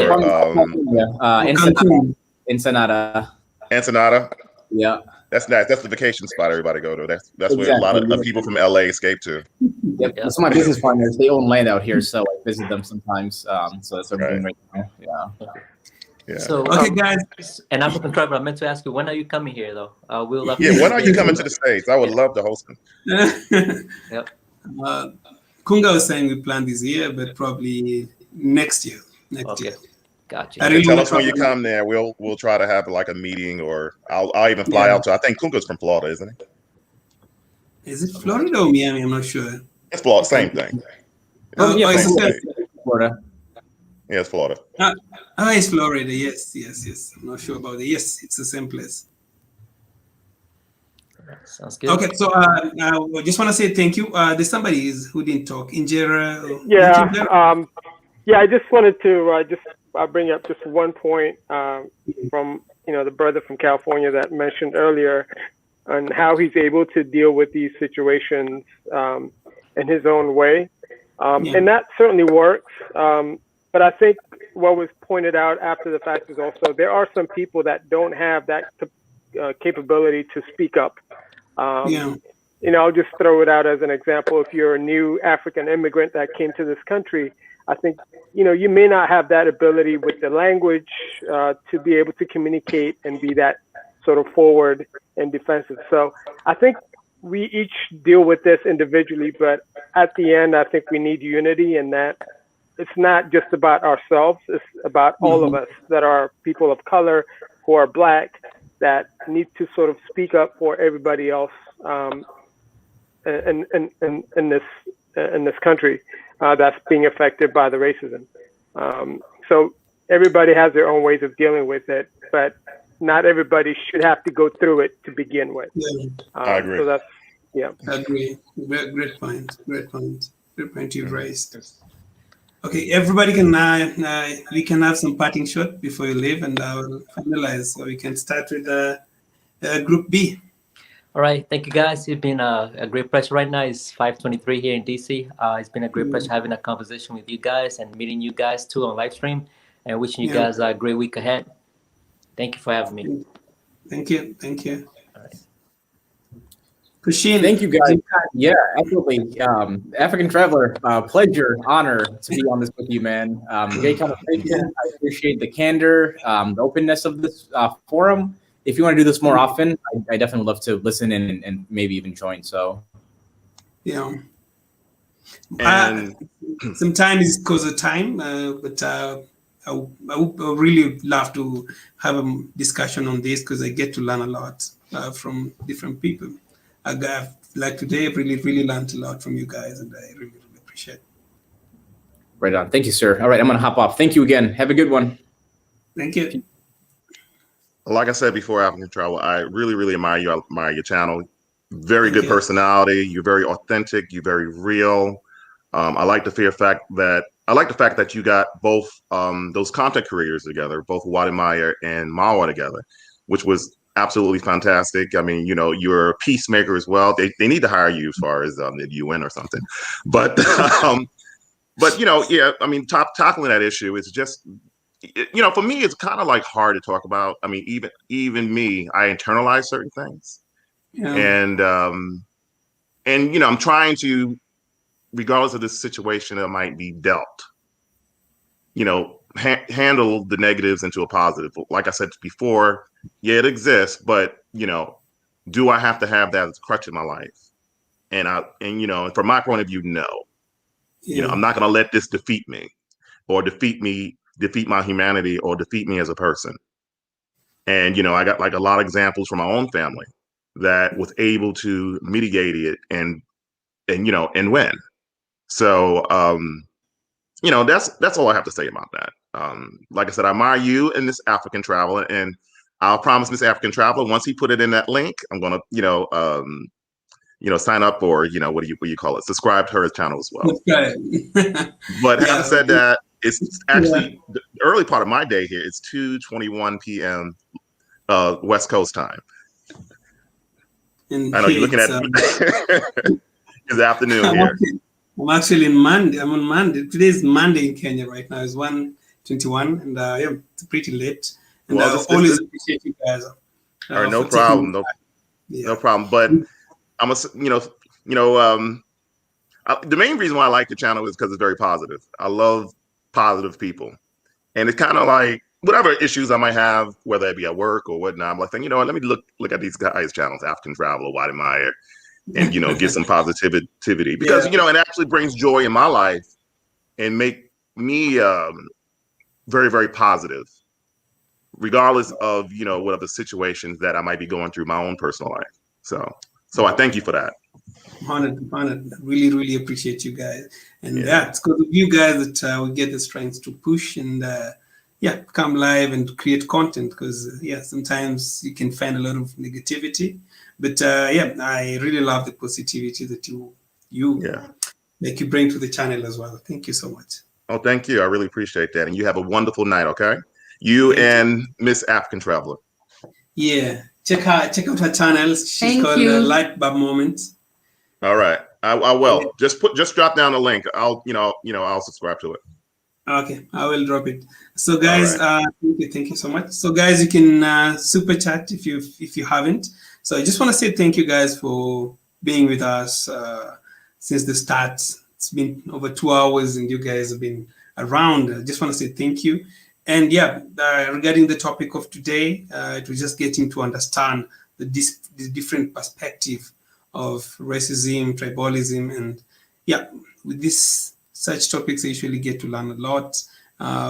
Ensenada. Yeah. That's nice. That's the vacation spot everybody go to. That's where a lot of people from LA escape to. Yep. Some of my business partners, they own land out here, so I visit them sometimes. So that's what I'm doing right now. Yeah. Yeah. So, okay, guys. And African Traveler, I meant to ask you, when are you coming here, though? We'll love Yeah, when are you coming to the States? I would love to host them. Yep. Kunga was saying we plan this year, but probably next year. Next year. Gotcha. I Okay, really tell want us to when you travel. come there. We'll try to have like a meeting, or I'll even fly out to. I think Kunga's from Florida, isn't he? Is it Florida or Miami? I'm not sure. It's Florida, same thing. It's the same. Florida. Yeah, it's Florida. It's Florida. Yes. I'm not sure about it. Yes, it's the same place. Sounds good. Okay, so I just want to say thank you. There's somebody who didn't talk. Injera. Yeah. I just wanted to bring up just one point from the brother from California that mentioned earlier, on how he's able to deal with these situations in his own way, and that certainly works. But I think what was pointed out after the fact is also there are some people that don't have that capability to speak up. I'll just throw it out as an example. If you're a new African immigrant that came to this country, I think, you may not have that ability with the language to be able to communicate and be that sort of forward and defensive. So I think we each deal with this individually, but at the end, I think we need unity in that it's not just about ourselves. It's about all of us that are people of color, who are Black, that need to sort of speak up for everybody else in this country that's being affected by the racism. So everybody has their own ways of dealing with it, but not everybody should have to go through it to begin with. I agree. So that's I agree. Great point you've raised. Okay, everybody can we can have some parting shot before you leave, and I'll finalize. So we can start with Group B. All right, thank you guys. It's been a great pleasure. Right now it's 5:23 here in DC. It's been a great pleasure having a conversation with you guys and meeting you guys too on live stream, and wishing you guys a great week ahead. Thank you for having me. Thank you. All right. Kushin. Thank you, guys. Yeah, absolutely. African Traveler, pleasure, honor to be on this with you, man. Great conversation. I appreciate the candor, the openness of this forum. If you want to do this more often, I definitely love to listen and maybe even join. So, and sometimes it's because of time, but I would really love to have a discussion on this because I get to learn a lot from different people. Like today, I've really learned a lot from you guys, and I really appreciate it. Right on. Thank you, sir. All right, I'm going to hop off. Thank you again. Have a good one. Thank you. Like I said before, African Travel, I really admire you. I admire your channel. Very good personality. You're very authentic. You're very real. I like the fact that you got both those content creators together, both Wadimaya and Mawa together, which was absolutely fantastic. I mean, you're a peacemaker as well. They need to hire you as far as the UN or something. But I mean, tackling that issue is just, for me, it's kind of like hard to talk about. I mean, even me, I internalize certain things, and I'm trying to, regardless of the situation that might be dealt, handle the negatives into a positive. Like I said before, it exists, but do I have to have that as a crutch in my life? And from my point of view, no. I'm not going to let this defeat me, or defeat my humanity, or defeat me as a person. And I got like a lot of examples from my own family that was able to mitigate it and win. So that's all I have to say about that. Like I said, I admire you and this African Traveler, and I'll promise Miss African Traveler, once he put it in that link, I'm gonna sign up, or what do you call it, subscribe to her channel as well. But having said that, it's actually the early part of my day here. It's 2:21 p.m. West Coast time. And I know you're looking at it's afternoon here. I'm actually in Monday. I'm on Monday. Today is Monday in Kenya right now. It's 1:21, and it's pretty late. And I always appreciate you guys. All right, no problem. No problem. But the main reason why I like the channel is because it's very positive. I love positive people, and it's kind of like whatever issues I might have, whether it be at work or whatnot, I'm like, you know what, let me look at these guys' channels, African Traveler, Wadi Meyer, and, you know, get some positivity because, you know, it actually brings joy in my life and make me very, very positive, regardless of, you know, whatever situations that I might be going through my own personal life. So I thank you for that. Honored. Really, really appreciate you guys. And it's because of you guys that we get the strength to push and come live and create content, because sometimes you can find a lot of negativity. But I really love the positivity that you bring to the channel as well. Thank you so much. Oh, thank you. I really appreciate that. And you have a wonderful night, okay? You and Miss African Traveler. Yeah. Check out her channel. She's called Light Bulb Moments. All right. I will. Just drop down the link. I'll subscribe to it. Okay, I will drop it. So guys, thank you so much. So guys, you can super chat if you haven't. So I just want to say thank you guys for being with us since the start. It's been over 2 hours and you guys have been around. I just want to say thank you. And regarding the topic of today, it was just getting to understand the different perspective of racism, tribalism, and with such topics, I usually get to learn a lot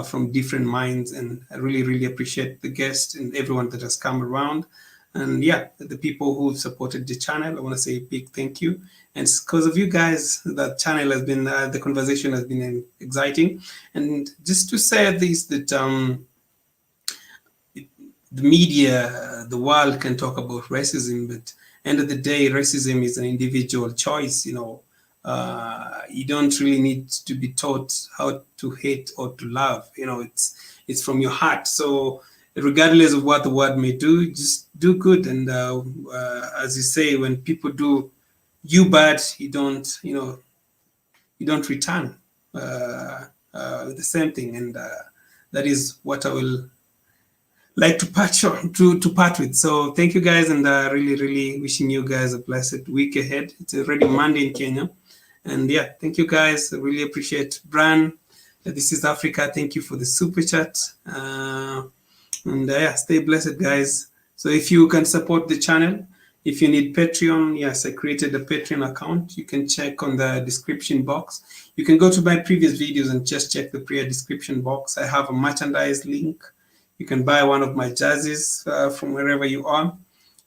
from different minds, and I really, really appreciate the guests and everyone that has come around. And the people who've supported the channel, I want to say a big thank you. And it's because of you guys that channel has been, the conversation has been exciting. And just to say this, that the media, the world can talk about racism, but end of the day, racism is an individual choice. You don't really need to be taught how to hate or to love. It's from your heart. So regardless of what the world may do, just do good. And as you say, when people do you bad, you don't return the same thing. And that is what I will like to part with. So thank you guys, and really, really wishing you guys a blessed week ahead. It's already Monday in Kenya. And thank you guys. I really appreciate Bran. This is Africa. Thank you for the super chat. Stay blessed, guys. So if you can support the channel, if you need Patreon, yes, I created a Patreon account. You can check on the description box. You can go to my previous videos and just check the prayer description box. I have a merchandise link. You can buy one of my jerseys from wherever you are.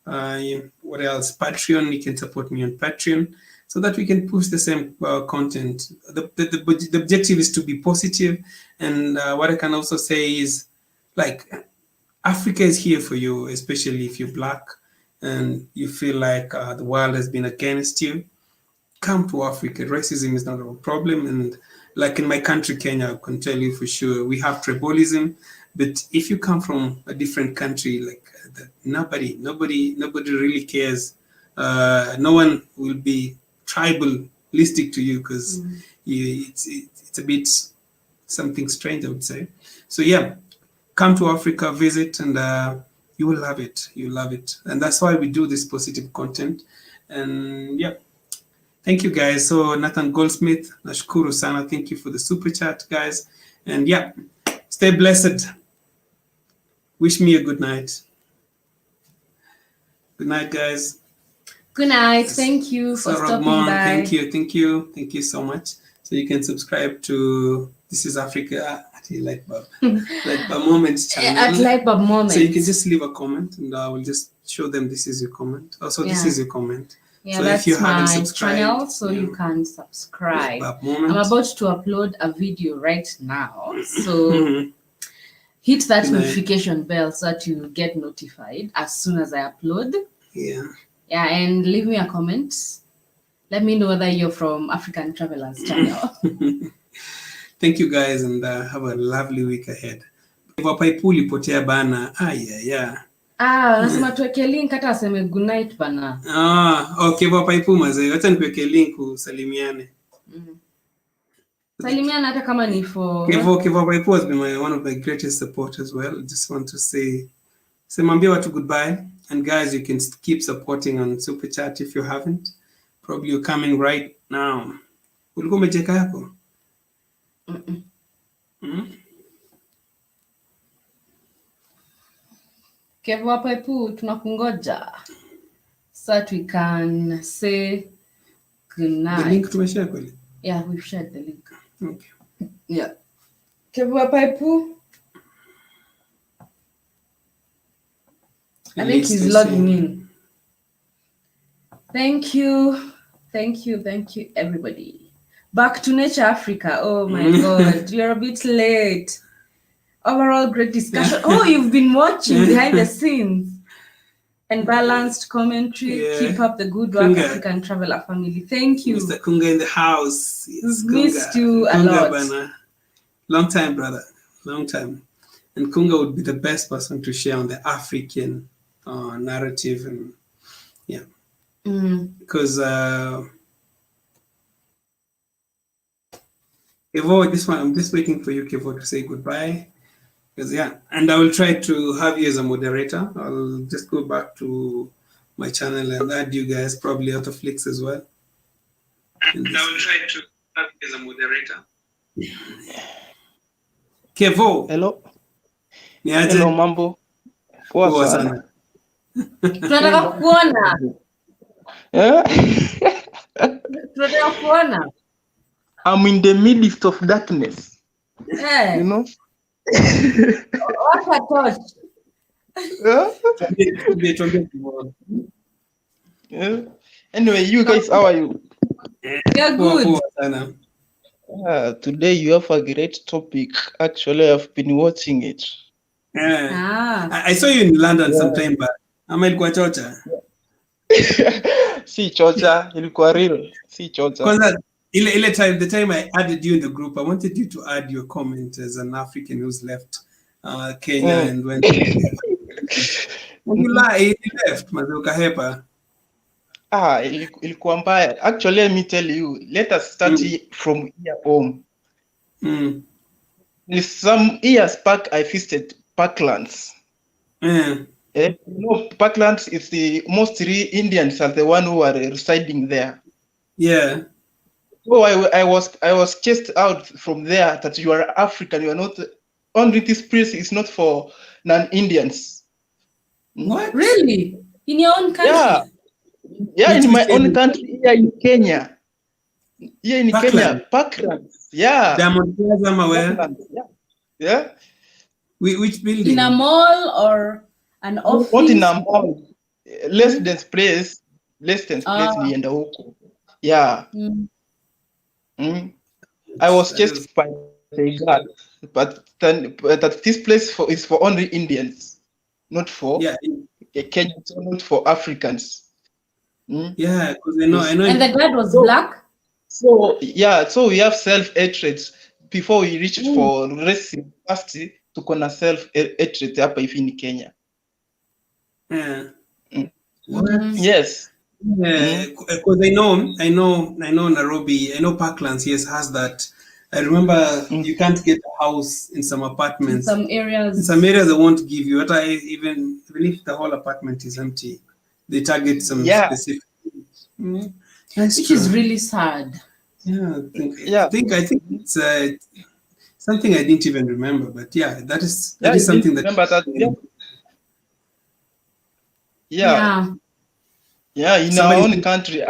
What else? Patreon. You can support me on Patreon so that we can push the same content. The objective is to be positive. And what I can also say is, like, Africa is here for you, especially if you're Black and you feel like the world has been against you. Come to Africa. Racism is not a problem. And like in my country, Kenya, I can tell you for sure, we have tribalism. But if you come from a different country, like nobody really cares. No one will be tribalistic to you, because it's a bit something strange, I would say. So come to Africa, visit, and you will love it. You love it, and that's why we do this positive content. And thank you guys. So Nathan Goldsmith, nashukuru sana. Thank you for the super chat, guys. And stay blessed. Wish me a good night. Good night, guys. Good night. Thank you for stopping by. Thank you so much. So you can subscribe to This is Africa at Light Bulb Moments channel. At Light Bulb Moments. So you can just leave a comment, and I will just show them this is your comment. Also, this is your comment. Yeah, so that's if you haven't my subscribed, channel, so you can subscribe. I'm about to upload a video right now, so hit that notification bell so that you get notified as soon as I upload. Yeah, and leave me a comment. Let me know whether you're from African Travelers channel. Thank you guys, and have a lovely week ahead. Paipu ulipotea bana. Nasema tuweke link hata aseme good night bana. Okay, Paipu mazee. Acha niweke link usalimiane. Salimiana hata kama ni for Kevo Paipu has been one of my greatest supporters as well. Just want to say mwambie watu goodbye. And guys, you can keep supporting on Super Chat if you haven't. Probably you're coming right now. Ulikuwa umecheka yako? Kevo Pepu, tunakungoja. So that we can say good night. The link tumeshare kweli? Yeah, we've shared the link. Okay. Yeah. Kevo Pepu. I think he's logging in. Thank you, everybody. Back to Nature Africa. Oh my God, you're a bit late. Overall, great discussion. Oh, you've been watching behind the scenes and balanced commentary. Yeah. Keep up the good work, Kunga. African Traveler family. Thank you. Mr. Kunga in the house. Yes, We've missed you a Kunga lot. Bana. Long time, brother. Long time. And Kunga would be the best person to share on the African narrative and yeah. Because Kevo, this one, I'm just waiting for you, Kevo, to say goodbye. Because yeah, and I will try to have you as a moderator. I'll just go back to my channel and add you guys, probably out of Flix as well. And I will try to have you as a moderator. Kevo. Hello. Niaje? Hello, mambo. Poa sana. Tunataka kuona. Tunataka kuona. I'm in the midst of darkness. Yeah. You know? What a touch. Yeah. Anyway, you guys, how are you? You're good. Today you have a great topic. Actually, I've been watching it. Yeah. I saw you in London sometime back. Ama ilikuwa chocha? Si chocha, ilikuwa real. Si chocha. Kwanza ile time, the time I added you in the group, I wanted you to add your comment as an African who's left Kenya and went. You left, Mazuka Hepa. Ilikuwa mbaya. Actually, let me tell you, let us start from here home. Some years back, I visited Parklands. You know, Parklands is the mostly Indians are the one who are residing there. Yeah. So I was chased out from there that you are African. You are not only this place is not for non-Indians. What? Really? In your own country? Yeah. Yeah, in my own country, here in Kenya. Here in Kenya, Parklands. Yeah. Diamond Plaza, where? Yeah. Which building? In a mall or an office? Not in a mall. Less dense place nienda huko. Yeah. I was chased by the guard, but that this place is for only Indians, not for Kenyans, not for Africans. Yeah, because I know. And the guard was black? So we have self-hatred before we reach for racism. First, tuko na self-hatred hapa hivi in Kenya. Yeah. Yes. Because I know Nairobi, I know Parklands, yes, has that. I remember you can't get a house in some apartments. In some areas they won't give you. Even if the whole apartment is empty, they target some specific. Which is really sad. Yeah, I think it's something I didn't even remember, but that is something that. Remember that? Yeah, in our own country.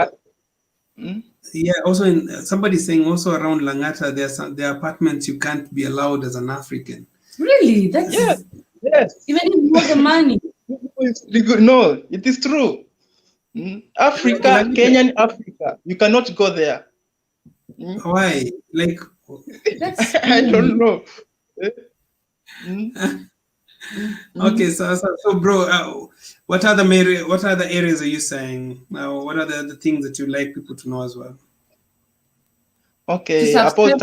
Yeah, also somebody saying also around Langata, there are apartments you can't be allowed as an African. Really? That's yes. Even if you have the money. No, it is true. Africa, Kenyan Africa, you cannot go there. Why? Like, I don't know. Okay, so bro, what other areas are you saying? Now, what are the things that you like people to know as well? Okay, about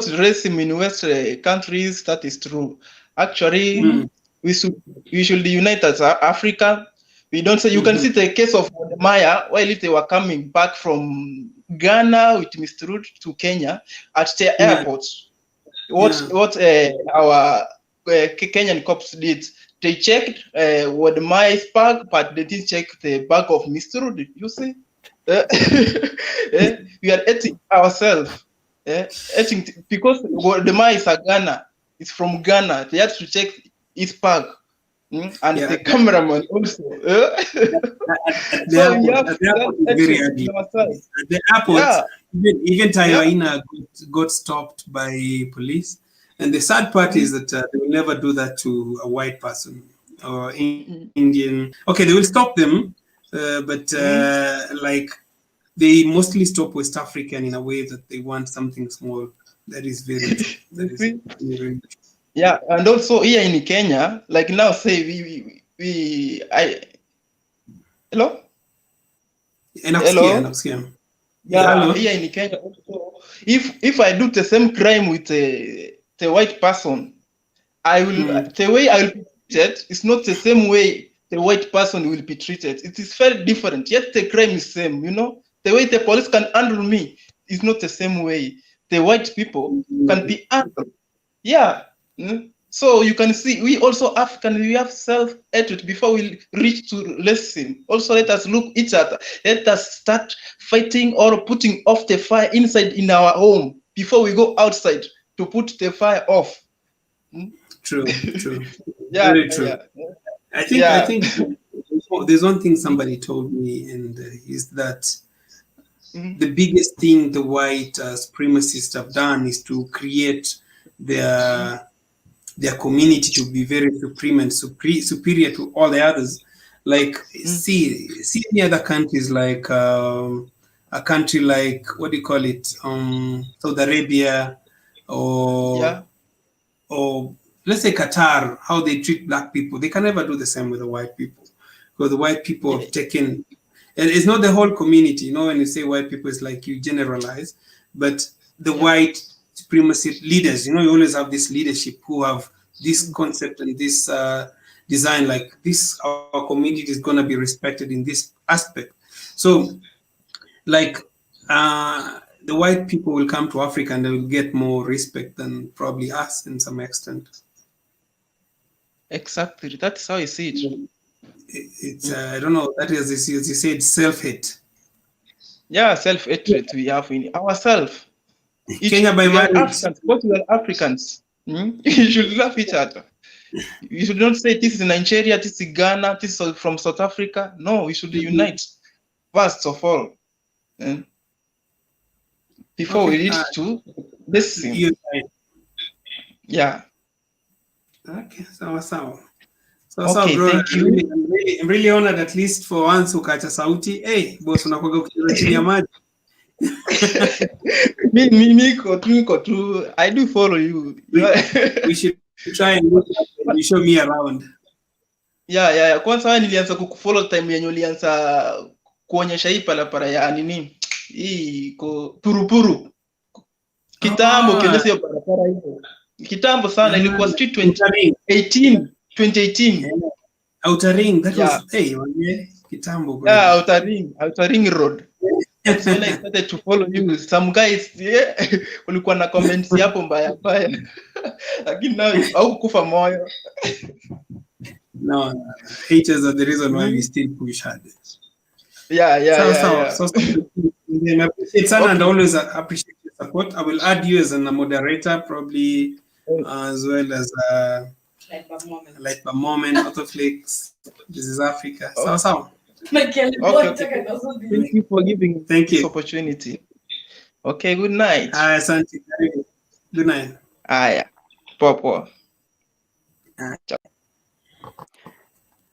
racism in Western countries, that is true. Actually, we should unite as Africa. We don't say you can see the case of Maya while they were coming back from Ghana with Mr. Root to Kenya at the airport. What our Kenyan cops did, they checked what Maya's bag, but they didn't check the bag of Mr. Root. You see, we are eating ourselves, because the Maya is a Ghana. It's from Ghana. They had to check is park, and the cameraman also. At the airport, at the airport is very ugly. At the airport, even Tayoina got stopped by police. And the sad part is that they will never do that to a white person or Indian. Okay, they will stop them, but like they mostly stop West African in a way that they want something small. That is very true. That is very true. Yeah, and also here in Kenya, like now, say hello. Hello. Yeah, hello. Here in Kenya also, if I do the same crime with the white person, I will the way I will be treated is not the same way the white person will be treated. It is very different. Yet the crime is same. The way the police can handle me is not the same way the white people can be handled. Yeah. So you can see, we also African, we have self-hatred before we reach to racism. Also, let us look each other. Let us start fighting or putting off the fire inside in our home before we go outside to put the fire off. True. Yeah, very true. I think there's one thing somebody told me, and is that the biggest thing the white supremacists have done is to create their community to be very supreme and superior to all the others. Like see in other countries, like a country like, what do you call it, Saudi Arabia, or let's say Qatar, how they treat black people. They can never do the same with the white people, because the white people have taken, and it's not the whole community. When you say white people, it's like you generalize, but the white supremacy leaders, you always have this leadership who have this concept and this design, like this, our community is going to be respected in this aspect. So like the white people will come to Africa and they will get more respect than probably us in some extent. Exactly, that's how I see it. It's I don't know, that is, as you said, self-hate. Yeah, self-hatred we have in ourselves. Kenya by marriage. Africans, because we are Africans, you should love each other. You should not say this is Nigeria, this is Ghana, this is from South Africa. No, we should unite first of all, before we reach to this thing. Yeah. Okay, so okay, bro, thank you. I'm really honored, at least for once ukacha sauti. Hey, boss, unakuwa kucheza chini ya maji. Niko tu. I do follow you. We should try and you show me around. Yeah. Kwanza wewe nilianza kukufollow time yenye ulianza kuonyesha hii parapara ya nini? Hii iko purupuru. Kitambo kionyesha hiyo parapara hiyo. Kitambo sana, ilikuwa street 2018. Outer Ring, that was kitambo. Yeah, Outer Ring Road. That's when I started to follow you. Some guys, ulikuwa na comments hapo mbaya. Lakini now haukufa moyo. No, haters are the reason why we still push hard. Yeah. So it's an and always appreciate your support. I will add you as a moderator, probably, as well as like a moment, Autoflix. This is Africa. So. Okay. Thank you for giving this opportunity. Okay, good night. Hi, Santi. Good night. Yeah. Popo.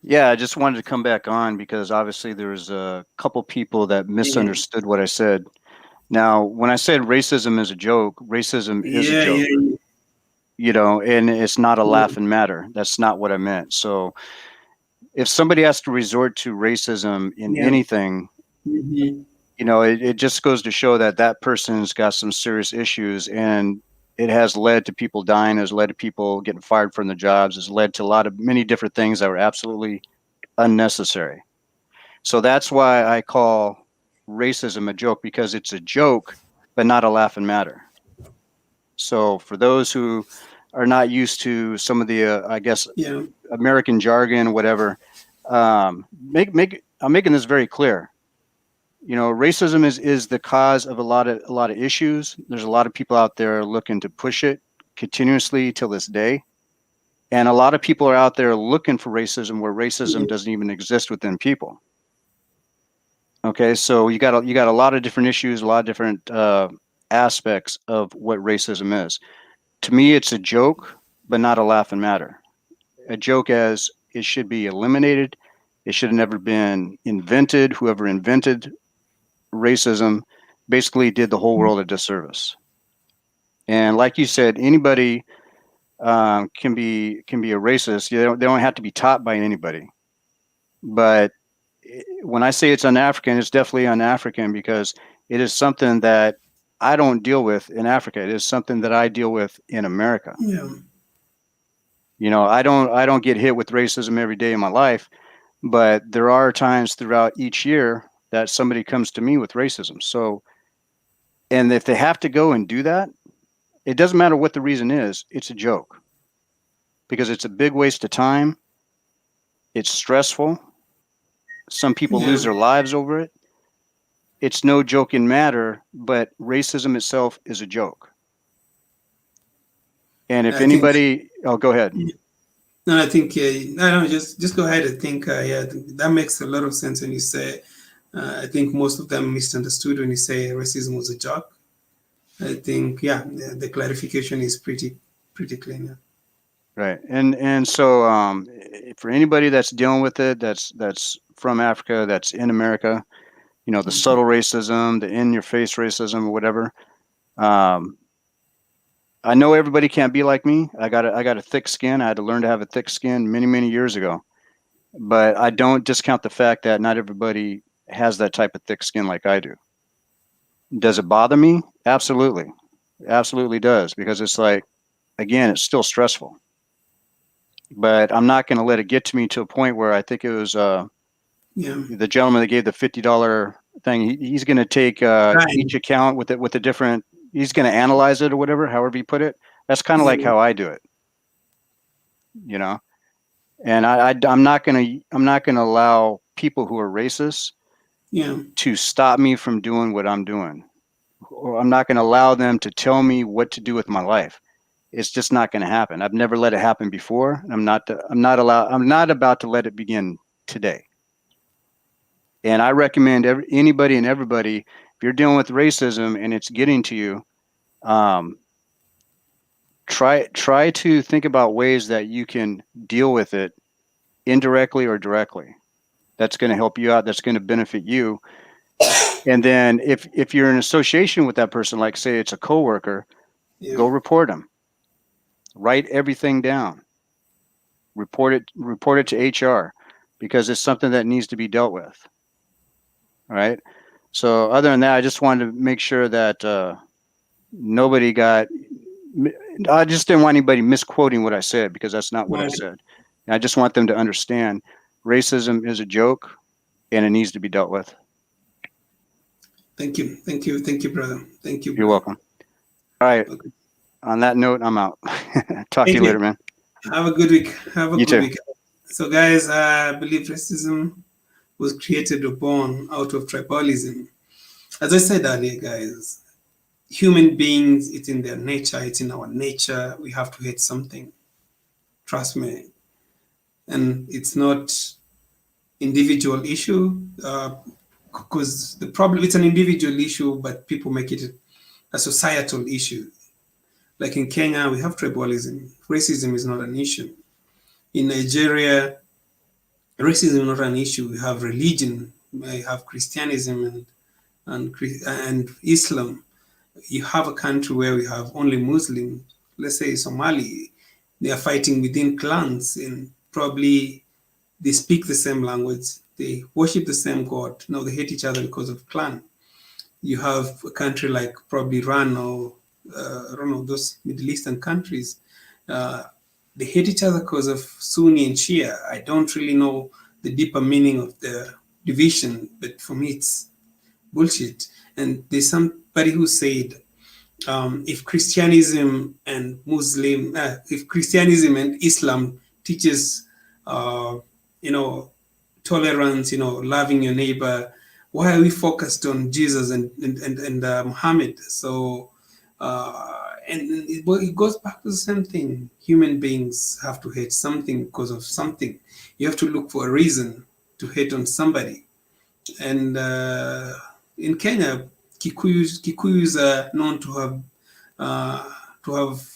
Yeah, I just wanted to come back on because obviously there's a couple people that misunderstood what I said. Now, when I said racism is a joke, racism is a joke. And it's not a laughing matter. That's not what I meant. So if somebody has to resort to racism in anything, it just goes to show that that person's got some serious issues, and it has led to people dying, has led to people getting fired from their jobs, has led to many different things that were absolutely unnecessary. So that's why I call racism a joke, because it's a joke, but not a laughing matter. So for those who are not used to some of the, American jargon or whatever, I'm making this very clear. Racism is the cause of a lot of issues. There's a lot of people out there looking to push it continuously till this day. And a lot of people are out there looking for racism where racism doesn't even exist within people. Okay, so you got a lot of different issues, a lot of different aspects of what racism is. To me, it's a joke, but not a laughing matter. A joke as it should be eliminated. It should have never been invented. Whoever invented racism basically did the whole world a disservice. And like you said, anybody can be a racist. They don't have to be taught by anybody. But when I say it's un-African, it's definitely un-African because it is something that I don't deal with in Africa. It is something that I deal with in America. Yeah. You know, I don't get hit with racism every day in my life, but there are times throughout each year that somebody comes to me with racism. So, and if they have to go and do that, it doesn't matter what the reason is, it's a joke. Because it's a big waste of time. It's stressful. Some people lose their lives over it. It's no joking matter, but racism itself is a joke. And if anybody, go ahead. No, I think just go ahead. I think that makes a lot of sense when you say. I think most of them misunderstood when you say racism was a joke. I think the clarification is pretty clear now. Right, and so for anybody that's dealing with it, that's from Africa, that's in America, you know, the subtle racism, the in-your-face racism, or whatever. I know everybody can't be like me. I got a thick skin. I had to learn to have a thick skin many years ago. But I don't discount the fact that not everybody has that type of thick skin like I do. Does it bother me? Absolutely. Absolutely does. Because it's like, again, it's still stressful. But I'm not going to let it get to me to a point where I think it was the gentleman that gave the $50 thing. He's going to take each account with a different. He's going to analyze it or whatever, however you put it. That's kind of like how I do it, you know. And I'm not going to allow people who are racist to stop me from doing what I'm doing. Or I'm not going to allow them to tell me what to do with my life. It's just not going to happen. I've never let it happen before. And I'm not about to let it begin today. And I recommend anybody and everybody, if you're dealing with racism and it's getting to you, try to think about ways that you can deal with it indirectly or directly. That's going to help you out. That's going to benefit you. And then if you're in association with that person, like say it's a coworker, go report them. Write everything down. Report it to HR because it's something that needs to be dealt with. All right. So other than that, I just wanted to make sure that nobody got. I just didn't want anybody misquoting what I said because that's not what I said. And I just want them to understand racism is a joke and it needs to be dealt with. Thank you, brother. Thank you. You're welcome. All right. Okay. On that note, I'm out. Talk to you later, man. Have a good week. Have a good week. So, guys, I believe racism was created or born out of tribalism. As I said earlier, guys, human beings, it's in their nature, it's in our nature. We have to hate something. Trust me. And it's not individual issue because the problem, it's an individual issue, but people make it a societal issue. Like in Kenya, we have tribalism. Racism is not an issue. In Nigeria, racism is not an issue. We have religion. We have Christianism and Islam. You have a country where we have only Muslims. Let's say Somali. They are fighting within clans and probably they speak the same language. They worship the same God. Now they hate each other because of clan. You have a country like probably Iran or I don't know, those Middle Eastern countries. They hate each other because of Sunni and Shia. I don't really know the deeper meaning of the division, but for me it's bullshit. And there's somebody who said, if Christianism and Islam teaches, tolerance, loving your neighbor, why are we focused on Jesus and Muhammad? So it goes back to the same thing. Human beings have to hate something because of something. You have to look for a reason to hate on somebody. And in Kenya, Kikuyus are known to have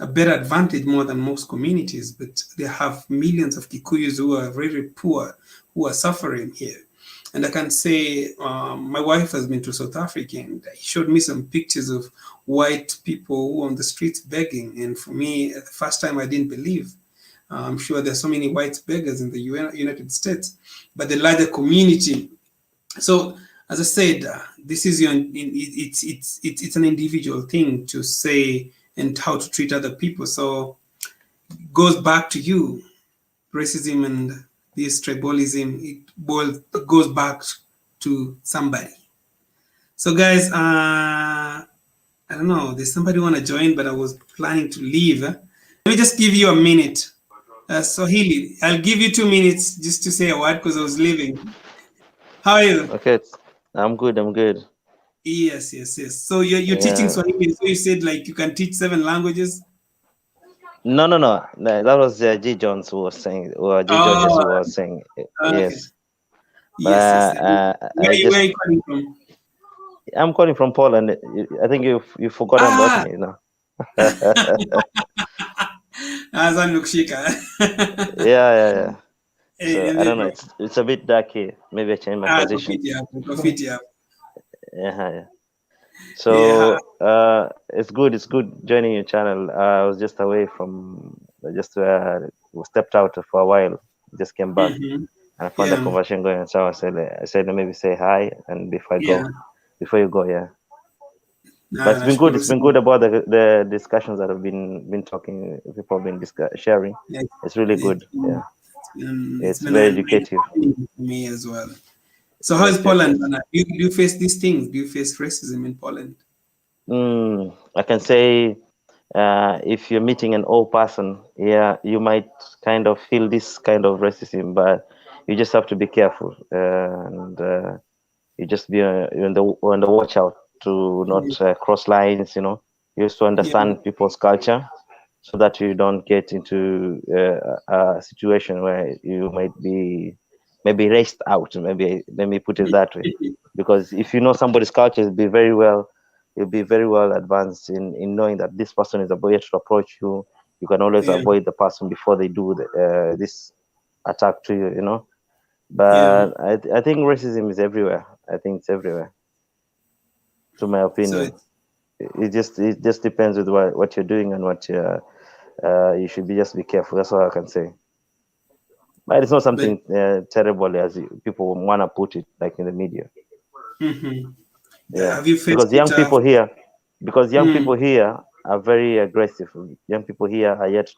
a better advantage more than most communities, but they have millions of Kikuyus who are very poor, who are suffering here. And I can say my wife has been to South Africa, and he showed me some pictures of white people who are on the streets begging. And for me, the first time I didn't believe. I'm sure there's so many white beggars in the United States, but the larger community. So, as I said, this is it's an individual thing to say and how to treat other people. So, it goes back to you, racism and this tribalism. It goes back to somebody. So, guys, I don't know. There's somebody want to join, but I was planning to leave. Let me just give you a minute. Swahili, I'll give you 2 minutes just to say a word because I was leaving. How are you? Okay, I'm good. I'm good. Yes. So you're teaching Swahili. So you said like you can teach 7 languages. No. That was G. Jones who was saying, or G. Georges who was saying. Yes. Yes. Where are you calling from? I'm calling from Poland. I think you forgot about me, you know. Yeah. So I don't know. It's a bit dark here. Maybe I change my position. Yeah. So it's good. It's good joining your channel. I was just away from stepped out for a while. Just came back and I found the conversation going. So I said maybe say hi and before you go, yeah. But it's been good. It's been good about the discussions that have been talking. People have been sharing. It's really good. Yeah. It's very educative for me as well. So how is Poland? Do you face these things? Do you face racism in Poland? I can say if you're meeting an old person, you might kind of feel this kind of racism, but you just have to be careful and you just be on the watch out to not cross lines. You know, you have to understand people's culture so that you don't get into a situation where you might be maybe raced out. Maybe let me put it that way, because if you know somebody's culture, you'll be very well advanced in knowing that this person is about to approach you. You can always avoid the person before they do this attack to you. You know, but I think racism is everywhere. I think it's everywhere. To my opinion, it just depends with what you're doing and what you should just be careful. That's all I can say. But it's not something terrible as people want to put it like in the media. Yeah, have you faced because young people here are very aggressive. Young people here are yet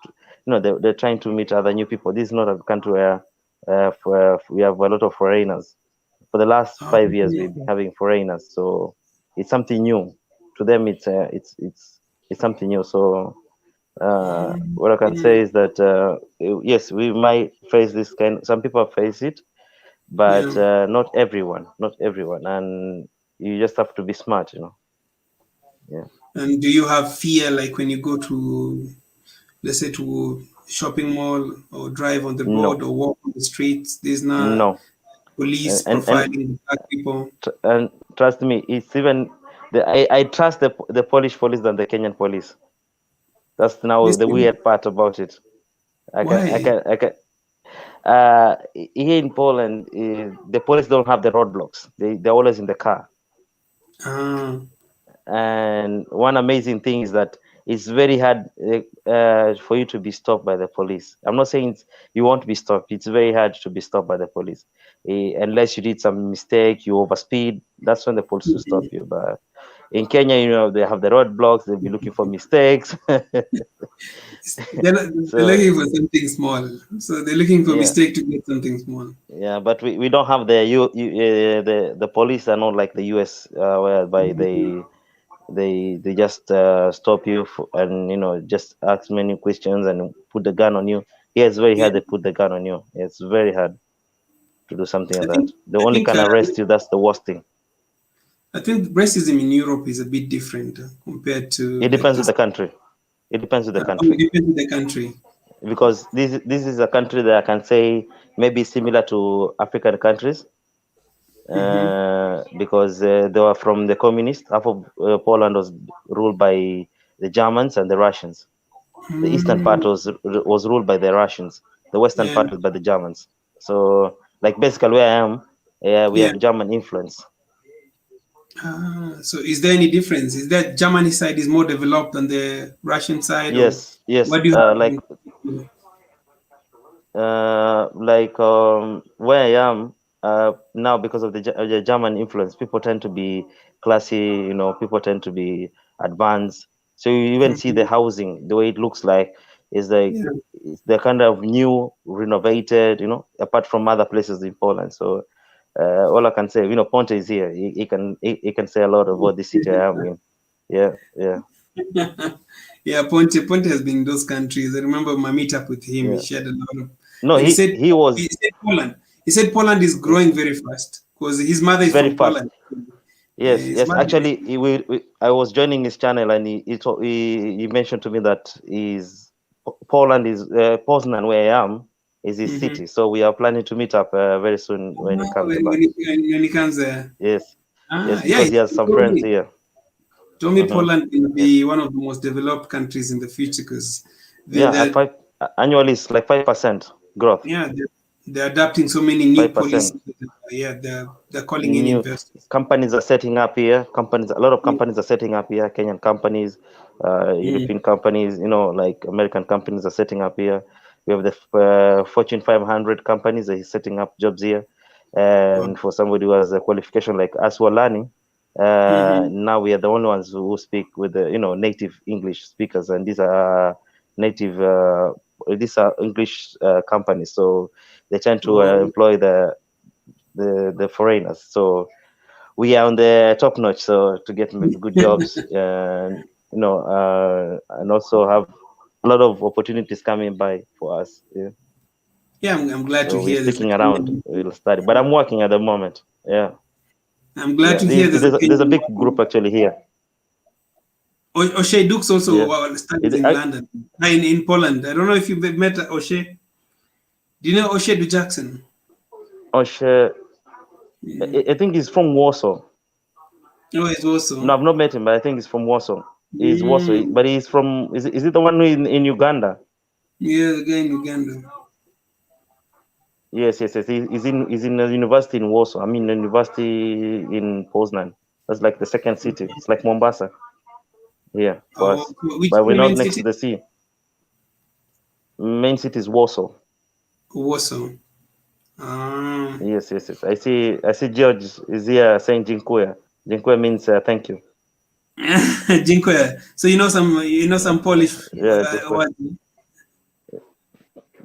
to, they're trying to meet other new people. This is not a country where we have a lot of foreigners. For the last 5 years, we've been having foreigners, so it's something new to them. It's something new. So what I can say is that yes, we might face this kind. Some people face it, but not everyone, and you just have to be smart, you know. Yeah. And do you have fear, like when you go to, let's say, to shopping mall or drive on the road or walk on the streets? There's not police profiling black people. And trust me, it's even I trust the Polish police than the Kenyan police. That's now the weird part about it. Here in Poland, the police don't have the roadblocks. They're always in the car. And one amazing thing is that it's very hard for you to be stopped by the police. I'm not saying you won't be stopped. It's very hard to be stopped by the police. Unless you did some mistake, you overspeed, that's when the police will stop you. But in Kenya, they have the roadblocks, they'll be looking for mistakes. They're looking for something small. So they're looking for mistake to get something small. Yeah, but we don't have the police are not like the US, whereby they just stop you and just ask many questions and put the gun on you. Yeah, it's very hard to put the gun on you. It's very hard to do something like that. They only can arrest you. That's the worst thing. I think racism in Europe is a bit different compared to. It depends on the country. It depends on the country. It depends on the country. Because this is a country that I can say maybe similar to African countries. Because they were from the communists. Half of Poland was ruled by the Germans and the Russians. The eastern part was ruled by the Russians. The western part was by the Germans. So, like basically where I am, we have German influence. So, is there any difference? Is that Germany side is more developed than the Russian side? Yes, yes. What do you have Where I am now, because of the German influence, people tend to be classy. People tend to be advanced. So you even see the housing, the way it looks like, is like they're kind of new, renovated. Apart from other places in Poland. So all I can say, Ponte is here. He can say a lot about the city I am in. Yeah. Yeah, Ponte has been in those countries. I remember my meetup with him. Yeah. He shared a lot of. No, he said Poland. He said Poland is growing very fast because his mother is from Poland. Yes. Actually, I was joining his channel, and he mentioned to me that Poland is Poznan, where I am, is his city. So we are planning to meet up very soon when he comes back. When he comes there. Yes. Because he has some friends here. Told me Poland will be one of the most developed countries in the future because annually it's like 5% growth. Yeah, they're adapting so many new 5%. Policies. Yeah, they're calling in investors. Companies are setting up here. A lot of companies are setting up here. Kenyan companies, European companies, like American companies are setting up here. We have the Fortune 500 companies that is setting up jobs here. And for somebody who has a qualification like us who are learning, now we are the only ones who speak with the native English speakers, and these are native these are English companies, so they tend to employ the foreigners. So we are on the top notch, so to get good jobs, and and also have a lot of opportunities coming by for us. Yeah, I'm glad to hear we're sticking around. We'll study, but I'm working at the moment. Yeah. I'm glad to hear there's a big group actually here. O'Shea Dukes also studies in London, in Poland. I don't know if you've met O'Shea. Do you know O'Shea Du Jackson? O'Shea, I think he's from Warsaw. Oh, he's Warsaw. No, I've not met him, but I think he's from Warsaw. He's Warsaw, but he's from. Is it the one in Uganda? Yeah, the guy in Uganda. Yes. He's in a university in Warsaw. I mean, a university in Poznan. That's like the second city. It's like Mombasa. Yeah, for us. But we're not next to the sea. Main city is Warsaw. Warsaw. Yes. I see George is here saying Dziękuję. Dziękuję means thank you. Dziękuję. So you know some Polish words.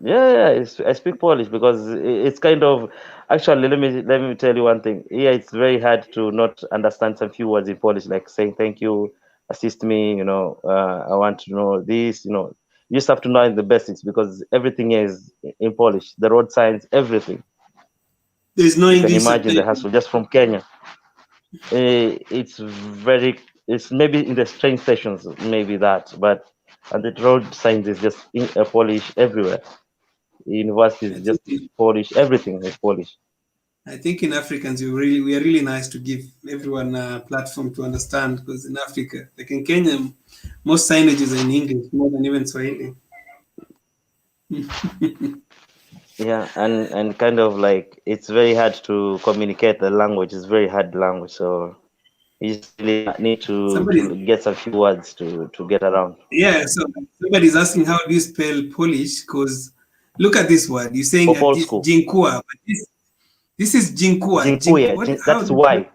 Yeah, I speak Polish because it's kind of actually. Let me tell you one thing. Yeah, it's very hard to not understand some few words in Polish, like saying thank you, assist me. I want to know this. You just have to know the basics because everything is in Polish. The road signs, everything. There's no English. You can imagine the hassle just from Kenya. It's maybe in the train stations, maybe that, but and the road signs is just in Polish everywhere. Universities is just Polish. Everything is Polish. I think in Africans, we are really nice to give everyone a platform to understand, because in Africa, like in Kenya, most signages are in English more than even Swahili. Yeah, and kind of like it's very hard to communicate the language. It's very hard language, so you just really need to get some few words to get around. Yeah, so somebody's asking how do you spell Polish? Because look at this word. You're saying dziękuję, but this is dziękuję. Dziękuję. That's Y.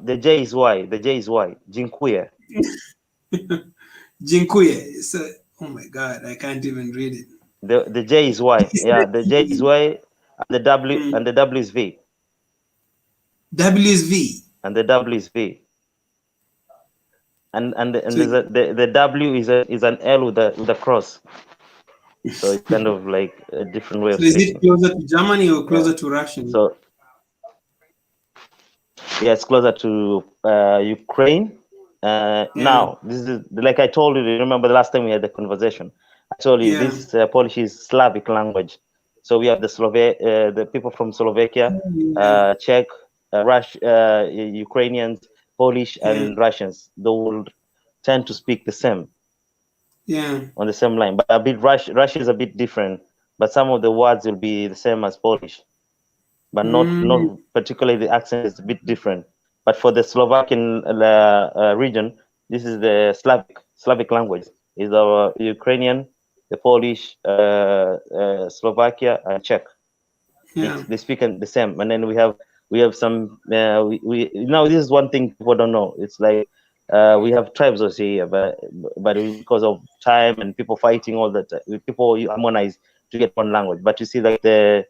The J is Y. The J is Y. Dziękuję. Dziękuję. So, oh my God, I can't even read it. The J is Y. Yeah, the J is Y, and the W and the W is V. W is V. And the W is V. And the W is an L with a cross. So it's kind of like a different way of speaking. Is it closer to Germany or closer to Russian? So Yeah, it's closer to Ukraine. Now, this is like I told you. Remember the last time we had the conversation? I told you this Polish is Slavic language. So we have the people from Slovakia, Czech, Ukrainians, Polish, and Russians. They will tend to speak the same. On the same line, but a bit Russian is a bit different. But some of the words will be the same as Polish, but not particularly the accent is a bit different. But for the Slovakian region, this is the Slavic language. Is our Ukrainian, the Polish, Slovakia, and Czech. They speak the same. And then we have some. We now this is one thing people don't know. It's like we have tribes also here, but because of time and people fighting all that, people harmonize to get one language. But you see, like the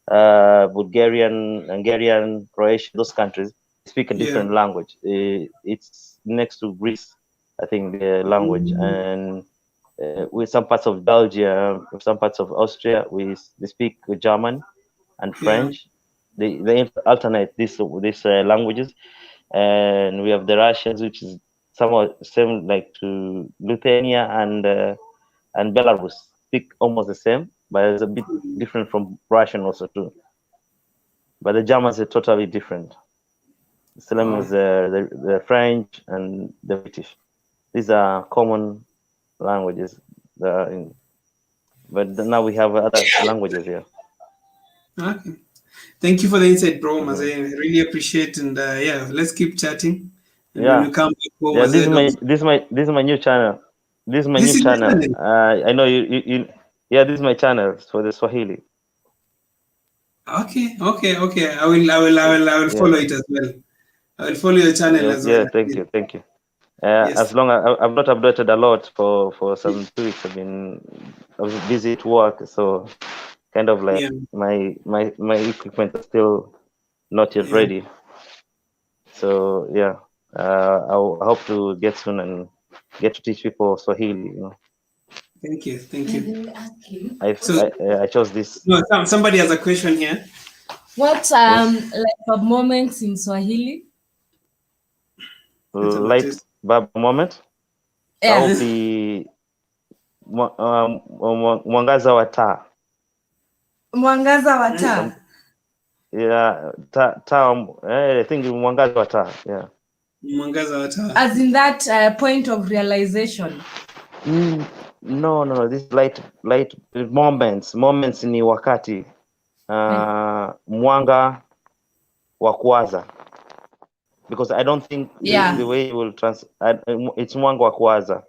Bulgarian, Hungarian, Croatia, those countries speak a different language. It's next to Greece, I think, the language. And with some parts of Belgium, some parts of Austria, they speak German and French. They alternate these languages. And we have the Russians, which is somewhat same like to Lithuania and Belarus, speak almost the same, but it's a bit different from Russian also too. But the Germans are totally different. The same as the French and the British. These are common languages. But now we have other languages here. Okay. Thank you for the insight, bro. I really appreciate, and let's keep chatting. And when we come back, this is my new channel. This is my new channel. I know you. Yeah, this is my channel for the Swahili. Okay. I will follow it as well. I will follow your channel as well. Yeah, thank you. As long as I've not updated a lot for some 2 weeks. I was busy at work, so kind of like my equipment is still not yet ready. So yeah, I hope to get soon and get to teach people Swahili. Thank you. I chose this. No, somebody has a question here. What like a moment in Swahili? Light bulb moment? That would be mwangaza wa taa. Mwangaza wa taa. Yeah, I think mwangaza wa taa. Yeah. Mwangaza wa taa. As in that point of realization. No. This light moments ni wakati mwanga wa kuwaza. Because I don't think the way you will it's mwanga wa kuwaza.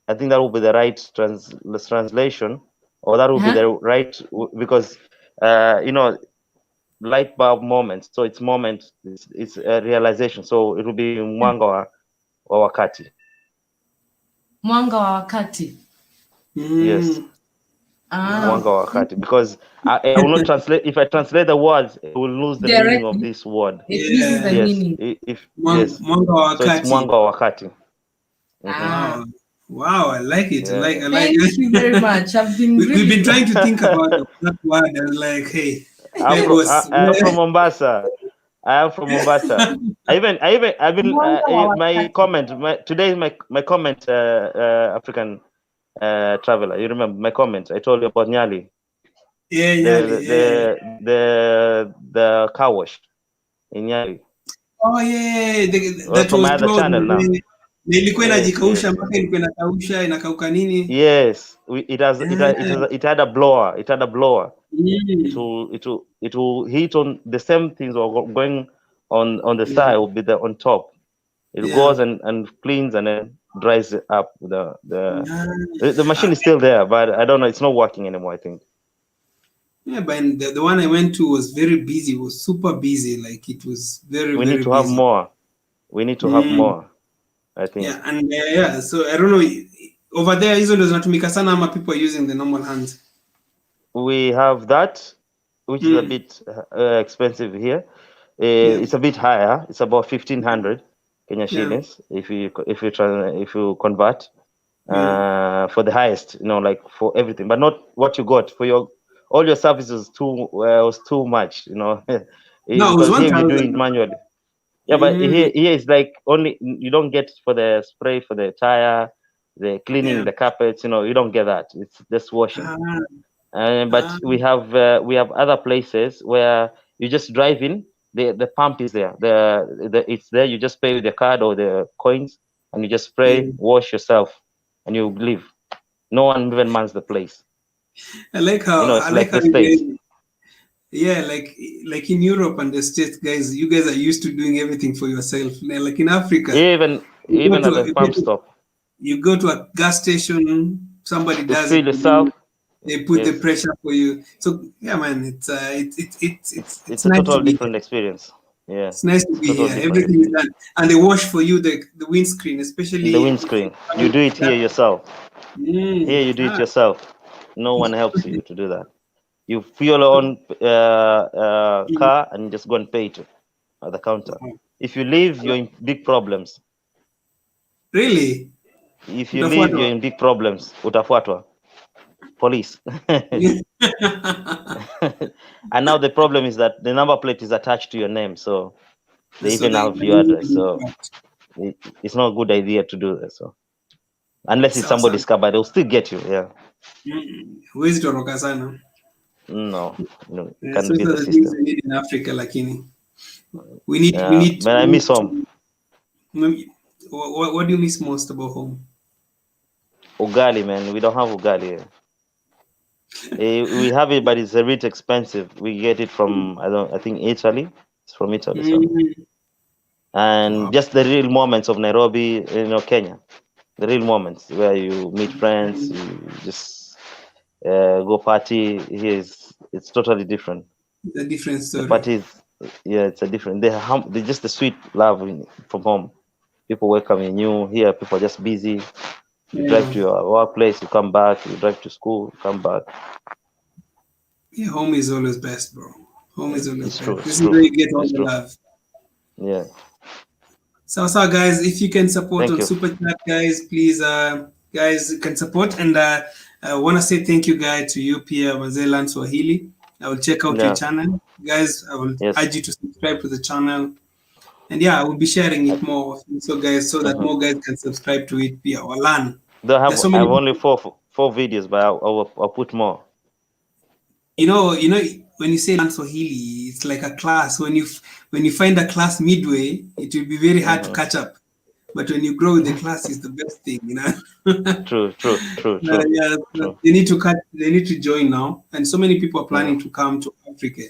I think that will be the right translation, or that will be the right, because light bulb moment. So it's moment. It's a realization. So it will be mwanga wa wakati. Mwanga wa wakati. Yes. Mwanga wa wakati, because I will not translate. If I translate the words, it will lose the meaning of this word. It loses the meaning. Mwanga wa wakati. So it's mwanga wa wakati. Wow, I like it. I like Thank you very much. We've been trying to think about that word. I was like, hey, I'm from Mombasa. I've been my comment. Today my comment. African traveler. You remember my comment? I told you about Nyali. The car wash in Nyali. Oh yeah, that from was my other channel now. Ilikuwa inajikausha mpaka ilikuwa inakausha inakauka nini? Yes, it had a blower. It had a blower. It will heat on the same things are going on the side. Will be on top. It goes and cleans and then dries it up. The machine is still there, but I don't know. It's not working anymore, I think. Yeah, but the one I went to was very busy. It was super busy. Like it was very. We need to have more. We need to have more, I think. Yeah, and so I don't know. Over there, hizo ndio zinatumika sana ama people are using the normal hands? We have that, which is a bit expensive here. It's a bit higher. It's about 1,500 Kenya shillings if you convert for the highest, like for everything, but not what you got for all your services. Was too much, No, it was 1,000. You're doing manually. Yeah, but here it's like only you don't get for the spray for the tire, the cleaning the carpets. You don't get that. It's just washing. But we have other places where you just drive in. The pump is there. It's there. You just pay with the card or the coins, and you just spray, wash yourself, and you leave. No one even mans the place. I like how it's like the States. Yeah, like in Europe and the States, guys, you guys are used to doing everything for yourself. Like in Africa, even at the pump stop, you go to a gas station, somebody does it. Yourself. They put the pressure for you. So yeah, man, it's a nice total to be different experience. Yeah, it's nice to be here. Everything is done, and they wash for you the windscreen, especially the windscreen. You do it here yourself. Here you do it yourself. No one helps you to do that. You fuel your own car and you just go and pay it at the counter. If you leave, you're in big problems. Really? If you leave, you're in big problems. Utafuatwa. Police. And now the problem is that the number plate is attached to your name, so they even have your address. So it's not a good idea to do that. So unless it's somebody's car, but they'll still get you. Yeah. Where's Torokasana? No, Can't be the things system. we need in Africa, lakini. We need. But I miss home. What do you miss most about home? Ugali, man. We don't have ugali here. We have it, but it's a bit expensive. We get it from I think Italy. It's from Italy, so. And just the real moments of Nairobi, Kenya. The real moments where you meet friends, you just go party. Here it's totally different. It's a different story. The parties, it's a different. They just the sweet love from home. People welcoming you. Here, people are just busy. You drive to your workplace, you come back. You drive to school, you come back. Yeah, home is always best, bro. Home is always best. True, this is where you get all the love. Yeah. So guys, if you can support on Super Chat, guys, please, guys can support. And I want to say thank you, guys, to you, Pierre Mazelan Swahili. I will check out your channel, guys. I will urge you to subscribe to the channel. And I will be sharing it more, so that more guys can subscribe to it via or learn. I have only four videos, but I'll put more. You know, when you say learn Swahili, it's like a class. When you find a class midway, it will be very hard to catch up. But when you grow in the class, it's the best thing, True. True. They need to join now, and so many people are planning to come to Africa,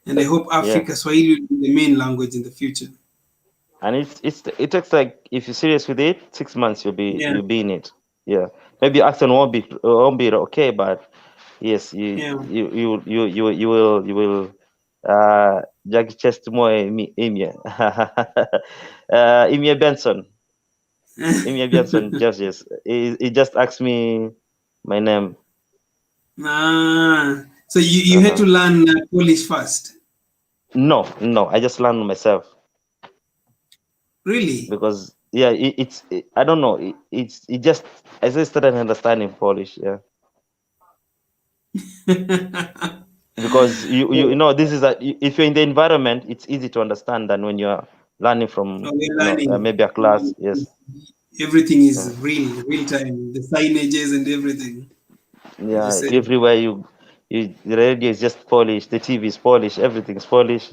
and I hope Africa Swahili will be the main language in the future. And it takes like, if you're serious with it, 6 months you'll be in it. Yeah, maybe accent won't be okay, but yes, you will Jackie chest more Emia Benson. Emia Benson judges. He just asked me my name. So you had to learn Polish first? No, I just learned myself. Really? Because I don't know. It just, as I started understanding Polish, because you know, this is if you're in the environment, it's easy to understand than when you're learning from maybe a class. Yes. Everything is real time. The signages and everything. Yeah, everywhere the radio is just Polish. The TV is Polish. Everything is Polish.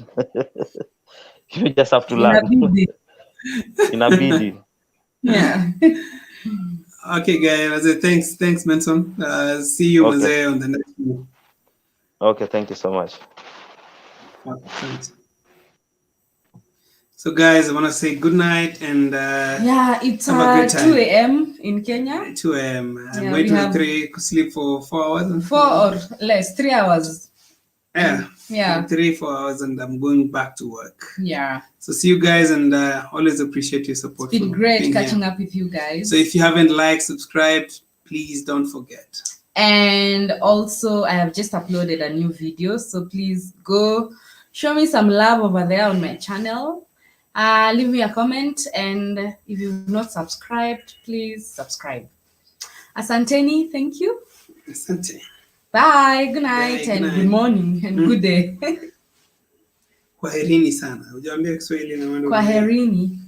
You just have to learn. In a BD. Yeah. Okay, guys. Thanks, Benson. See you on the next one. Okay, thank you so much. Okay, thanks. So, guys, I want to say good night and it's 2 a.m. in Kenya. 2 a.m. I'm waiting to sleep for 4 hours. 4 or less, 3 hours. Yeah. 3-4 hours, and I'm going back to work. Yeah. So see you guys, and always appreciate your support. It's been great catching up with you guys. So if you haven't liked, subscribed, please don't forget. And also, I have just uploaded a new video, so please go show me some love over there on my channel. Leave me a comment, and if you've not subscribed, please subscribe. Asanteni, thank you. Asante. Bye, good night, and good morning, and good day. Kwaherini sana. Hujaambia Kiswahili na maana. Kwaherini.